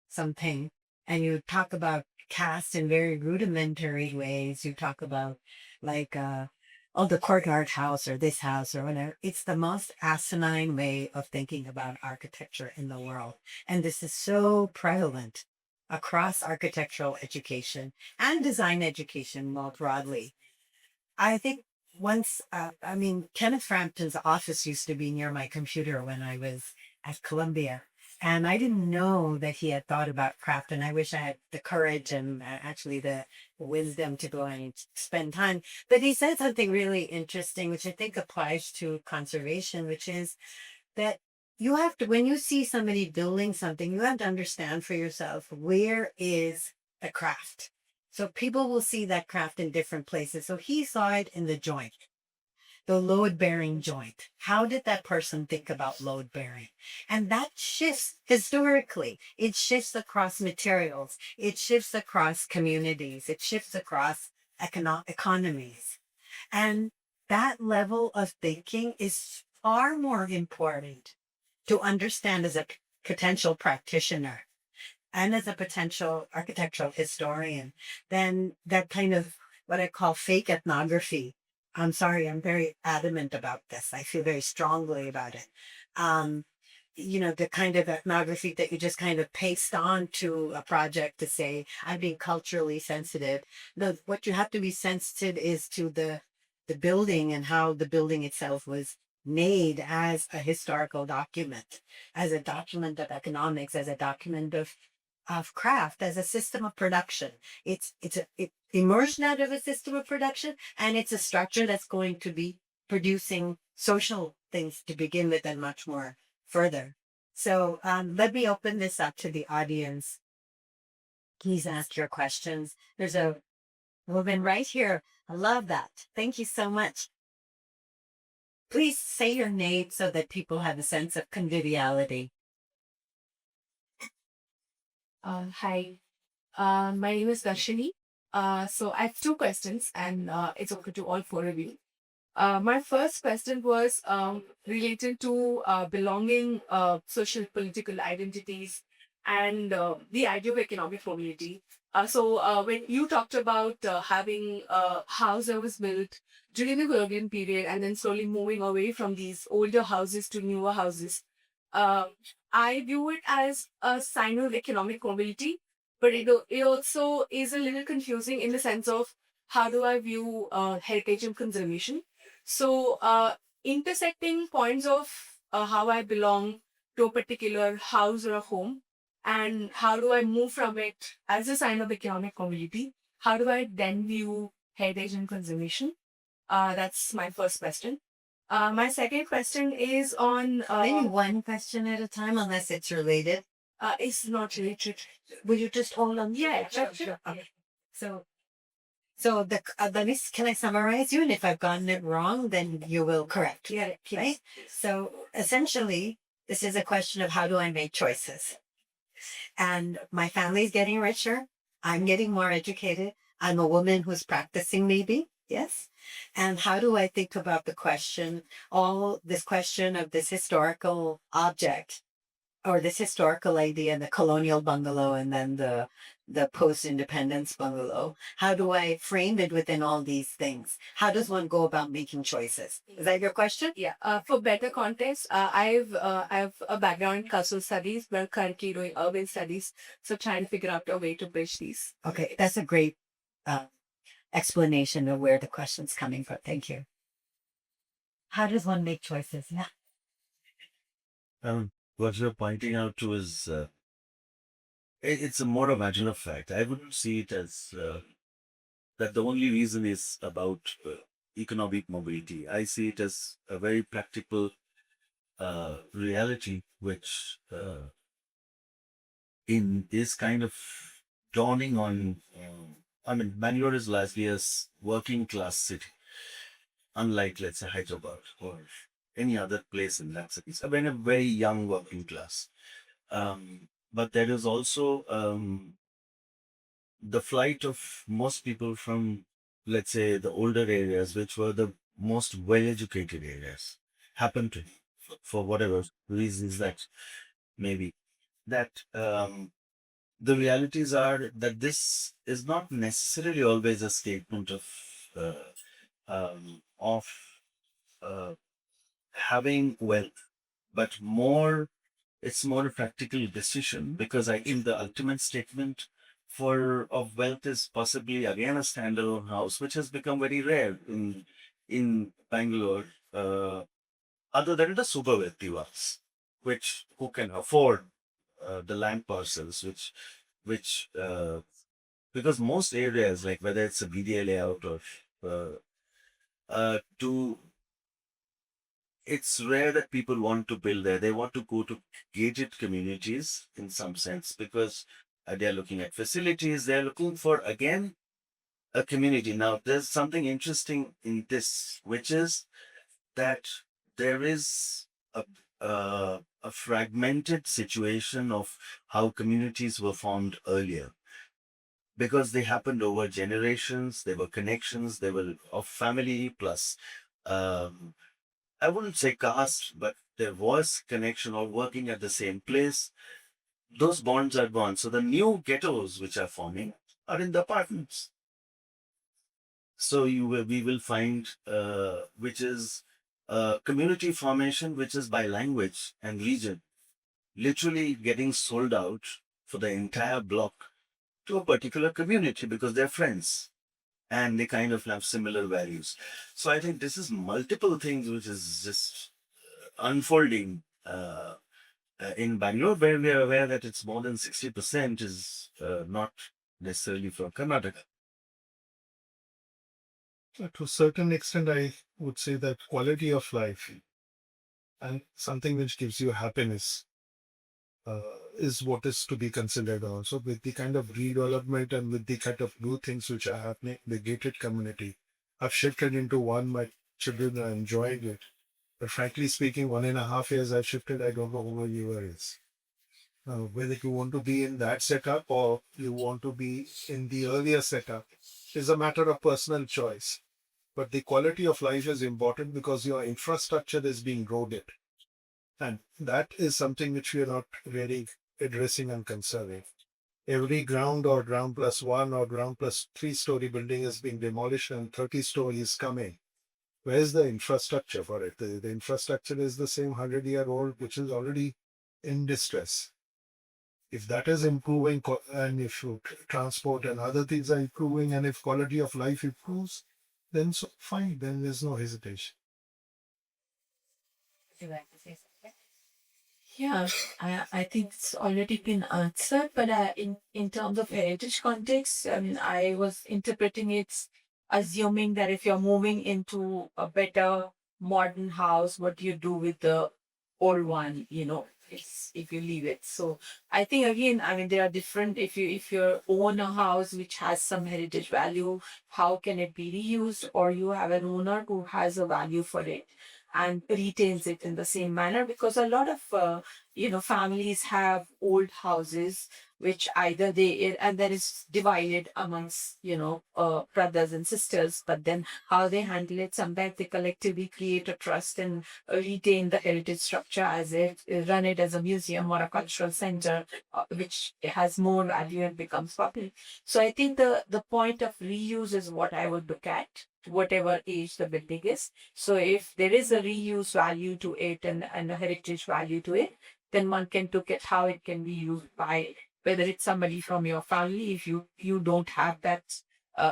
something, and you talk about caste in very rudimentary ways. You talk about like oh, the courtyard house or this house or whatever. It's the most asinine way of thinking about architecture in the world. And this is so prevalent across architectural education and design education more broadly. I think once, I mean, Kenneth Frampton's office used to be near my computer when I was at Columbia. And I didn't know that he had thought about craft. And I wish I had the courage and actually the wisdom to go and spend time. But he said something really interesting, which I think applies to conservation, which is that you have to, when you see somebody building something, you have to understand for yourself, where is the craft? So people will see that craft in different places. So he saw it in the joint, the load bearing joint. How did that person think about load bearing? And that shifts historically. It shifts across materials. It shifts across communities. It shifts across economies. And that level of thinking is far more important to understand as a potential practitioner and as a potential architectural historian than that kind of what I call fake ethnography. I'm sorry, I'm very adamant about this. I feel very strongly about it. Um, the kind of ethnography that you just kind of paste on to a project to say, I'm being culturally sensitive. No, what you have to be sensitive is to the building and how the building itself was made as a historical document, as a document of economics, as a document of craft, as a system of production. It emerged out of a system of production, and it's a structure that's going to be producing social things to begin with and much more further. So let me open this up to the audience. Please ask your questions. There's a woman right here. I love that. Thank you so much. Please say your name so that people have a sense of conviviality. Hi, my name is Darshini. So I have two questions, and it's open to all four of you. My first question was related to belonging, social political identities, and the idea of economic mobility. When you talked about having a house that was built during the colonial period and then slowly moving away from these older houses to newer houses, uh, I view it as a sign of economic mobility, but it also is a little confusing in the sense of how do I view heritage and conservation. So, intersecting points of how I belong to a particular house or a home, and how do I move from it as a sign of economic mobility? How do I then view heritage and conservation? That's my first question. My second question is on Maybe one question at a time, unless it's related. it's not related. Will you just hold on? Yeah, sure. Okay. So let me, can I summarize you? And if I've gotten it wrong, then you will correct. Yeah, Right? So essentially, this is a question of how do I make choices? And my family's getting richer. I'm getting more educated. I'm a woman who's practicing, maybe. Yes. And how do I think about the question, all this question of this historical object or this historical idea, the colonial bungalow and then the post-independence bungalow? How do I frame it within all these things? How does one go about making choices? Is that your question? Yeah. For better context, I have a background in cultural studies, but currently doing urban studies, so trying to figure out a way to bridge these. Okay, that's a great explanation of where the question's coming from. Thank you. How does one make choices? Yeah. What you're pointing out to is it's a more of matter of fact. I wouldn't see it as that the only reason is about economic mobility. I see it as a very practical reality, which in is kind of dawning on. I mean, Bangalore is largely a working class city, unlike, let's say, Hyderabad or any other place in that city. So, when a very young working class. But there is also the flight of most people from, let's say, the older areas, which were the most well-educated areas, happen to, for whatever reasons that maybe, that the realities are that this is not necessarily always a statement uh, of uh, having wealth, but more it's more a practical decision, because I think the ultimate statement for of wealth is possibly again a standalone house, which has become very rare in Bangalore, other than the super wealthy ones, which who can afford the land parcels, which because most areas, like whether it's a BDA layout or to it's rare that people want to build there. They want to go to gated communities in some sense, because they are looking at facilities. They're looking for, again, a community. Now, there's something interesting in this, which is that there is a fragmented situation of how communities were formed earlier, because they happened over generations. There were connections. They were of family plus. Um, I wouldn't say caste, but there was connection or working at the same place. Those bonds are gone. So the new ghettos which are forming are in the apartments. So we will find which is community formation, which is by language and region, literally getting sold out for the entire block to a particular community because they're friends and they kind of have similar values. So I think this is multiple things which is just unfolding in Bangalore, where we are aware that it's more than 60% is not necessarily from Karnataka. To a certain extent, I would say that quality of life and something which gives you happiness uh, is what is to be considered also with the kind of redevelopment and with the kind of new things which are happening in the gated community. I've shifted into one, my children are enjoying it. But frankly speaking, 1.5 years I've shifted, I don't know who you is. Whether you want to be in that setup or you want to be in the earlier setup is a matter of personal choice. But the quality of life is important because your infrastructure is being eroded. And that is something which we are not really addressing and conserving. Every ground or ground plus one or ground plus 3-story building is being demolished and 30 stories coming. Where's the infrastructure for it? The infrastructure is the same 100-year-old, which is already in distress. If that is improving and if transport and other things are improving and if quality of life improves, then so fine, then there's no hesitation. Would you like to say something? Yeah, I think it's already been answered, but in terms of heritage context, I mean, I was interpreting it assuming that if you're moving into a better modern house, what do you do with the old one? It's if you leave it. So I think again, I mean, there are different. If you own a house which has some heritage value, how can it be reused? Or you have an owner who has a value for it and retains it in the same manner, because a lot of families have old houses which either they and that is divided amongst brothers and sisters, but then how they handle it, sometimes they collectively create a trust and retain the heritage structure as it run it as a museum or a cultural center, which has more value and becomes public. So I think the point of reuse is what I would look at, whatever age the building is. So if there is a reuse value to it and a heritage value to it, then one can look at how it can be used by whether it's somebody from your family, if you don't have that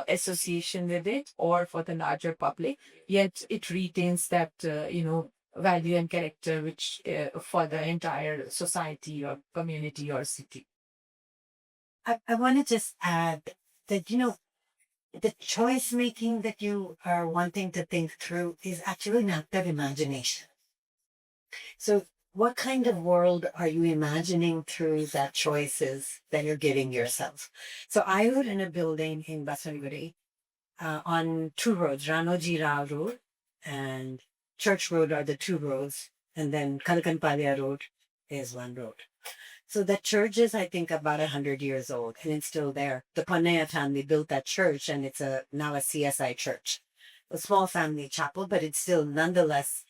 association with it, or for the larger public, yet it retains that value and character which for the entire society or community or city. I want to just add that, the choice making that you are wanting to think through is actually an act of imagination. So, what kind of world are you imagining through that choices that you're giving yourself? So, I live in a building in Basanguri on two roads, Ranoji Rao Road and Church Road are the two roads, and then Kalakanpalia Road is one road. So that church is, I think, about 100 years old, and it's still there. The Panea family built that church, and it's now a CSI church, a small family chapel, but it's still nonetheless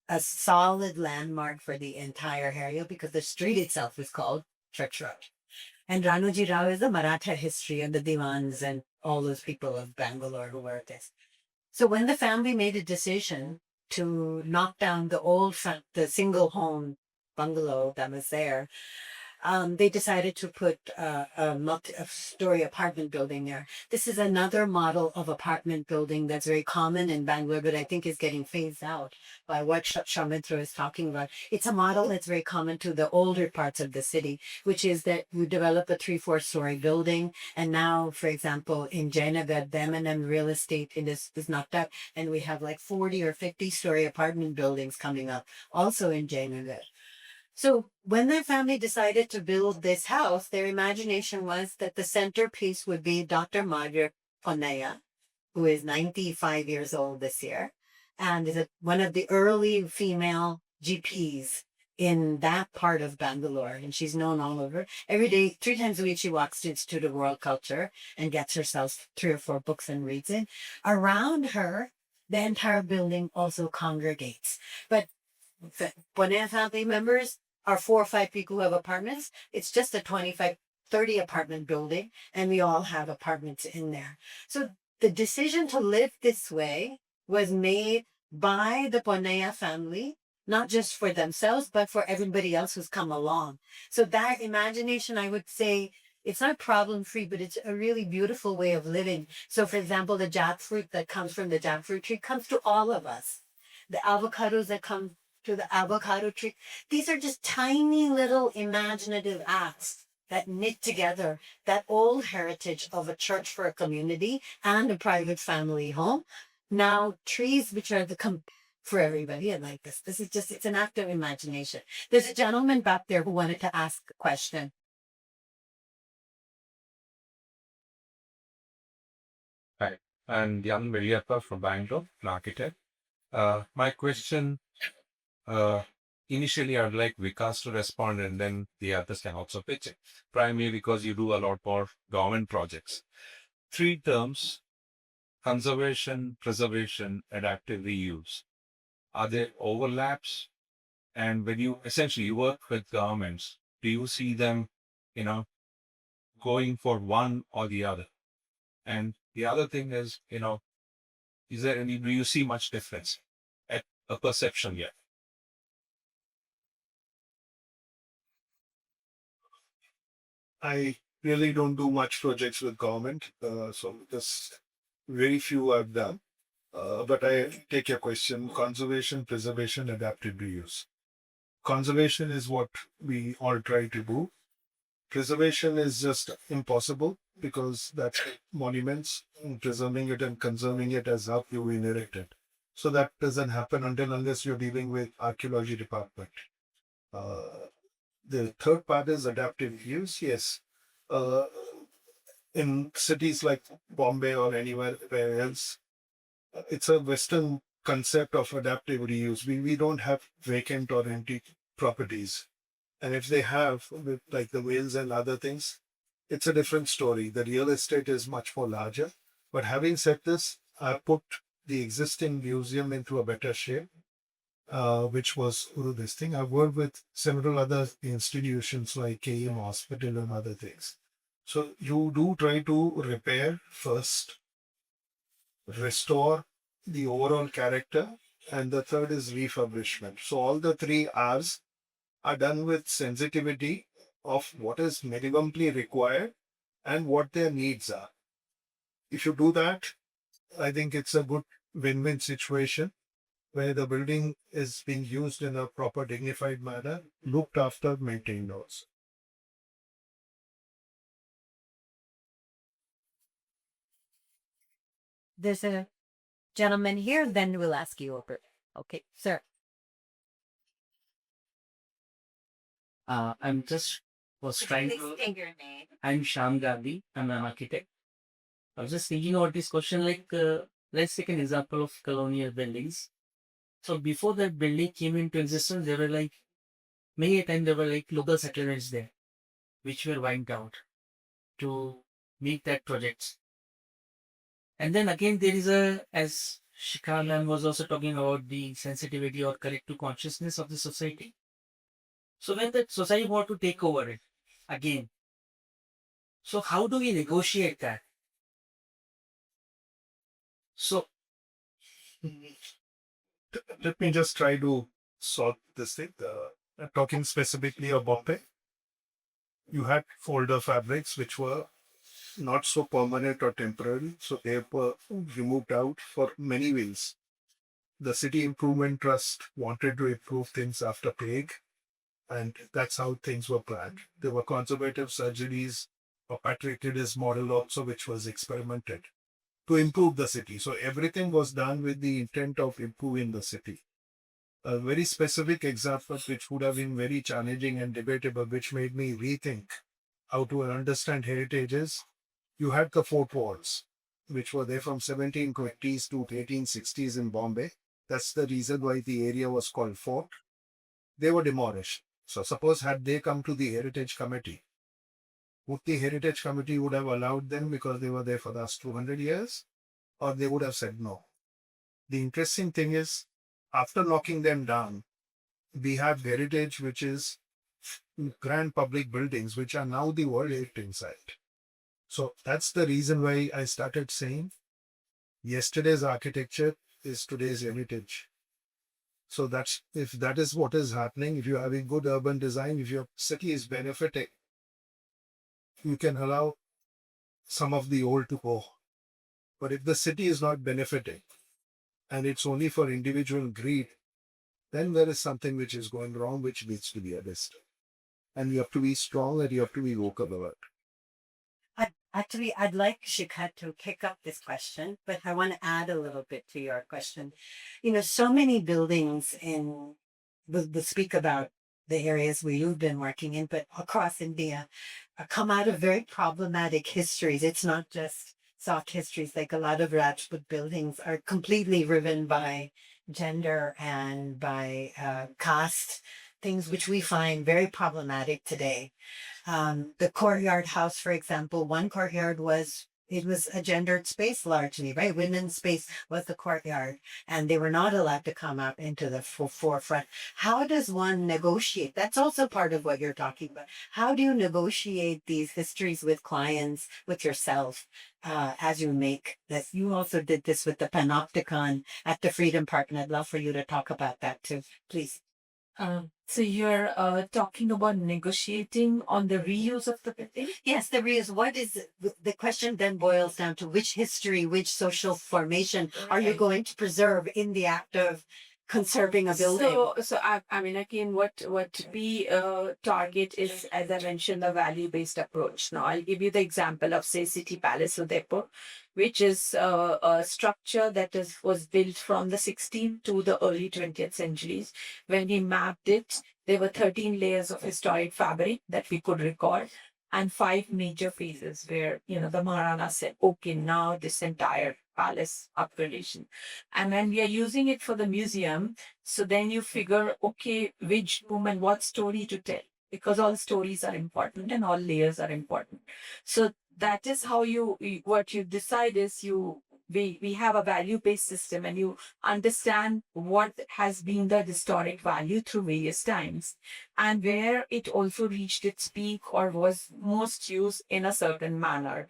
a solid landmark for the entire area because the street itself is called Church Road. And Ranuji Rao is the Maratha history and the Diwans and all those people of Bangalore who were this. So when the family made a decision to knock down the single home bungalow that was there, they decided to put a multi-story apartment building there. This is another model of apartment building that's very common in Bangalore, but I think is getting phased out by what Soumitro is talking about. It's a model that's very common to the older parts of the city, which is that you develop a 3-4 story building. And now, for example, in Jainagar, the M&M real estate industry is knocked out, and we have like 40 or 50-story apartment buildings coming up also in Jainagar. So when their family decided to build this house, their imagination was that the centerpiece would be Dr. Madhya Ponnaya, who is 95 years old this year, and is one of the early female GPs in that part of Bangalore. And she's known all over. Every day, 3 times a week, she walks to Institute of World Culture and gets herself 3 or 4 books and reads it. Around her, the entire building also congregates. But the Ponnaya family members are 4 or 5 people who have apartments. It's just a 25, 30 apartment building, and we all have apartments in there. So the decision to live this way was made by the Ponnaya family, not just for themselves, but for everybody else who's come along. So that imagination, I would say, it's not problem free, but it's a really beautiful way of living. So for example, the jackfruit that comes from the jackfruit tree comes to all of us. The avocados that come to the avocado tree. These are just tiny little imaginative acts that knit together that old heritage of a church for a community and a private family home. Now, trees, which are the for everybody. I like this. This is just, it's an act of imagination. There's a gentleman back there who wanted to ask a question. Hi, I'm Jan Veliappa from Bangalore, an architect. My question, uh, initially I'd like Vikas to respond and then the others can also pitch it, primarily because you do a lot more government projects. Three terms: conservation, preservation, adaptive reuse. Are there overlaps? And when you essentially you work with governments, do you see them, going for one or the other? And the other thing is, do you see much difference at a perception yet? I really don't do much projects with government, so just very few I've done. But I take your question: conservation, preservation, adaptive reuse. Conservation is what we all try to do. Preservation is just impossible because that's monuments. Preserving it and conserving it as how you inherit it. So that doesn't happen unless you're dealing with archaeology department. Uh, the third part is adaptive use. Yes, uh, in cities like Bombay or anywhere else, it's a Western concept of adaptive reuse. We don't have vacant or empty properties. And if they have, with like the whales and other things, it's a different story. The real estate is much more larger. But having said this, I put the existing museum into a better shape, which was through this thing. I've worked with several other institutions like KM Hospital and other things. So you do try to repair first, restore the overall character, and the third is refurbishment. So all the three R's are done with sensitivity of what is minimally required and what their needs are. If you do that, I think it's a good win-win situation where the building is being used in a proper, dignified manner, looked after, maintained also. There's a gentleman here, then we'll ask you over. Okay, sir. I'm just was trying Please to. state your name. I'm Sham Gandhi. I'm an architect. I was just thinking about this question. Let's take an example of colonial buildings. So before that building came into existence, there were many a time there were local settlements there, which were wiped out to make that projects. And then again, there is as Shikha ma'am was also talking about the sensitivity or collective consciousness of the society. So when the society want to take over it again, so how do we negotiate that? So Let me just try to sort this thing. Talking specifically of Bombay, you had older fabrics which were not so permanent or temporary, so they were removed out for many ways. The City Improvement Trust wanted to improve things after plague, and that's how things were planned. There were conservative surgeries, a patriarchist model also, which was experimented to improve the city. So everything was done with the intent of improving the city. A very specific example, which would have been very challenging and debatable, which made me rethink how to understand heritage is, you had the fort walls, which were there from 1720s to 1860s in Bombay. That's the reason why the area was called fort. They were demolished. So suppose had they come to the Heritage Committee, would the Heritage Committee would have allowed them because they were there for the last 200 years, or they would have said no? The interesting thing is, after knocking them down, we have heritage, which is grand public buildings, which are now the World Heritage Site. So that's the reason why I started saying yesterday's architecture is today's heritage. So that's, if that is what is happening, if you're having good urban design, if your city is benefiting, you can allow some of the old to go. But if the city is not benefiting and it's only for individual greed, then there is something which is going wrong, which needs to be addressed. And you have to be strong and you have to be vocal about it. Actually, I'd like Shikha to pick up this question, but I want to add a little bit to your question. So many buildings we'll speak about the areas where you've been working in, but across India come out of very problematic histories. It's not just soft histories, like a lot of Rajput buildings are completely riven by gender and by caste, things which we find very problematic today. The courtyard house, for example, one courtyard it was a gendered space largely, right? Women's space was the courtyard, and they were not allowed to come out into the forefront. How does one negotiate? That's also part of what you're talking about. How do you negotiate these histories with clients, with yourself, as you make this? You also did this with the Panopticon at the Freedom Park, and I'd love for you to talk about that too, please. So you're talking about negotiating on the reuse of the building? Yes, there is. What is the question then boils down to which history, which social formation are you Right. going to preserve in the act of conserving a building? I mean, again, what we target is, as I mentioned, the value-based approach. Now, I'll give you the example of, say, City Palace Udaipur, which is a structure that was built from the 16th to the early 20th centuries. When we mapped it, there were 13 layers of historic fabric that we could record, and 5 major phases where, the Maharana said, okay, now this entire palace upgradation. And when we are using it for the museum, so then you figure, okay, which room and what story to tell, because all stories are important and all layers are important. So that is how what you decide is we have a value-based system, and you understand what has been the historic value through various times and where it also reached its peak or was most used in a certain manner,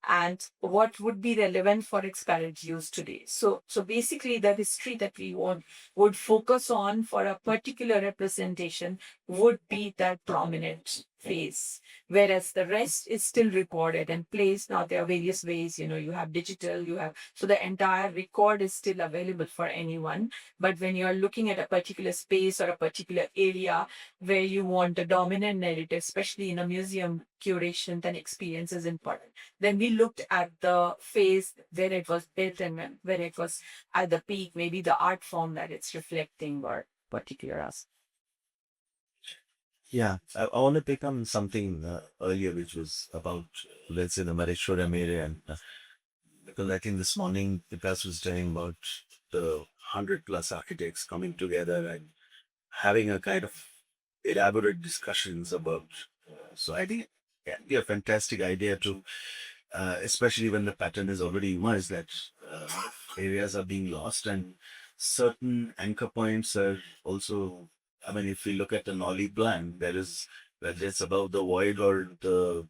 and what would be relevant for its current use today. So basically the history that we would focus on for a particular representation would be that prominent phase, whereas the rest is still recorded and placed. Now there are various ways, you have digital, so the entire record is still available for anyone. But when you're looking at a particular space or a particular area where you want a dominant narrative, especially in a museum curation, then experience is important. Then we looked at the phase where it was built and where it was at the peak, maybe the art form that it's reflecting or particular aspect. Yeah, I want to pick on something earlier, which was about, let's say, the Mareshwaram area. And because I think this morning Vikas was telling about the 100 plus architects coming together and having a kind of elaborate discussions about. So I think it can be a fantastic idea to, especially when the pattern is already emerged that areas are being lost and certain anchor points are also. I mean, if we look at the Nolly plan, there is, whether it's above the void or the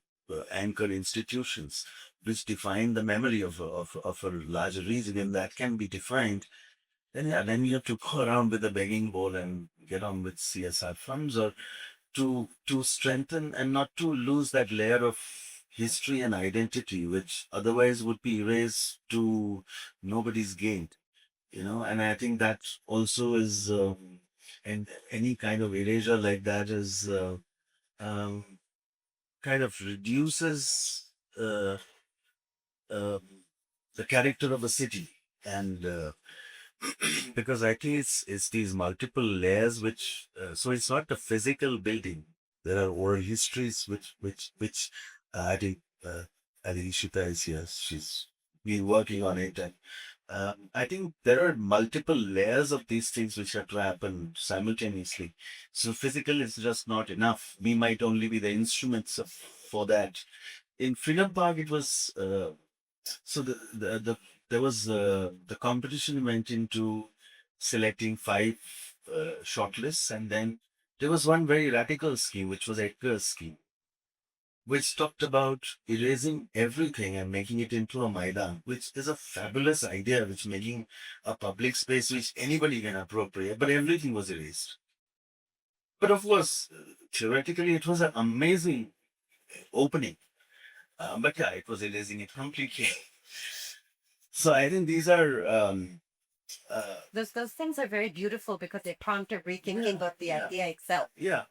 anchor institutions, which define the memory of a larger region, and that can be defined. Then, yeah, then you have to go around with a begging bowl and get on with CSR funds, or to strengthen and not to lose that layer of history and identity, which otherwise would be erased to nobody's gain. And I think that also is, and any kind of erasure like that is um, kind of reduces um the character of a city. And because I think it's these multiple layers which, so it's not the physical building. There are oral histories which I think Ishita is here. She's been working on it, and I think there are multiple layers of these things which have to happen simultaneously. So physical is just not enough. We might only be the instruments for that. In Freedom Park, it was so there was the competition went into selecting 5 shortlists, and then there was one very radical scheme, which was Edgar's scheme, which talked about erasing everything and making it into a Maidan, which is a fabulous idea, which making a public space which anybody can appropriate, but everything was erased. But of course, theoretically, it was an amazing opening. But yeah, it was erasing it completely. So I think these are Those things are very beautiful because they prompt a rethinking of the idea itself. yeah.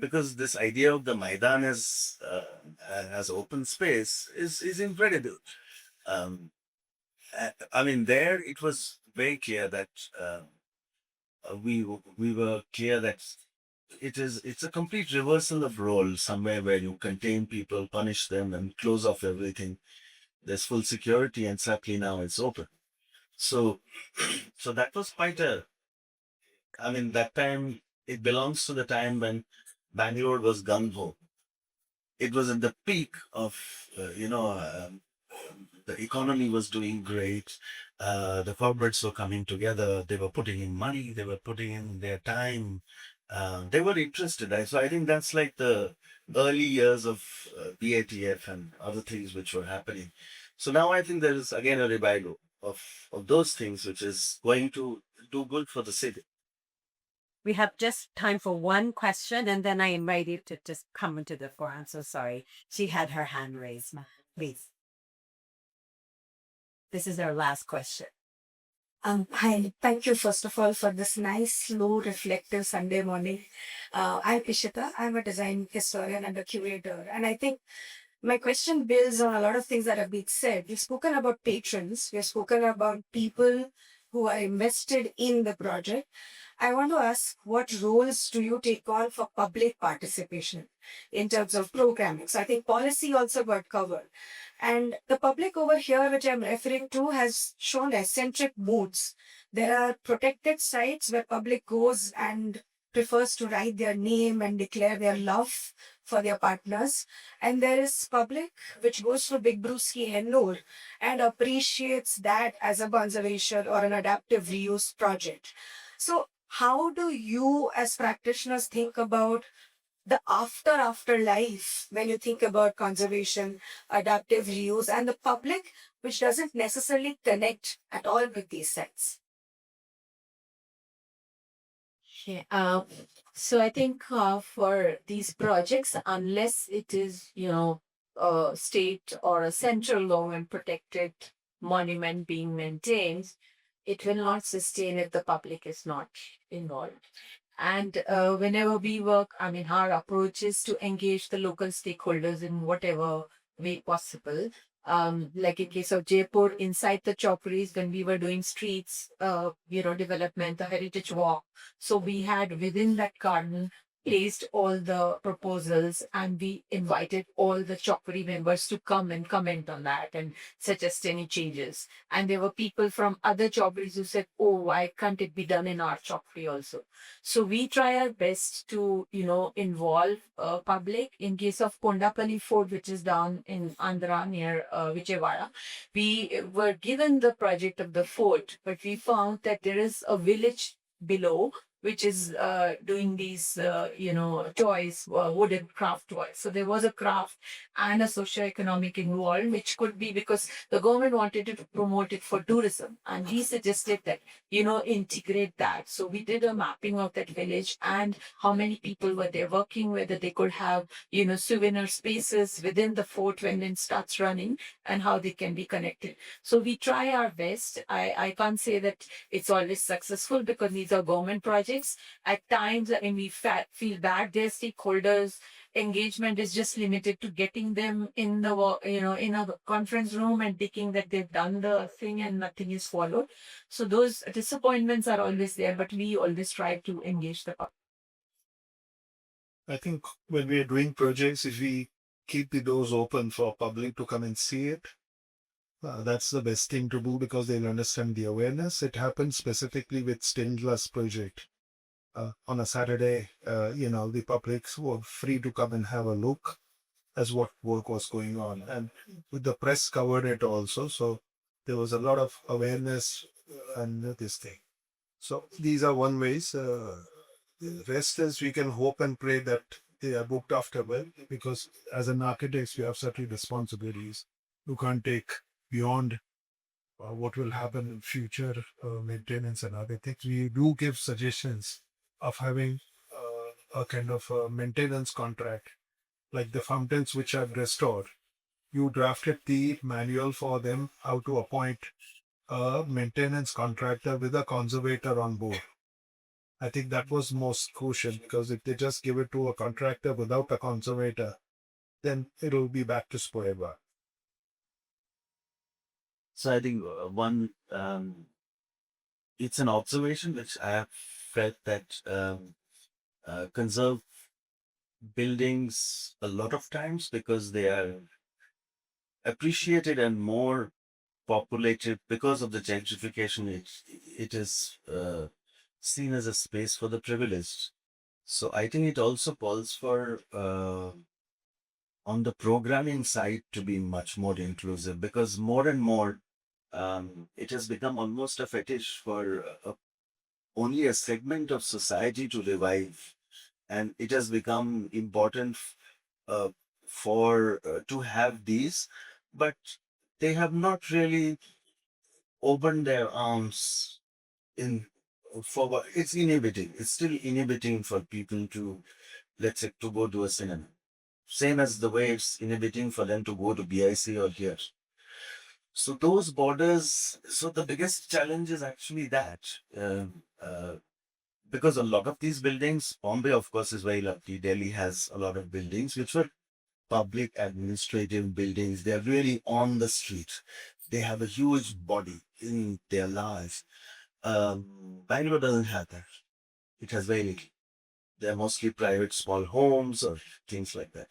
because this idea of the Maidan as open space is incredible. Um, I mean, there it was very clear that we were clear that it's a complete reversal of role somewhere where you contain people, punish them, and close off everything. There's full security, and suddenly now it's open. So, so that was quite a. I mean, that time it belongs to the time when Bangalore was gung ho. It was at the peak of the economy was doing great. The corporates were coming together. They were putting in money. They were putting in their time. They were interested. So I think that's like the early years of BATF and other things which were happening. So now I think there is again a revival of those things, which is going to do good for the city. We have just time for one question, and then I invite you to just come into the floor. I'm so sorry. She had her hand raised. Please. This is our last question. Hi, thank you first of all for this nice, slow, reflective Sunday morning. I'm Ishita. I'm a design historian and a curator. And I think my question builds on a lot of things that have been said. We've spoken about patrons, we've spoken about people who are invested in the project. I want to ask, what roles do you take on for public participation in terms of programming? So I think policy also got covered. And the public over here, which I'm referring to, has shown eccentric moods. There are protected sites where public goes and prefers to write their name and declare their love for their partners. And there is public which goes to Big Brewski Hennur and appreciates that as a conservation or an adaptive reuse project. So how do you as practitioners think about the after life when you think about conservation, adaptive reuse, and the public which doesn't necessarily connect at all with these sites? Yeah. So I think for these projects, unless it is, a state or a central government protected monument being maintained, it will not sustain if the public is not involved. And whenever we work, I mean, our approach is to engage the local stakeholders in whatever way possible. Like in case of Jaipur, inside the chopperies, when we were doing streets, development, the heritage walk. So we had within that garden placed all the proposals, and we invited all the choppery members to come and comment on that and suggest any changes. And there were people from other chopperies who said, oh, why can't it be done in our choppery also? So we try our best to, involve public. In case of Kondapalli Fort, which is down in Andhra near Vijayawada, we were given the project of the fort, but we found that there is a village below which is doing these, toys, wooden craft toys. So there was a craft and a socio-economic involved, which could be because the government wanted to promote it for tourism. And we suggested that, integrate that. So we did a mapping of that village and how many people were there working, whether they could have, souvenir spaces within the fort when it starts running, and how they can be connected. So we try our best. I can't say that it's always successful because these are government projects. At times, I mean, we feel bad. Their stakeholders' engagement is just limited to getting them in the, in a conference room and thinking that they've done the thing and nothing is followed. So those disappointments are always there, but we always try to engage the public. I think when we are doing projects, if we keep the doors open for public to come and see it, that's the best thing to do because they'll understand the awareness. It happened specifically with stained glass project. On a Saturday, the public were free to come and have a look as what work was going on. And with the press covered it also. So there was a lot of awareness and this thing. So these are one ways. The rest is we can hope and pray that they are booked after well, because as an architect, you have certain responsibilities. You can't take beyond what will happen in future maintenance and other things. We do give suggestions of having a kind of a maintenance contract, like the fountains which are restored. You drafted the manual for them how to appoint a maintenance contractor with a conservator on board. I think that was most crucial, because if they just give it to a contractor without a conservator, then it'll be back to square one. So I think it's an observation which I have felt that conserve buildings a lot of times because they are appreciated and more populated because of the gentrification. It is seen as a space for the privileged. So I think it also calls for on the programming side to be much more inclusive, because more and more it has become almost a fetish for only a segment of society to revive, and it has become important uh, for to have these, but they have not really opened their arms in for what it's inhibiting. It's still inhibiting for people to, let's say, to go to a cinema. Same as the way it's inhibiting for them to go to BIC or here. So those borders. So the biggest challenge is actually that. Because a lot of these buildings, Bombay, of course, is very lucky. Delhi has a lot of buildings which were public administrative buildings. They're really on the street. They have a huge body in their lives. Bangalore doesn't have that. It has very little. They're mostly private small homes or things like that.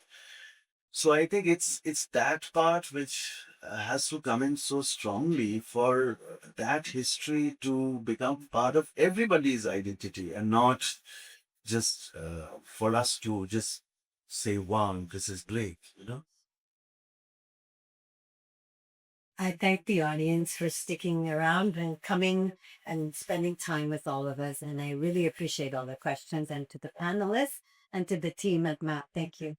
So I think it's that part which has to come in so strongly for that history to become part of everybody's identity, and not just for us to just say, wow, this is great, you know? I thank the audience for sticking around and coming and spending time with all of us. And I really appreciate all the questions, and to the panelists and to the team at MAP. Thank you.